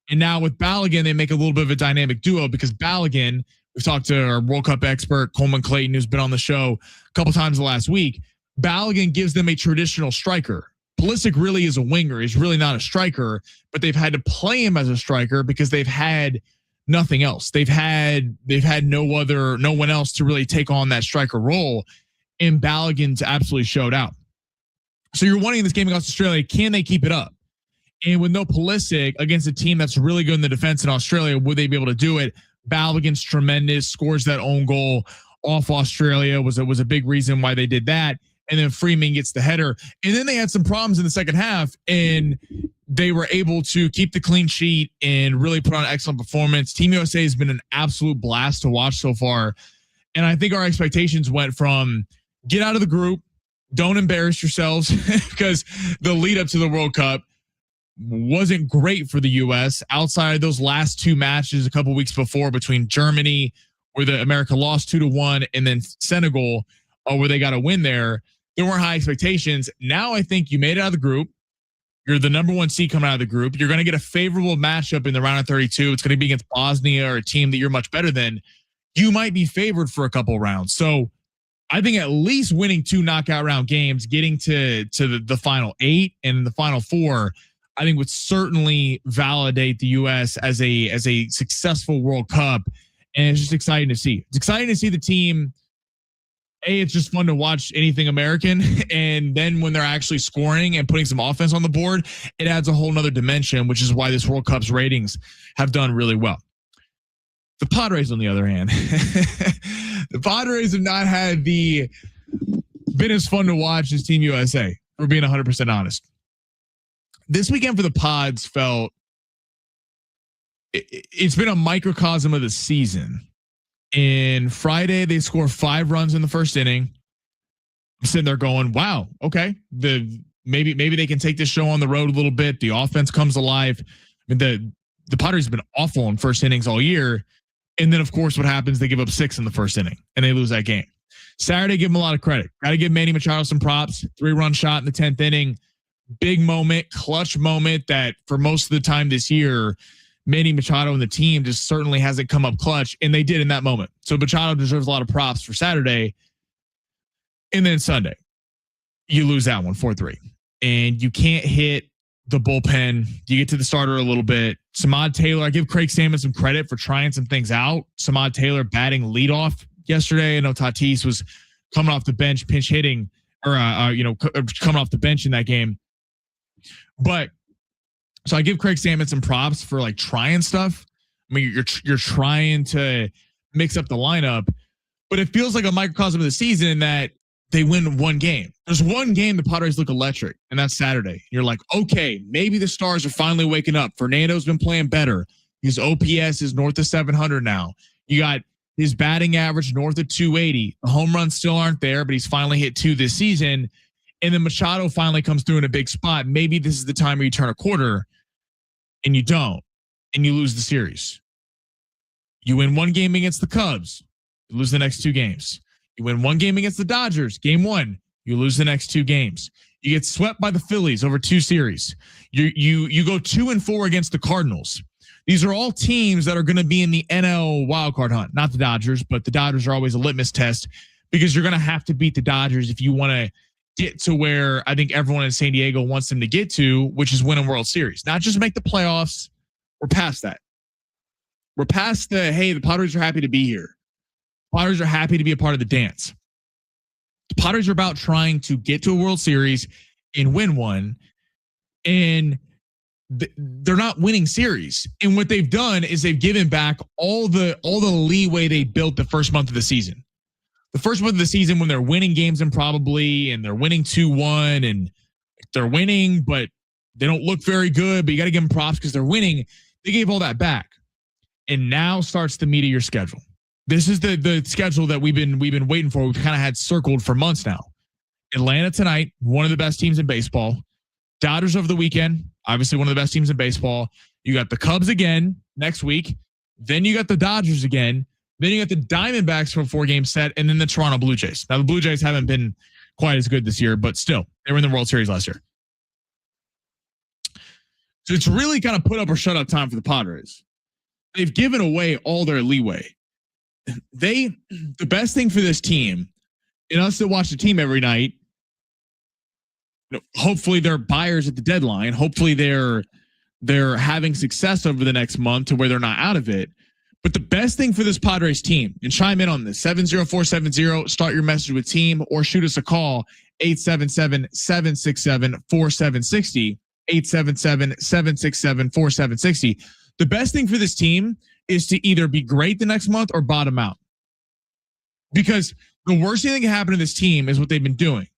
A: And now with Balogun, they make a little bit of a dynamic duo, because Balogun, we've talked to our World Cup expert, Coleman Clayton, who's been on the show a couple times the last week. Balogun gives them a traditional striker. Pulisic really is a winger. He's really not a striker, but they've had to play him as a striker because they've had nothing else. They've had no one else to really take on that striker role. And Balogun's absolutely showed out. So you're wondering in this game against Australia, can they keep it up? And with no Pulisic against a team that's really good in the defense in Australia, would they be able to do it? Balogun's tremendous, scores that own goal off Australia, was a big reason why they did that. And then Freeman gets the header. And then they had some problems in the second half, and they were able to keep the clean sheet and really put on an excellent performance. Team USA has been an absolute blast to watch so far. And I think our expectations went from get out of the group, don't embarrass yourselves, because the lead up to the World Cup wasn't great for the U.S. outside of those last 2 matches a couple weeks before between Germany, where the America lost 2-1, and then Senegal.
F: where they got to win there. There weren't high expectations. Now I think you made it out of the group. You're the number one seed coming out of the group. You're going to get a favorable matchup in the round of 32. It's going to be against Bosnia or a team that you're much better than. You might be favored for a couple rounds. So I think at least winning 2 knockout round games, getting to the final 8 and the final 4, I think would certainly validate the U.S. as a successful World Cup. And it's just exciting to see. It's exciting to see the team. It's just fun to watch anything American. And then when they're actually scoring and putting some offense on the board, it adds a whole nother dimension, which is why this World Cup's ratings have done really well. The Padres, on the other hand, the Padres have not had been as fun to watch as Team USA, for being 100% honest. This weekend for the Pods it's been a microcosm of the season. And Friday, they score 5 runs in the first inning. I'm sitting there going, wow, okay. Maybe they can take this show on the road a little bit. The offense comes alive. I mean, the Padres have been awful in first innings all year. And then, of course, what happens? They give up 6 in the first inning, and they lose that game. Saturday, give them a lot of credit. Got to give Manny Machado some props. 3-run shot in the 10th inning. Big moment, clutch moment that for most of the time this year, Manny Machado and the team just certainly hasn't come up clutch, and they did in that moment. So Machado deserves a lot of props for Saturday. And then Sunday, you lose that one 4-3. And you can't hit the bullpen. You get to the starter a little bit. Samad Taylor, I give Craig Salmon some credit for trying some things out. Samad Taylor batting leadoff yesterday. I know Tatis was coming off the bench, pinch hitting, or coming off the bench in that game. But so I give Craig Salmon some props for like trying stuff. I mean, you're trying to mix up the lineup, but it feels like a microcosm of the season that they win one game. There's one game the Padres look electric, and that's Saturday. You're like, okay, maybe the Stars are finally waking up. Fernando's been playing better. His OPS is north of 700 now. You got his batting average north of 280. The home runs still aren't there, but he's finally hit 2 this season. And then Machado finally comes through in a big spot. Maybe this is the time where you turn a quarter, and you don't, and you lose the series. You win one game against the Cubs, you lose the next 2 games. You win one game against the Dodgers, game 1, you lose the next 2 games. You get swept by the Phillies over 2 series. You go 2-4 against the Cardinals. These are all teams that are going to be in the NL wildcard hunt. Not the Dodgers, but the Dodgers are always a litmus test because you're going to have to beat the Dodgers if you want to get to where I think everyone in San Diego wants them to get to, which is win a World Series. Not just make the playoffs. We're past that. We're past hey, the Padres are happy to be here. Padres are happy to be a part of the dance. The Padres are about trying to get to a World Series and win one. And they're not winning series. And what they've done is they've given back all the leeway they built the first month of the season. The first month of the season when they're winning games improbably and they're winning 2-1 and they're winning, but they don't look very good, but you got to give them props because they're winning. They gave all that back. And now starts the meat of your schedule. This is the schedule that we've been waiting for. We've kind of had circled for months now. Atlanta tonight, one of the best teams in baseball. Dodgers over the weekend, obviously one of the best teams in baseball. You got the Cubs again next week. Then you got the Dodgers again. Then you got the Diamondbacks for a 4-game set, and then the Toronto Blue Jays. Now the Blue Jays haven't been quite as good this year, but still, they were in the World Series last year. So it's really kind of put up or shut up time for the Padres. They've given away all their leeway. The best thing for this team, and us that watch the team every night, hopefully they're buyers at the deadline. Hopefully they're having success over the next month to where they're not out of it. But the best thing for this Padres team, and chime in on this, 70470, start your message with team or shoot us a call, 877-767-4760, 877-767-4760. The best thing for this team is to either be great the next month or bottom out. Because the worst thing that can happen to this team is what they've been doing,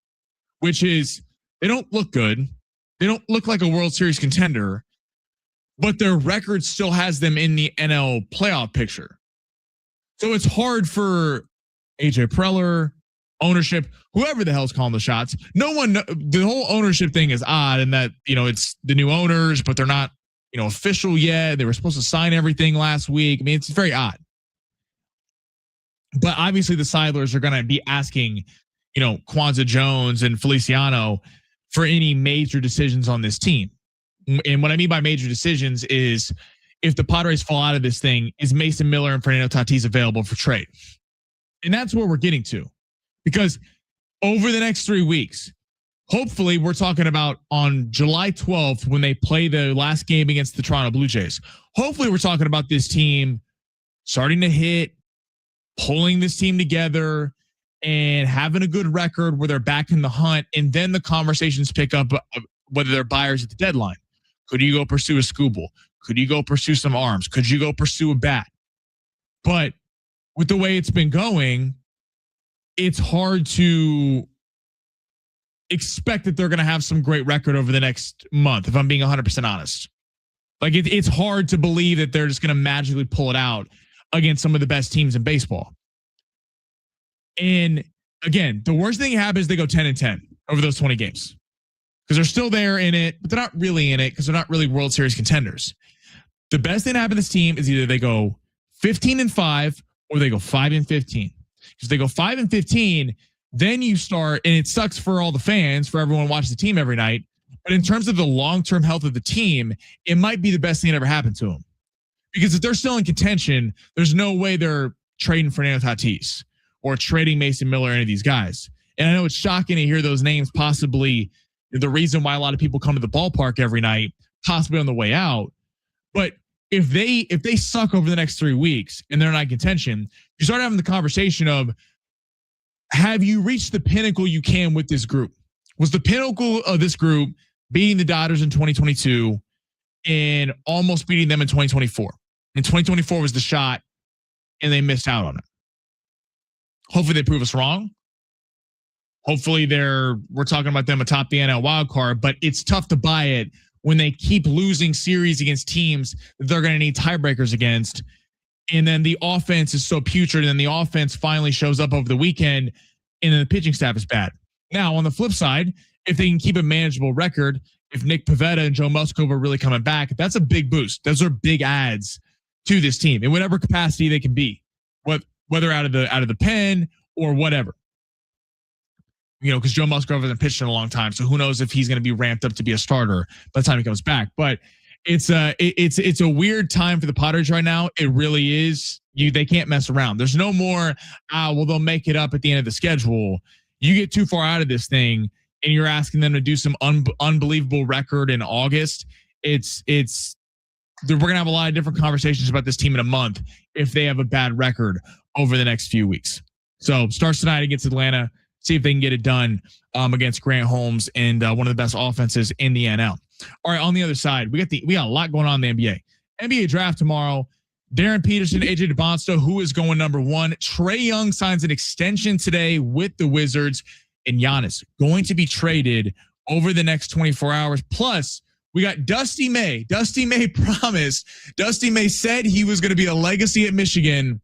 F: which is they don't look good. They don't look like a World Series contender, but their record still has them in the NL playoff picture. So it's hard for AJ Preller, ownership, whoever the hell's calling the shots. No one, the whole ownership thing is odd in that, it's the new owners, but they're not, official yet. They were supposed to sign everything last week. I mean, it's very odd. But obviously the Seidlers are going to be asking Kwanzaa Jones and Feliciano for any major decisions on this team. And what I mean by major decisions is if the Padres fall out of this thing, is Mason Miller and Fernando Tatis available for trade? And that's where we're getting to. Because over the next 3 weeks, hopefully we're talking about on July 12th when they play the last game against the Toronto Blue Jays. Hopefully we're talking about this team starting to hit, pulling this team together, and having a good record where they're back in the hunt. And then the conversations pick up whether they're buyers at the deadline. Could you go pursue a Skubal? Could you go pursue some arms? Could you go pursue a bat? But with the way it's been going, it's hard to expect that they're going to have some great record over the next month, if I'm being 100% honest. Like it's hard to believe that they're just going to magically pull it out against some of the best teams in baseball. And again, the worst thing that happens is they go 10-10 over those 20 games because they're still there in it, but they're not really in it because they're not really World Series contenders. The best thing to happen to this team is either they go 15-5 or they go 5-15. Because they go 5-15, then you start, and it sucks for all the fans, for everyone watching the team every night. But in terms of the long-term health of the team, it might be the best thing that ever happened to them. Because if they're still in contention, there's no way they're trading Fernando Tatis or trading Mason Miller or any of these guys. And I know it's shocking to hear those names possibly the reason why a lot of people come to the ballpark every night, possibly on the way out. But if they suck over the next 3 weeks and they're not in contention, you start having the conversation of, have you reached the pinnacle you can with this group? Was the pinnacle of this group beating the Dodgers in 2022 and almost beating them in 2024? And 2024 was the shot and they missed out on it. Hopefully they prove us wrong. Hopefully we're talking about them atop the NL wild card, but it's tough to buy it when they keep losing series against teams that they're going to need tiebreakers against. And then the offense is so putrid, and then the offense finally shows up over the weekend, and then the pitching staff is bad. Now, on the flip side, if they can keep a manageable record, if Nick Pivetta and Joe Musgrove are really coming back, that's a big boost. Those are big adds to this team in whatever capacity they can be, whether out of the pen or whatever. Because Joe Musgrove hasn't pitched in a long time, so who knows if he's going to be ramped up to be a starter by the time he comes back. But it's a weird time for the Padres right now. It really is. They can't mess around. There's no more, they'll make it up at the end of the schedule. You get too far out of this thing and you're asking them to do some unbelievable record in August. We're going to have a lot of different conversations about this team in a month if they have a bad record over the next few weeks. So starts tonight against Atlanta. See if they can get it done against Grant Holmes and one of the best offenses in the NL. All right, on the other side, we got a lot going on in the NBA. NBA draft tomorrow. Darren Peterson, AJ DeBonsto, who is going number one. Trae Young signs an extension today with the Wizards, and Giannis going to be traded over the next 24 hours. Plus, we got Dusty May. Dusty May promised. Dusty May said he was going to be a legacy at Michigan.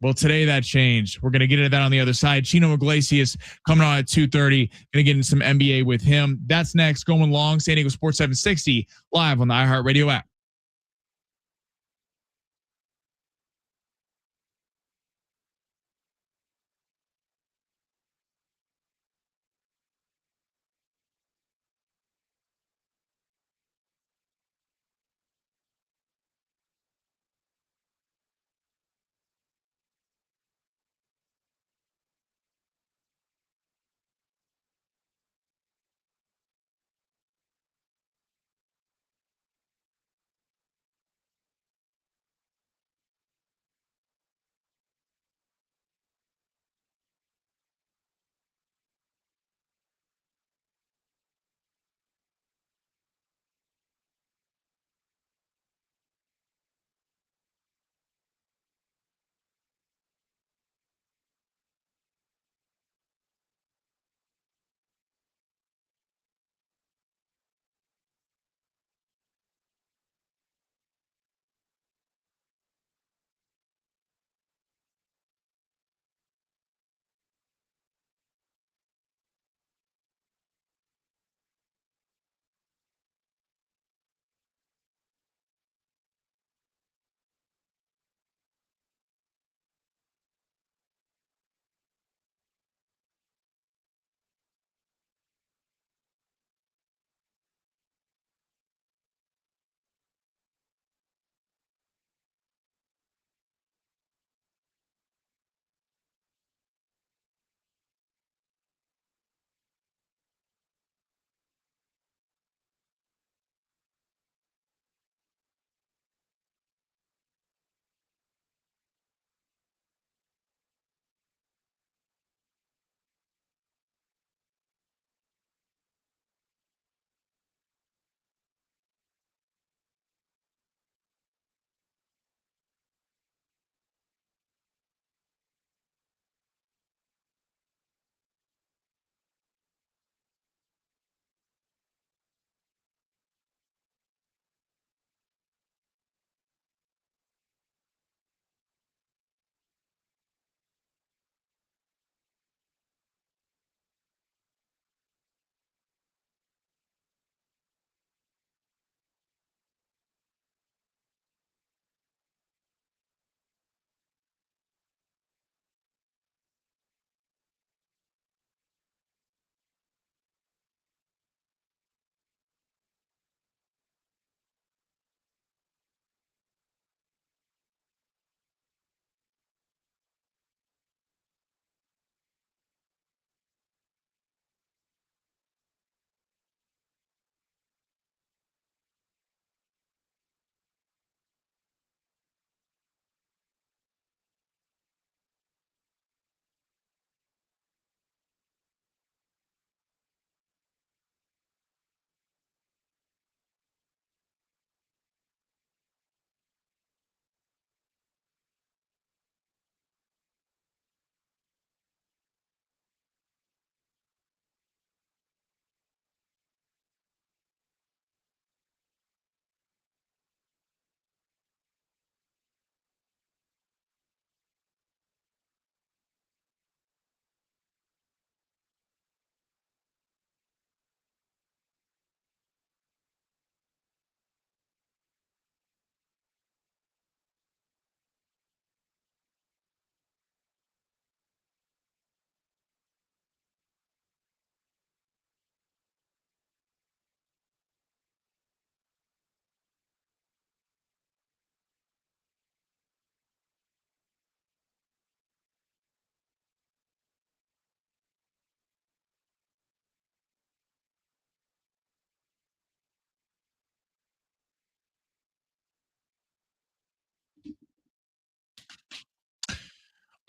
F: Well, today that changed. We're going to get into that on the other side. Chino Iglesias coming on at 2:30. Going to get into some NBA with him. That's next. Going long. San Diego Sports 760 live on the iHeartRadio app.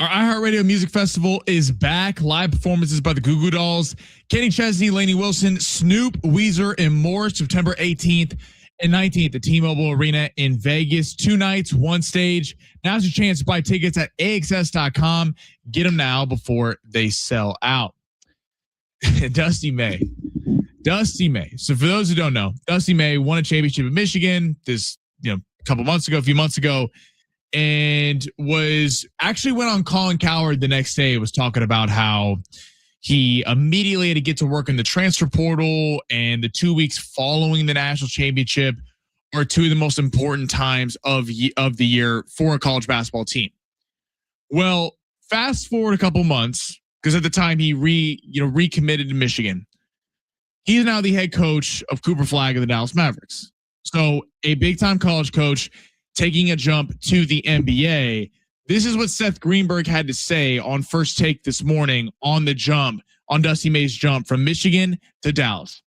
F: Our iHeartRadio Music Festival is back. Live performances by the Goo Goo Dolls, Kenny Chesney, Lainey Wilson, Snoop, Weezer, and more. September 18th and 19th at T-Mobile Arena in Vegas. 2 nights, 1 stage. Now's your chance to buy tickets at AXS.com. Get them now before they sell out. Dusty May. So for those who don't know, Dusty May won a championship in Michigan a few months ago, and went on Colin Cowherd the next day, was talking about how he immediately had to get to work in the transfer portal, and the 2 weeks following the national championship are 2 of the most important times of the year for a college basketball team. Well, fast forward a couple months, because at the time he recommitted to Michigan. He's now the head coach of Cooper Flagg of the Dallas Mavericks. So a big time college coach taking a jump to the NBA. This is what Seth Greenberg had to say on First Take this morning on Dusty May's jump from Michigan to Dallas.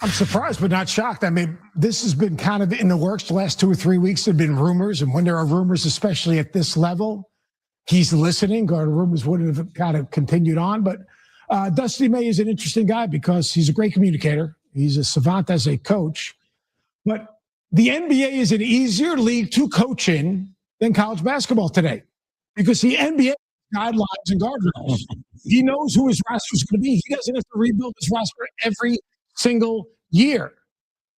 K: I'm surprised, but not shocked. I mean, this has been kind of in the works the last 2 or 3 weeks. There have been rumors, and when there are rumors, especially at this level, he's listening. Rumors wouldn't have kind of continued on, but Dusty May is an interesting guy because he's a great communicator. He's a savant as a coach, but the NBA is an easier league to coach in than college basketball today because the NBA guidelines and guardrails. He knows who his roster is going to be. He doesn't have to rebuild his roster every single year.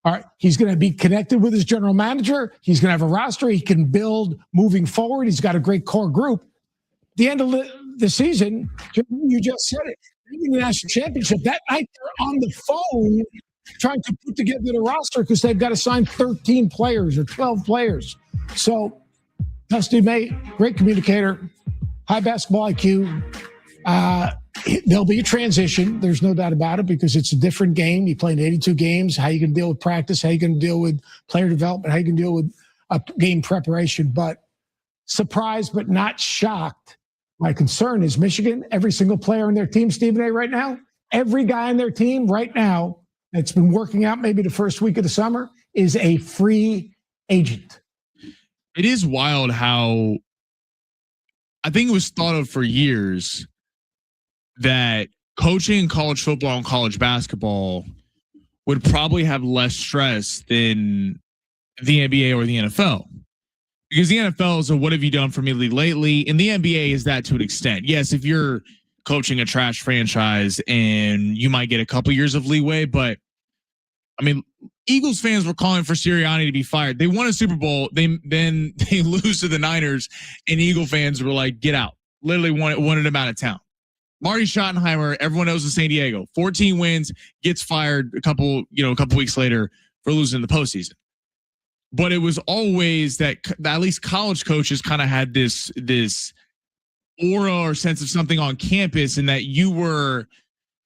K: All right. He's going to be connected with his general manager. He's going to have a roster he can build moving forward. He's got a great core group. The end of the season, you just said it. In the national championship, that night they're on the phone trying to put together the roster because they've got to sign 13 players or 12 players. So Dusty May, great communicator, high basketball IQ. There'll be a transition. There's no doubt about it because it's a different game. You play in 82 games. How you can deal with practice, how you can deal with player development, how you can deal with game preparation. But surprised but not shocked. My concern is Michigan, every single player in their team, Stephen A, right now, every guy in their team right now that's been working out maybe the first week of the summer is a free agent.
F: It is wild how I think it was thought of for years that coaching college football and college basketball would probably have less stress than the NBA or the NFL. Because the NFL is a what have you done for me lately, and the NBA is that to an extent. Yes, if you're coaching a trash franchise and you might get a couple years of leeway, but I mean, Eagles fans were calling for Sirianni to be fired. They won a Super Bowl, then they lose to the Niners, and Eagle fans were like, "Get out!" Literally wanted him out of town. Marty Schottenheimer, everyone knows in San Diego, 14 wins, gets fired a couple weeks later for losing the postseason. But it was always that at least college coaches kind of had this aura or sense of something on campus, and that you were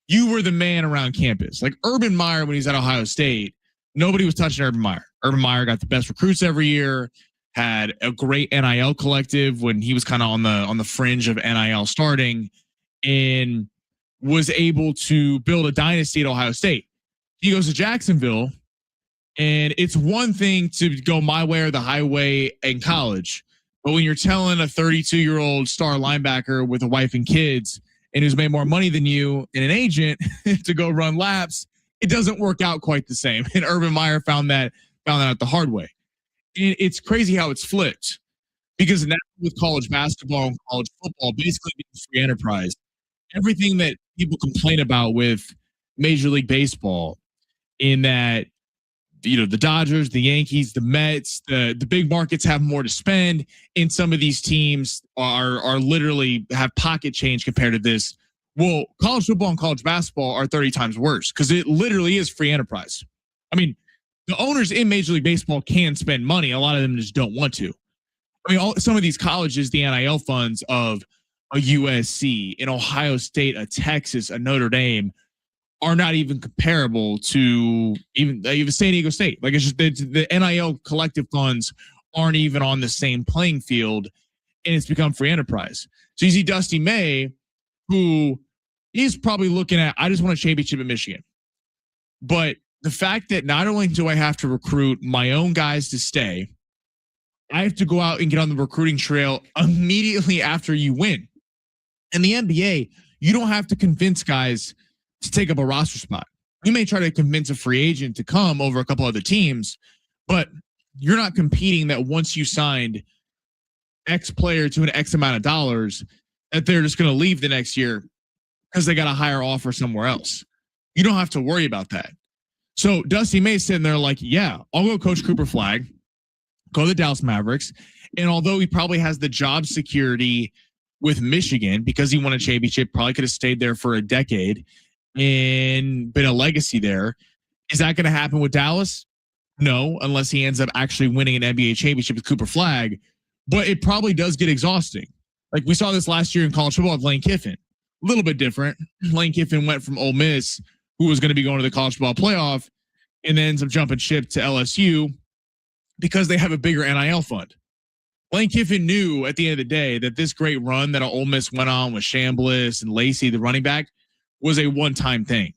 F: the man around campus. Like Urban Meyer, when he's at Ohio State, nobody was touching Urban Meyer. Urban Meyer got the best recruits every year, had a great NIL collective when he was kind of on the fringe of NIL starting, and was able to build a dynasty at Ohio State. He goes to Jacksonville. And it's one thing to go my way or the highway in college. But when you're telling a 32-year-old star linebacker with a wife and kids and who's made more money than you and an agent to go run laps, it doesn't work out quite the same. And Urban Meyer found that out the hard way. And it's crazy how it's flipped. Because now with college basketball and college football basically being free enterprise, everything that people complain about with Major League Baseball in that, the Dodgers, the Yankees, the Mets, the big markets have more to spend, and some of these teams are literally have pocket change compared to this. Well, college football and college basketball are 30 times worse because it literally is free enterprise. I mean, the owners in Major League Baseball can spend money. A lot of them just don't want to. I mean, some of these colleges, the NIL funds of a USC, an Ohio State, a Texas, a Notre Dame, are not even comparable to even San Diego State. Like it's just the NIL collective funds aren't even on the same playing field, and it's become free enterprise. So you see Dusty May, who is probably looking at, I just won a championship in Michigan. But the fact that not only do I have to recruit my own guys to stay, I have to go out and get on the recruiting trail immediately after you win. In the NBA, you don't have to convince guys to take up a roster spot. You may try to convince a free agent to come over a couple other teams, but you're not competing that once you signed X player to an X amount of dollars, that they're just going to leave the next year because they got a higher offer somewhere else. You don't have to worry about that. So Dusty May's sitting there like, yeah, I'll go coach Cooper Flag, go to the Dallas Mavericks. And although he probably has the job security with Michigan because he won a championship, probably could have stayed there for a decade and been a legacy there. Is that going to happen with Dallas? No, unless he ends up actually winning an NBA championship with Cooper Flag. But it probably does get exhausting. Like we saw this last year in college football with Lane Kiffin. A little bit different. Lane Kiffin went from Ole Miss, who was going to be going to the college football playoff, and then ends up jumping ship to LSU because they have a bigger NIL fund. Lane Kiffin knew at the end of the day that this great run that Ole Miss went on with Chambliss and Lacey, the running back, was a one-time thing.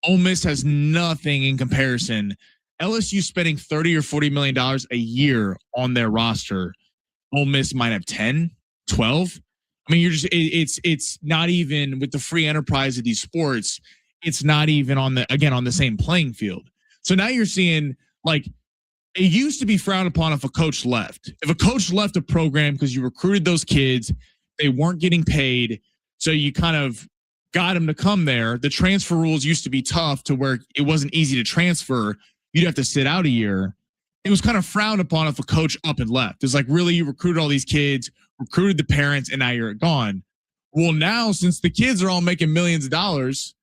F: Ole Miss has nothing in comparison. LSU spending $30 or $40 million a year on their roster. Ole Miss might have 10, 12. I mean, it's not even with the free enterprise of these sports. It's not even on the same playing field. So now you're seeing like it used to be frowned upon if a coach left. If a coach left a program because you recruited those kids, they weren't getting paid. So you kind of got them to come there. The transfer rules used to be tough to where it wasn't easy to transfer. You'd have to sit out a year. It was kind of frowned upon if a coach up and left. It's like, really, you recruited all these kids, recruited the parents, and now you're gone. Well, now, since the kids are all making millions of dollars,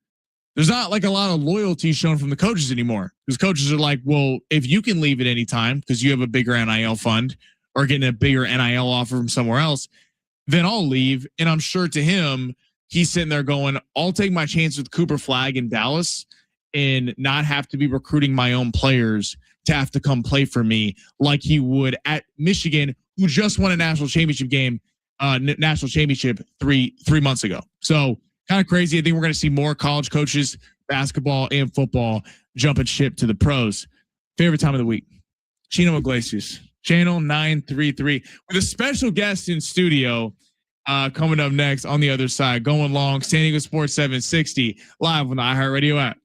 F: there's not like a lot of loyalty shown from the coaches anymore. Because coaches are like, well, if you can leave at any time because you have a bigger NIL fund or getting a bigger NIL offer from somewhere else, then I'll leave. And I'm sure to him, he's sitting there going, I'll take my chance with Cooper Flag in Dallas and not have to be recruiting my own players to have to come play for me like he would at Michigan, who just won a national championship game, national championship three months ago. So kind of crazy. I think we're going to see more college coaches, basketball and football, jumping ship to the pros. Favorite time of the week, Chino Iglesias, channel 933 with a special guest in studio coming up next on the other side, going long, San Diego Sports 760 live on the iHeartRadio app.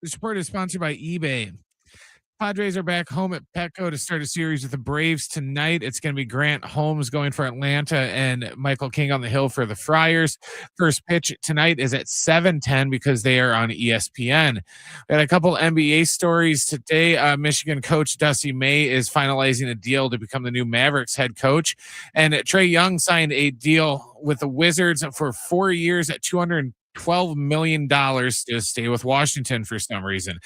H: The sport is sponsored by eBay. Padres are back home at Petco to start a series with the Braves tonight. It's going to be Grant Holmes going for Atlanta and Michael King on the hill for the Friars. First pitch tonight is at 7:10 because they are on ESPN. We had a couple NBA stories today. Michigan coach Dusty May is finalizing a deal to become the new Mavericks head coach. And Trae Young signed a deal with the Wizards for 4 years at $212 million to stay with Washington for some reason.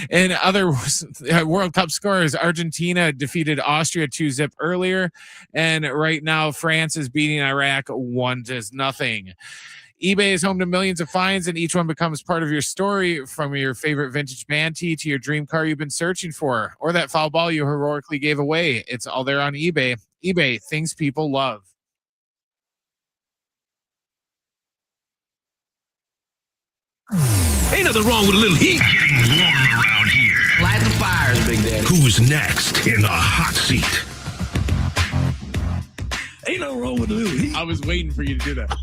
H: In other World Cup scores, Argentina defeated Austria 2-0 earlier, and right now France is beating Iraq 1-0. eBay is home to millions of finds, and each one becomes part of your story, from your favorite vintage band tee to your dream car you've been searching for, or that foul ball you heroically gave away. It's all there on eBay. eBay, things people love.
D: Ain't nothing wrong with a little heat. Getting warm around here.
G: Light the fires, Big Daddy.
D: Who's next in the hot seat?
G: Ain't no wrong with a little heat.
F: I was waiting for you to do that.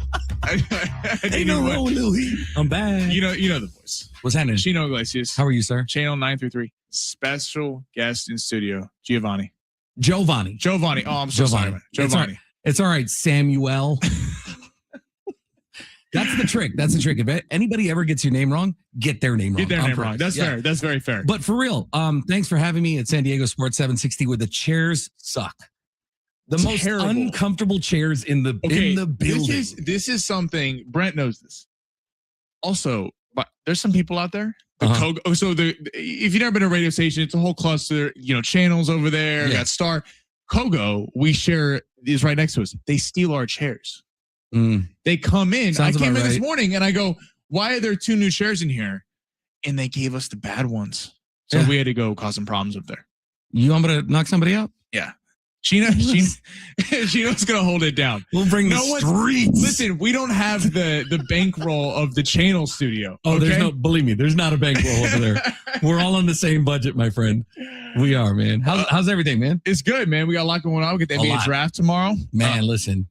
G: Ain't no wrong with a little heat.
E: I'm back.
F: You know the voice.
E: What's happening?
F: Chino Iglesias.
E: How are you, sir?
F: Channel 933. Special guest in studio, Giovanni.
E: Giovanni.
F: Giovanni. Oh, I'm so sorry, man. Giovanni.
E: It's all right, Samuel. That's the trick. If anybody ever gets your name wrong, get their name wrong.
F: Get their name wrong. That's fair. That's very fair.
E: But for real, thanks for having me at San Diego Sports 760, where the chairs suck. The most
F: Terrible.
E: uncomfortable chairs in the building.
F: This is something Brent knows this. Also, but there's some people out there. If you've never been to a radio station, it's a whole cluster. Channels over there.
E: Yeah.
F: Got Star, Kogo. We share is right next to us. They steal our chairs. They come in.
E: Sounds
F: I came
E: about
F: in this
E: right.
F: morning and I go, "Why are there 2 new chairs in here?" And they gave us the bad ones, so
E: Yeah.
F: we had to go cause some problems up there.
E: You want me to knock somebody out?
F: Yeah. Chino's gonna hold it down.
E: We'll bring the streets.
F: Listen, we don't have the bankroll of the channel studio.
E: Oh,
F: okay?
E: believe me, there's not a bankroll over there. We're all on the same budget, my friend. We are, man. How's everything, man?
F: It's good, man. We got a lot going on. We get the NBA draft tomorrow.
E: Man, listen,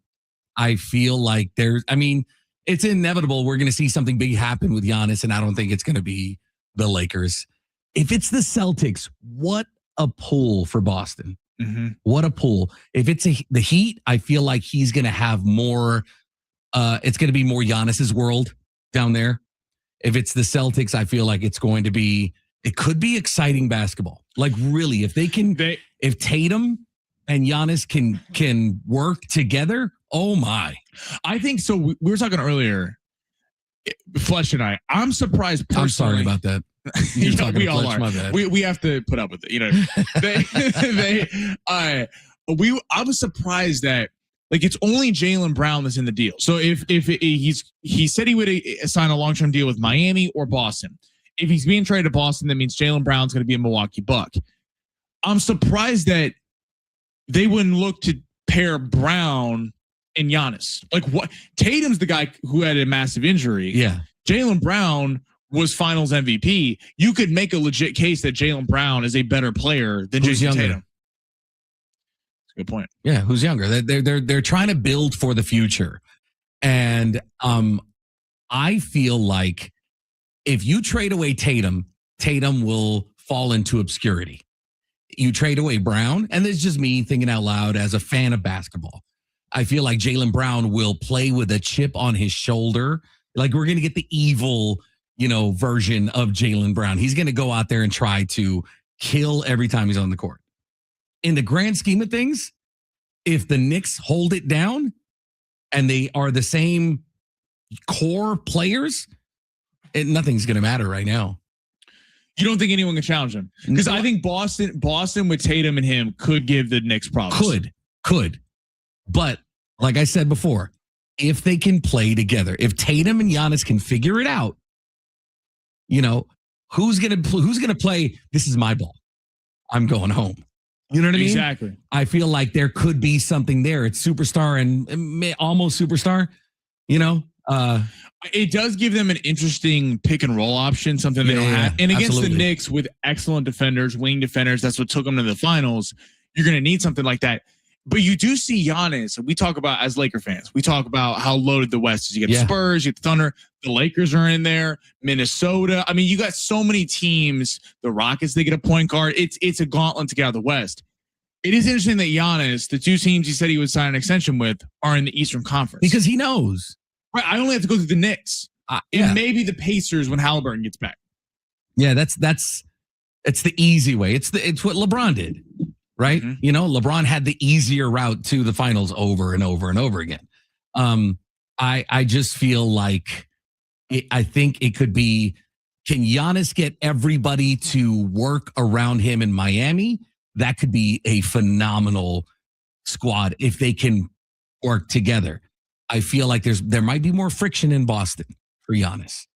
E: I feel like it's inevitable. We're going to see something big happen with Giannis, and I don't think it's going to be the Lakers. If it's the Celtics, what a pull for Boston.
F: Mm-hmm.
E: What a pull. If it's the Heat, I feel like he's going to have more, it's going to be more Giannis's world down there. If it's the Celtics, I feel like it could be exciting basketball. Like really, if if Tatum and Giannis can work together, oh my.
F: I think so. We were talking earlier, Flesh and I'm surprised personally.
E: I'm sorry about that.
F: We all
E: Fletch,
F: are.
E: my bad.
F: We have to put up with it. I was surprised that it's only Jaylen Brown that's in the deal. So if he said he would sign a long-term deal with Miami or Boston. If he's being traded to Boston, that means Jaylen Brown's going to be a Milwaukee Buck. I'm surprised that they wouldn't look to pair Brown and Giannis. Like what? Tatum's the guy who had a massive injury.
E: Yeah.
F: Jaylen Brown was Finals MVP. You could make a legit case that Jaylen Brown is a better player than
E: Who's
F: Jason
E: younger?
F: Tatum. That's a good point.
E: Yeah, who's younger? They're trying to build for the future, and I feel like if you trade away Tatum will fall into obscurity. You trade away Brown, and it's just me thinking out loud as a fan of basketball. I feel like Jaylen Brown will play with a chip on his shoulder. Like we're going to get the evil, version of Jaylen Brown. He's going to go out there and try to kill every time he's on the court. In the grand scheme of things, if the Knicks hold it down and they are the same core players, nothing's going to matter right now.
F: You don't think anyone can challenge him? Because I think Boston with Tatum and him could give the Knicks problems.
E: Could. But like I said before, if they can play together, if Tatum and Giannis can figure it out, who's gonna play? This is my ball. I'm going home. You know what I mean?
F: Exactly.
E: I feel like there could be something there. It's superstar and almost superstar.
F: It does give them an interesting pick and roll option, something they don't have. And against the Knicks with excellent defenders, wing defenders, that's what took them to the finals. You're going to need something like that. But you do see Giannis. We talk about, as Laker fans, we talk about how loaded the West is. You get the Spurs, you get the Thunder, the Lakers are in there, Minnesota. I mean, you got so many teams. The Rockets, they get a point guard. It's a gauntlet to get out of the West. It is interesting that Giannis, the two teams he said he would sign an extension with, are in the Eastern Conference.
L: Because he knows.
F: Right. I only have to go through the Knicks. And maybe the Pacers when Halliburton gets back.
L: Yeah, it's the easy way. It's what LeBron did, right?
F: Mm-hmm.
L: You know, LeBron had the easier route to the finals over and over and over again. I just feel like I think it could be, can Giannis get everybody to work around him in Miami? That could be a phenomenal squad if they can work together. I feel like there might be more friction in Boston for Giannis.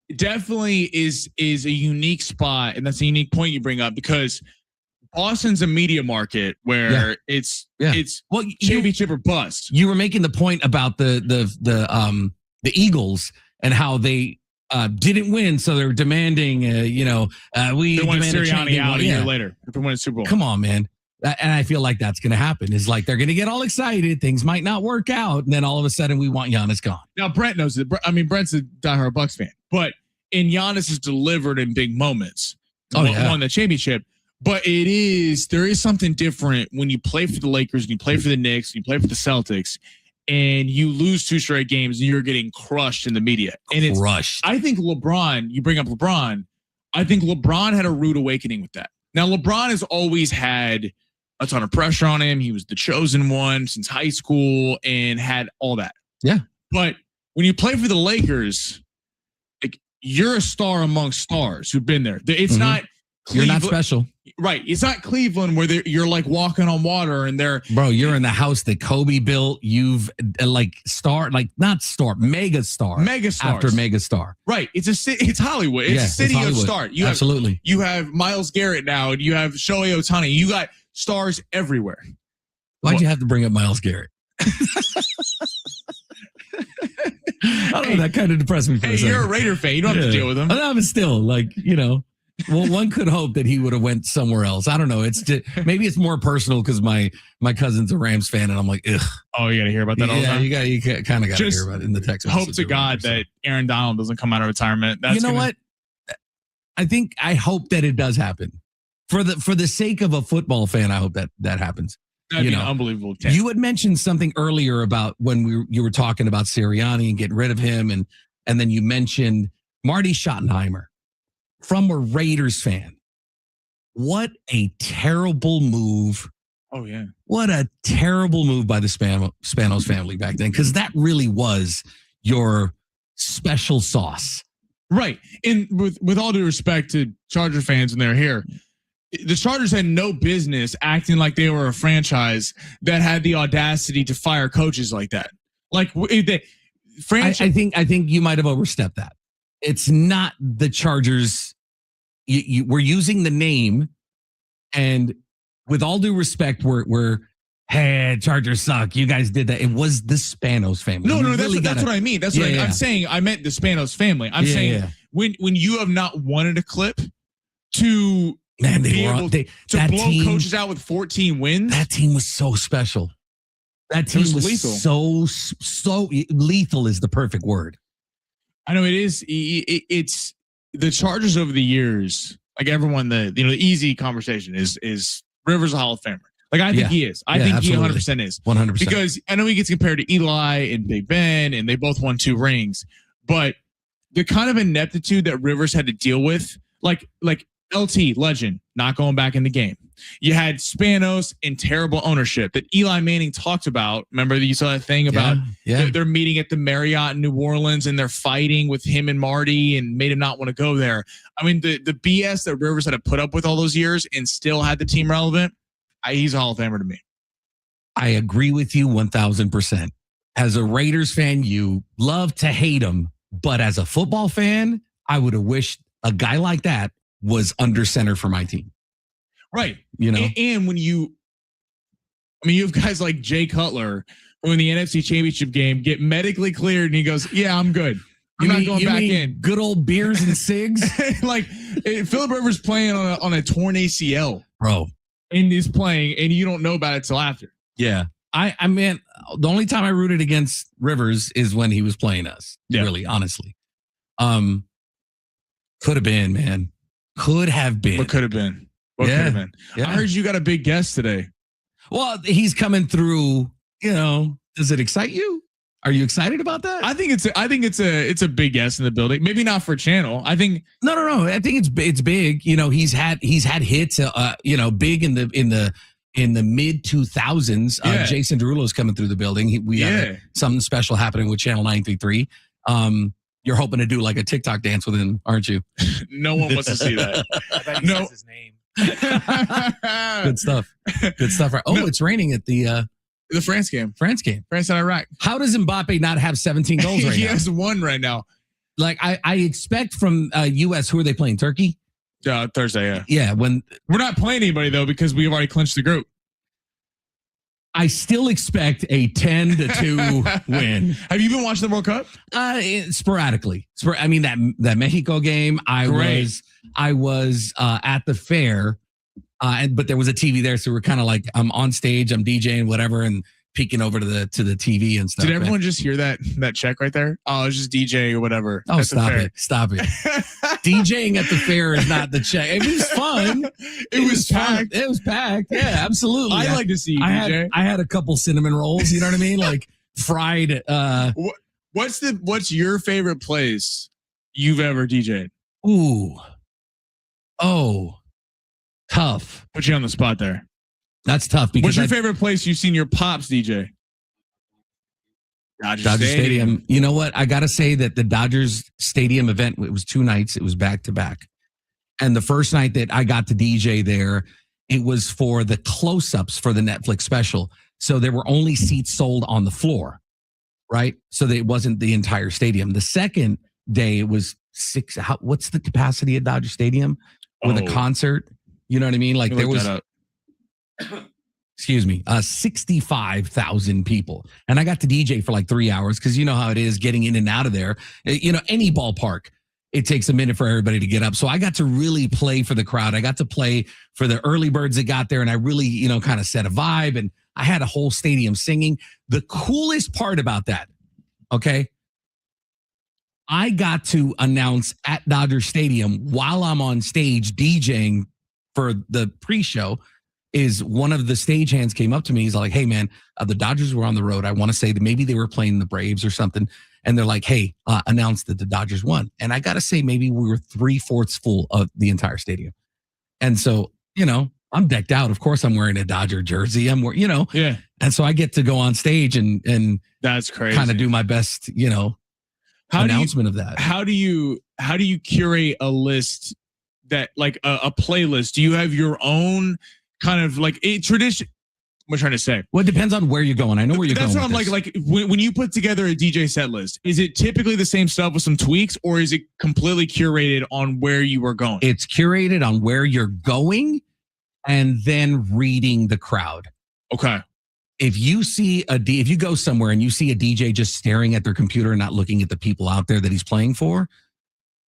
F: It definitely is a unique spot, and that's a unique point you bring up, because Boston's a media market where it's well, championship or bust.
L: You were making the point about the Eagles and how they didn't win, so they're demanding. We
F: want Sirianni out a year later if they win a Super Bowl.
L: Come on, man. And I feel like that's going to happen. Is like they're going to get all excited. Things might not work out. And then all of a sudden we want Giannis gone.
F: Now, Brent knows it. I mean, Brent's a diehard Bucks fan. But Giannis is delivered in big moments. Won the championship. But there is something different when you play for the Lakers and you play for the Knicks and you play for the Celtics and you lose 2 straight games and you're getting crushed in the media. And
L: crushed.
F: I think LeBron, you bring up LeBron, I think LeBron had a rude awakening with that. Now, LeBron has always had a ton of pressure on him. He was the chosen one since high school and had all that.
L: Yeah.
F: But when you play for the Lakers, like, you're a star among stars who've been there. It's not
L: Cleveland. You're not special.
F: Right. It's not Cleveland where you're like walking on water and
L: you're in the house that Kobe built. You've mega star after mega star.
F: Right. It's Hollywood. It's a city of stars. You have Myles Garrett now, and you have Shohei Ohtani. You got stars everywhere.
L: Why'd you have to bring up Myles Garrett? I don't know. That kind of depressed me for a second.
F: You're a Raider fan. You don't have to deal with him.
L: No, but still, well, one could hope that he would have went somewhere else. I don't know. It's just, maybe it's more personal because my cousin's a Rams fan, and I'm like, ugh.
F: Oh, you got to hear about that all the time?
L: You kind of got to hear about it in the text.
F: Hope to God that Aaron Donald doesn't come out of retirement.
L: What? I hope that it does happen. For the sake of a football fan, I hope that happens.
F: That'd be an unbelievable chance.
L: You had mentioned something earlier about when you were talking about Sirianni and getting rid of him, and then you mentioned Marty Schottenheimer. From a Raiders fan, what a terrible move.
F: Oh, yeah.
L: What a terrible move by the Spanos family back then, because that really was your special sauce.
F: Right. And with all due respect to Charger fans when they're here, the Chargers had no business acting like they were a franchise that had the audacity to fire coaches like that. Like,
L: I think you might have overstepped that. It's not the Chargers. We're using the name, and with all due respect, we're hey, Chargers suck. You guys did that. It was the Spanos family.
F: No, that's what I mean. That's what I'm saying. I meant the Spanos family. I'm saying when you have not wanted a clip to blow coaches out with 14 wins.
L: That team was so special. That team was lethal. So lethal is the perfect word.
F: I know it is. It's the Chargers over the years. Like everyone, the easy conversation is Rivers a Hall of Famer. Like I think he is. I think absolutely. He 100% is.
L: 100%.
F: Because I know he gets compared to Eli and Big Ben, and they both won 2 rings. But the kind of ineptitude that Rivers had to deal with, like LT, legend, not going back in the game. You had Spanos and terrible ownership that Eli Manning talked about. Remember that you saw that thing about they're meeting at the Marriott in New Orleans and they're fighting with him and Marty and made him not want to go there. I mean, the BS that Rivers had to put up with all those years and still had the team relevant, he's a Hall of Famer to me.
L: I agree with you 1,000%. As a Raiders fan, you love to hate him. But as a football fan, I would have wished a guy like that was under center for my team.
F: Right.
L: And
F: when you have guys like Jay Cutler who in the NFC Championship game get medically cleared and he goes, yeah, I'm good. I'm not going back in.
L: Good old beers and cigs.
F: Like Philip Rivers playing on a torn ACL.
L: Bro.
F: And he's playing and you don't know about it till after.
L: Yeah. I mean, the only time I rooted against Rivers is when he was playing us.
F: Yeah.
L: Really, honestly. Could have been, man. Could have been.
F: What could have been? What
L: Yeah.
F: could have been?
L: Yeah.
F: I heard you got a big guest today.
L: Well, he's coming through, does it excite you? Are you excited about that?
F: I think it's a big guest in the building. Maybe not for channel. I think
L: No. I think it's big. He's had hits big in the mid 2000s.
F: Yeah.
L: Jason Derulo's coming through the building. We got something special happening with Channel 933. You're hoping to do like a TikTok dance with him, aren't you?
F: No one wants to see that.
H: I bet he
F: No.
H: says his name.
L: Good stuff. Good stuff. Right. Oh,
F: No.
L: it's raining at the
F: France game.
L: France game.
F: France and Iraq.
L: How does Mbappe not have 17 goals right
F: He
L: now?
F: has one right now.
L: Like I expect from US, who are they playing? Turkey?
F: Thursday, yeah.
L: Yeah, when
F: We're not playing anybody though because we've already clinched the group.
L: I still expect a 10-2 win.
F: Have you been watching the World Cup?
L: Sporadically. I mean that Mexico game. I was at the fair, but there was a TV there, so we're kind of like I'm on stage, I'm DJing, whatever, and peeking over to the TV and stuff.
F: Did everyone just hear that check right there? Oh, it's just DJ or whatever.
L: Oh,
F: at the fair.
L: Stop it. DJing at the fair is not the check. It was fun.
F: It was
L: packed.
F: packed.
L: It was packed. Yeah, absolutely.
F: I like to see you, DJ.
L: I had a couple cinnamon rolls, you know what I mean? Like fried.
F: What's your favorite place you've ever DJ'd?
L: Ooh. Oh. Tough.
F: Put you on the spot there.
L: That's tough because
F: what's your favorite place you've seen your pops DJ? Dodger Stadium.
L: You know what? I got to say that the Dodgers Stadium event, it was 2 nights. It was back to back. And the first night that I got to DJ there, it was for the close-ups for the Netflix special. So there were only seats sold on the floor, right? So that it wasn't the entire stadium. The second day, it was what's the capacity at Dodger Stadium with a concert? You know what I mean? Like there was... excuse me, 65,000 people. And I got to DJ for like 3 hours because you know how it is getting in and out of there. Any ballpark, it takes a minute for everybody to get up. So I got to really play for the crowd. I got to play for the early birds that got there. And I really, kind of set a vibe. And I had a whole stadium singing. The coolest part about that, okay, I got to announce at Dodger Stadium while I'm on stage DJing for the pre-show. Is one of the stagehands came up to me. He's like, hey, man, the Dodgers were on the road. I want to say that maybe they were playing the Braves or something. And they're like, hey, announce that the Dodgers won. And I got to say, maybe we were 3/4 full of the entire stadium. And so, I'm decked out. Of course, I'm wearing a Dodger jersey. I'm wearing,
F: Yeah.
L: And so I get to go on stage and
F: that's crazy.
L: kind of do my best, announcement of that.
F: How do you curate a list that like a playlist? Do you have your own kind of like a tradition? What I'm trying to say.
L: Well, it depends on where you're going. I know where you're going.
F: That's what I'm
L: with
F: like.
L: this.
F: Like when you put together a DJ set list, is it typically the same stuff with some tweaks, or is it completely curated on where you are going?
L: It's curated on where you're going, and then reading the crowd.
F: Okay.
L: If you if you go somewhere and you see a DJ just staring at their computer and not looking at the people out there that he's playing for,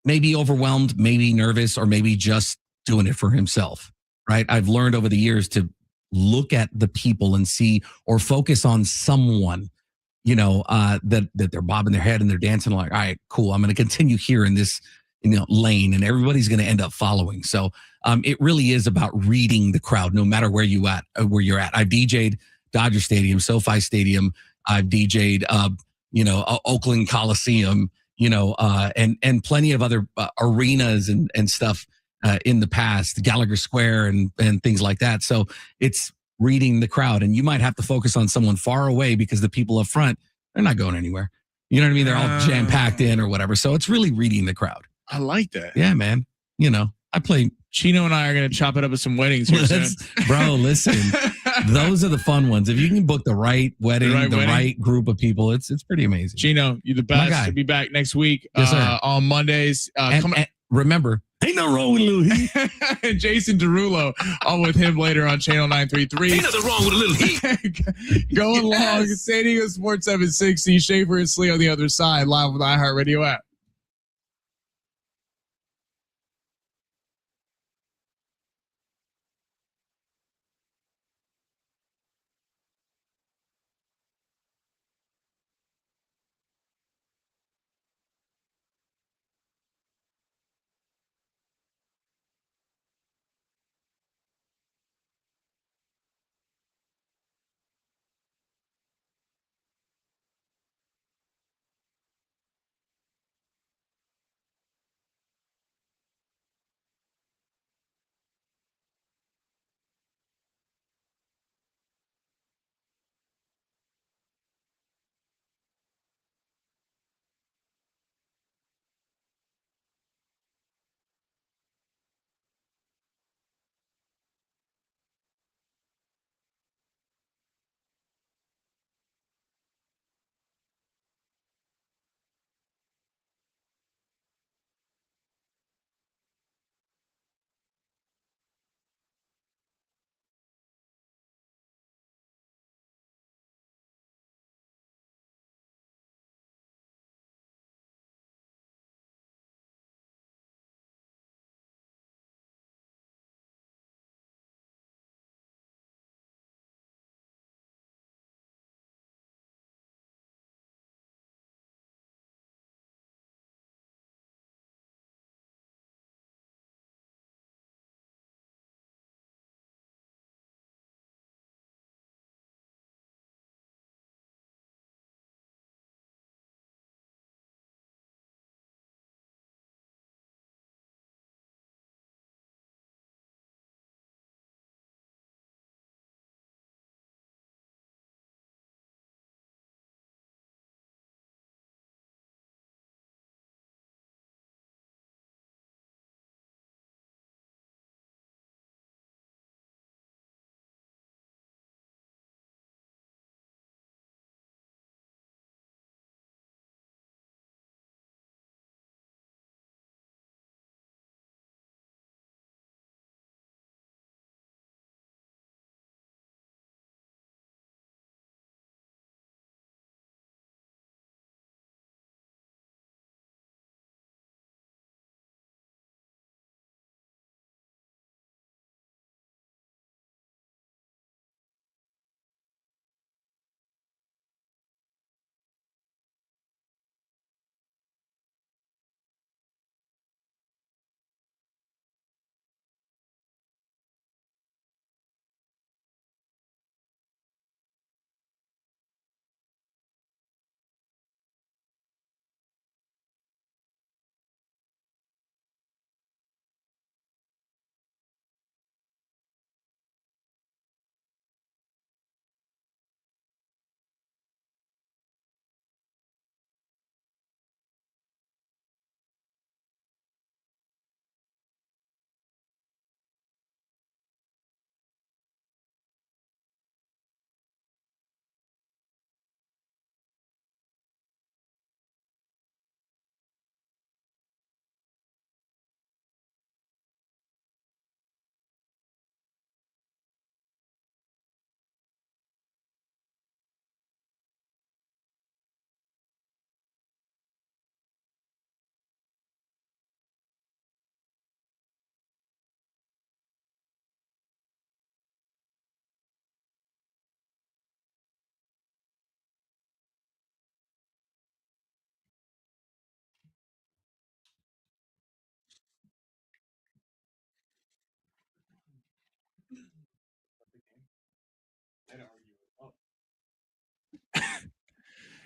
L: maybe overwhelmed, maybe nervous, or maybe just doing it for himself. Right. I've learned over the years to look at the people and see or focus on someone, that they're bobbing their head and they're dancing like, all right, cool. I'm going to continue here in this, lane, and everybody's going to end up following. So it really is about reading the crowd, no matter where you're at. I've DJ'd Dodger Stadium, SoFi Stadium. I've DJ'd, Oakland Coliseum, and plenty of other arenas and stuff. In the past, Gallagher Square and things like that. So it's reading the crowd, and you might have to focus on someone far away because the people up front, they're not going anywhere. You know what I mean? They're all jam packed in or whatever. So it's really reading the crowd.
F: I like that.
L: Yeah, man. I play.
F: Chino and I are going to chop it up at some weddings here soon.
L: Bro, listen, those are the fun ones. If you can book the right wedding, right group of people, it's pretty amazing.
F: Chino, you're the best. You'll be back next week on Mondays.
L: And remember, ain't no wrong with a little heat.
F: And Jason Derulo, on with him later on Channel 933.
D: Ain't nothing wrong with a little heat.
F: Going along, San Diego Sports 760. Schaefer and Slee on the other side, live with the iHeartRadio app.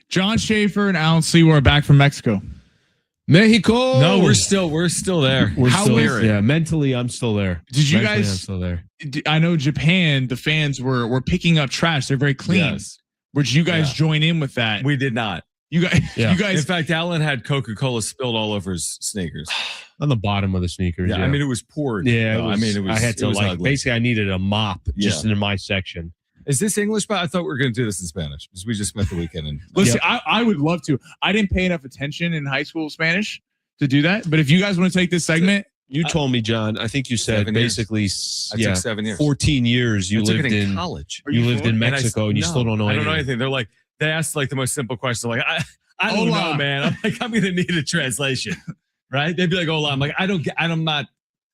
F: John Schaefer and Alan Sliwa are back from Mexico.
E: Mexico.
M: No, we're still there.
E: We're
F: How
E: still,
F: is it?
E: yeah, mentally, I'm still there.
F: Did you
E: Mentally,
F: guys?
E: I'm still there.
F: I know Japan, the fans were picking up trash. They're very clean.
M: Yes.
F: Would you guys join in with that?
M: We did not.
F: You guys,
E: Yeah.
F: you guys.
M: In fact, Alan had Coca-Cola spilled all over his sneakers.
E: On the bottom of the sneakers.
M: Yeah, I mean it was poured.
E: yeah,
M: though.
E: it was,
M: it was.
E: I had
M: it
E: to
M: was
E: like
M: ugly.
E: basically I needed a mop just
M: Yeah.
E: in my section.
M: Is this English? But I thought we were going to do this in Spanish because we just spent the weekend in.
F: Listen, I would love to. I didn't pay enough attention in high school Spanish to do that. But if you guys want to take this segment,
E: You told me, John. I think you said
M: 7 years.
E: basically,
M: I took 7 years.
E: 14 years. You
M: I took
E: lived
M: it in
E: in
M: college.
E: you lived in
M: And I
E: Mexico, and you still don't know
M: I
E: anything.
M: don't know anything. They're like, they asked like the most simple question. Like, I don't
F: Hola.
M: know, man. I'm like, I'm going to need a translation, right? They'd be like, hola. I'm like, I'm not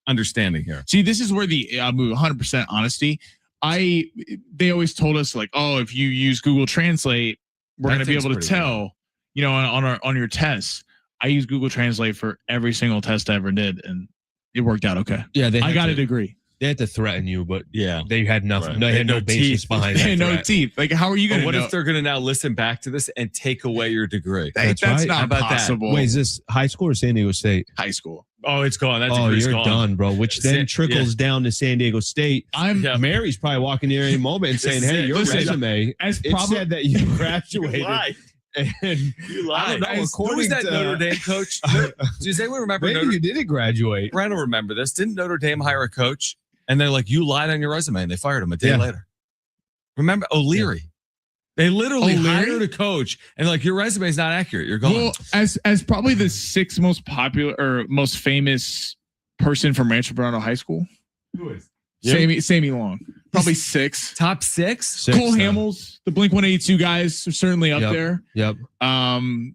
M: understanding here.
F: see, this is where the 100% honesty. They always told us like, oh, if you use Google Translate, we're
M: That
F: going to be
M: thing's
F: able to
M: pretty
F: tell, you know, on your tests. I use Google Translate for every single test I ever did, and it worked out okay.
E: Yeah,
F: I got a degree.
E: They had to threaten you, but
M: Yeah.
E: they had nothing.
M: Right.
E: They had no basis
M: teeth.
E: behind
F: They
E: that
F: had no
E: threat.
F: teeth. Like, how are you going
M: But
F: to
M: what
F: know?
M: if they're going to now listen back to this and take away your degree?
F: That's
E: right.
F: not
M: How about that?
F: possible.
E: Wait, is this high school or San Diego State?
F: High school.
M: Oh, it's gone. That
E: Oh,
M: degree's
E: you're
M: gone.
E: done, bro. Which then trickles down to San Diego State.
F: I'm
E: Mary's probably walking here any moment and saying, "Hey, your
F: Listen,
E: resume
F: as
E: it
F: probably
E: said that you graduated."
M: You lied.
E: And
M: You
E: I
M: lied.
E: don't know,
M: Who was that Notre Dame coach? Does anyone remember
E: maybe
M: Notre
E: you didn't graduate.
M: Brandon will remember this. Didn't Notre Dame hire a coach? And they're like, you lied on your resume, and they fired him a day
E: Yeah.
M: later. Remember O'Leary? They literally
F: O'Leary?
M: hired a coach, and like your resume is not accurate. You're gone.
F: well, as probably the sixth most popular or most famous person from Rancho Bernardo High School.
M: Who is?
F: Sammy Long, probably six.
M: Top six?
E: Six,
F: Cole
E: though.
F: Hamels, the Blink 182 guys are certainly up
E: Yep.
F: there.
E: Yep.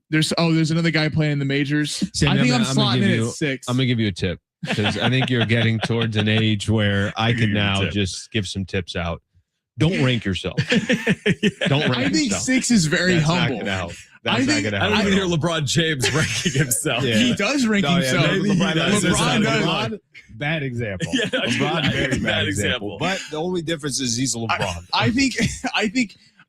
F: There's another guy playing in the majors.
E: Sammy,
F: I think I'm
E: gonna
F: slotting
E: give
F: in
E: you-
F: at six.
E: I'm gonna give you a tip because I think you're getting towards an age where I
M: give
E: can
M: you a
E: now
M: tip.
E: just give some tips out. Don't rank yourself. Don't rank
F: I think
E: yourself.
F: six is very
E: That's not
F: humble.
E: gonna help.
F: I
E: That's not
F: think-
E: gonna
M: I
E: help.
M: don't even
E: at
M: hear
E: all.
M: LeBron James ranking himself.
E: Yeah.
F: He does rank
E: No, yeah,
F: himself.
E: maybe he does.
F: LeBron does.
E: LeBron, bad example.
M: Yeah,
E: LeBron, very
M: bad
E: bad
M: example.
E: example. But the only difference is he's LeBron.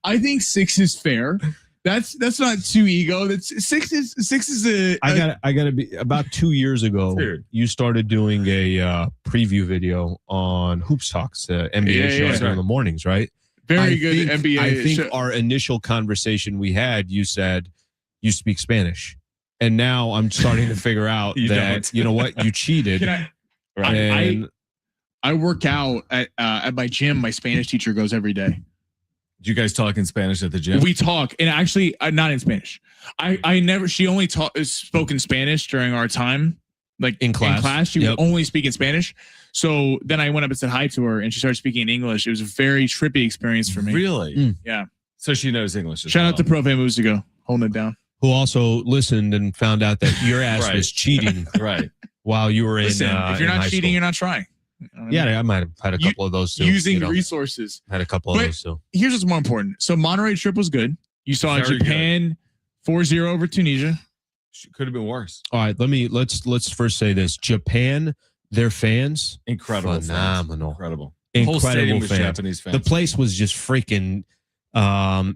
F: I think six is fair. That's not too ego. That's six is a.
E: I gotta be about 2 years ago.
M: Dude.
E: You started doing a preview video on Hoops Talks, NBA
F: Yeah,
E: show
F: yeah,
E: I do
F: yeah.
E: in the mornings, right?
F: very
E: I
F: good
E: think,
F: NBA.
E: I think
F: show.
E: our initial conversation we had, you said you speak Spanish, and now I'm starting to figure out
M: You
E: that
M: don't.
E: you know what, you cheated.
F: Can I-
E: and
F: I work out at my gym. My Spanish teacher goes every day.
M: Do you guys talk in Spanish at the gym?
F: We talk, and actually, not in Spanish. I never. She only spoke in Spanish during our time, like
E: In class.
F: She
E: Yep.
F: would only speak in Spanish. So then I went up and said hi to her, and she started speaking in English. It was a very trippy experience for me.
M: Really?
E: Mm.
F: Yeah.
M: So she knows English. As
F: Shout
M: well.
F: out to Profe Musigo, holding it down.
E: who also listened and found out that your ass
M: Right.
E: was cheating
M: Right.
E: while you were
F: Listen,
E: in.
F: if you're
E: in
F: not
E: high
F: cheating,
E: school.
F: you're not trying. You know what I mean?
E: Yeah, I might have had a couple of those too.
F: Using
E: you know.
F: resources.
E: Had a couple of
F: But-
E: those too.
F: Here's what's more important. So Monterey trip was good. You saw
M: Very
F: Japan 4-0 over Tunisia.
M: Could have been worse.
E: All right, let's first say this: Japan, their fans,
M: Incredible. fans.
E: phenomenal,
M: Incredible. The whole stadium
E: incredible
M: was
E: fans.
M: Japanese fans.
E: The place was just freaking.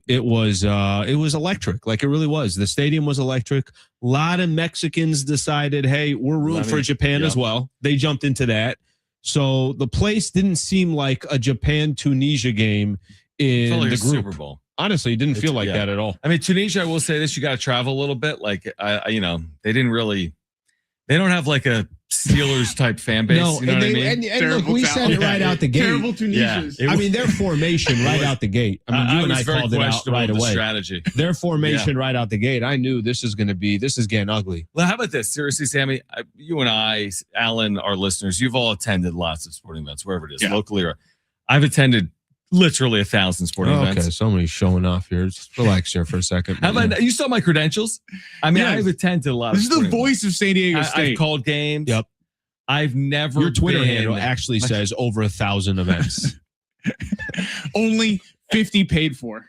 E: It was electric, like it really was. The stadium was electric. A lot of Mexicans decided, hey, we're rooting for Japan as well. They jumped into that. So the place didn't seem like a Japan Tunisia game
M: It's
E: in
M: only
E: the
M: a
E: group.
M: Super Bowl.
E: Honestly, it didn't feel like that at all.
M: I mean, Tunisia, I will say this: you got to travel a little bit. Like, they don't have like a Steelers type fan base.
E: No,
M: you know
E: and
M: what I
E: they-
M: mean?
E: and look, we said it right out the gate.
F: Terrible Tunisians.
M: Yeah.
E: I mean, their formation right out the gate. I mean, you and
M: was
E: I
M: very
E: called it out
M: questionable,
E: right
M: the
E: away.
M: strategy.
E: Their formation right out the gate. I knew this is getting ugly.
M: Well, how about this? Seriously, Sammy, you and I, Alan, our listeners, you've all attended lots of sporting events, wherever it is,
F: Yeah.
M: locally or I've attended literally 1,000 sporting
E: Okay,
M: events.
E: somebody's showing off here. Just relax here for a second.
M: How about you saw my credentials? I mean,
F: Yes.
M: I've attended a lot.
F: This
M: of
F: is the
M: sporting
F: voice of San Diego
M: events.
F: State.
M: I've called games.
E: Yep.
M: I've never.
E: Your Twitter
M: been,
E: handle actually says over 1,000 events.
F: Only 50 paid for.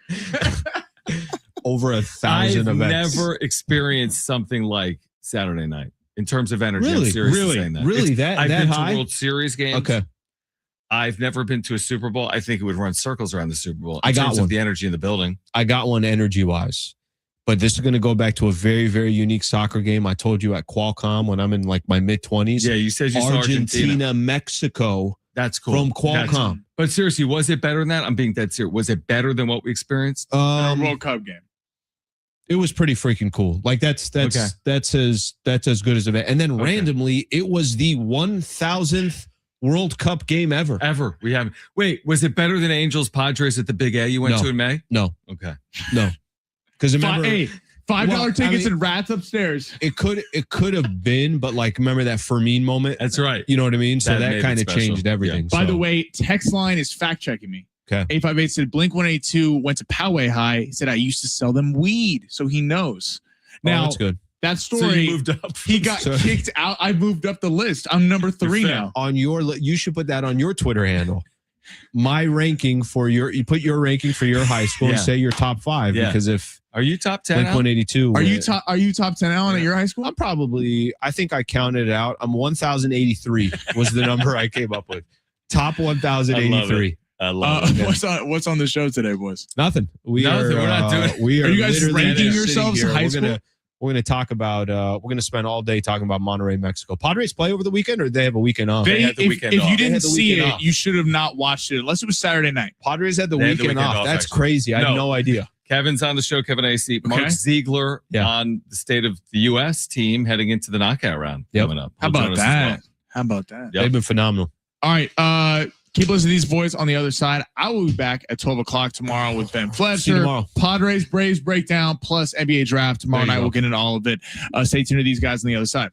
E: Over 1,000
M: I've
E: events.
M: never experienced something like Saturday night in terms of energy.
E: Really?
M: I'm seriously
E: Really?
M: saying that.
E: Really?
M: I've
E: That
M: been
E: high?
M: to World Series games.
E: Okay.
M: I've never been to a Super Bowl. I think it would run circles around the Super Bowl.
E: I got
M: terms
E: one.
M: of the energy in the building.
E: I got one energy wise.
N: But this is going to go back to a very, very unique soccer game. I told you at Qualcomm when I'm in like my mid-20s.
M: Yeah, you said you saw Argentina.
N: Mexico.
M: That's cool.
N: From Qualcomm.
M: But seriously, was it better than that? I'm being dead serious. Was it better than what we experienced?
F: World Cup game.
N: It was pretty freaking cool. Like that's as good as it. And then randomly, it was the 1,000th World Cup game ever.
M: We haven't. Wait, was it better than Angels Padres at the Big A you went to in May?
N: No.
M: Okay.
N: No. Because remember,
F: $5 tickets and rats upstairs.
N: It could have been, but like remember that Fermin moment?
M: That's right.
N: You know what I mean? So that kind of changed everything.
F: Yeah. By the way, text line is fact checking me.
N: Okay.
F: 858 said Blink-182 went to Poway High. He said I used to sell them weed, so he knows. Now
N: that's good.
F: That story.
M: So you moved up.
F: He got kicked out. I moved up the list. I'm number 3 now.
N: On your, you should put that on your Twitter handle. My ranking for you put your ranking for your high school and say your top 5 because if
M: are you top 10?
N: Blink-182.
F: Are you top 10 Alan at your high school?
N: I'm probably. I think I counted it out. I'm 1,083 was the number I came up with. Top 1,083.
M: I love it.
F: What's on the show today, boys?
N: Nothing.
M: We're not doing.
F: Are you guys ranking yourselves high school?
N: We're going to talk about. We're going to spend all day talking about Monterrey, Mexico. Padres play over the weekend, or they have a weekend off?
F: They
M: had the weekend
F: if
M: off.
F: you didn't see it,
N: off.
F: you should have not watched it unless it was Saturday night.
N: Padres had the weekend off. That's
M: actually.
N: crazy. I had no idea.
M: Kevin's on the show. Kevin AC. Mark Ziegler on the state of the U.S. team heading into the knockout round coming up.
F: How about that? How about that?
N: They've been phenomenal.
F: All right. Keep listening to these boys on the other side. I will be back at 12 o'clock tomorrow with Ben Fletcher. Padres, Braves breakdown, plus NBA draft. Tomorrow night, we'll get into all of it. Stay tuned to these guys on the other side.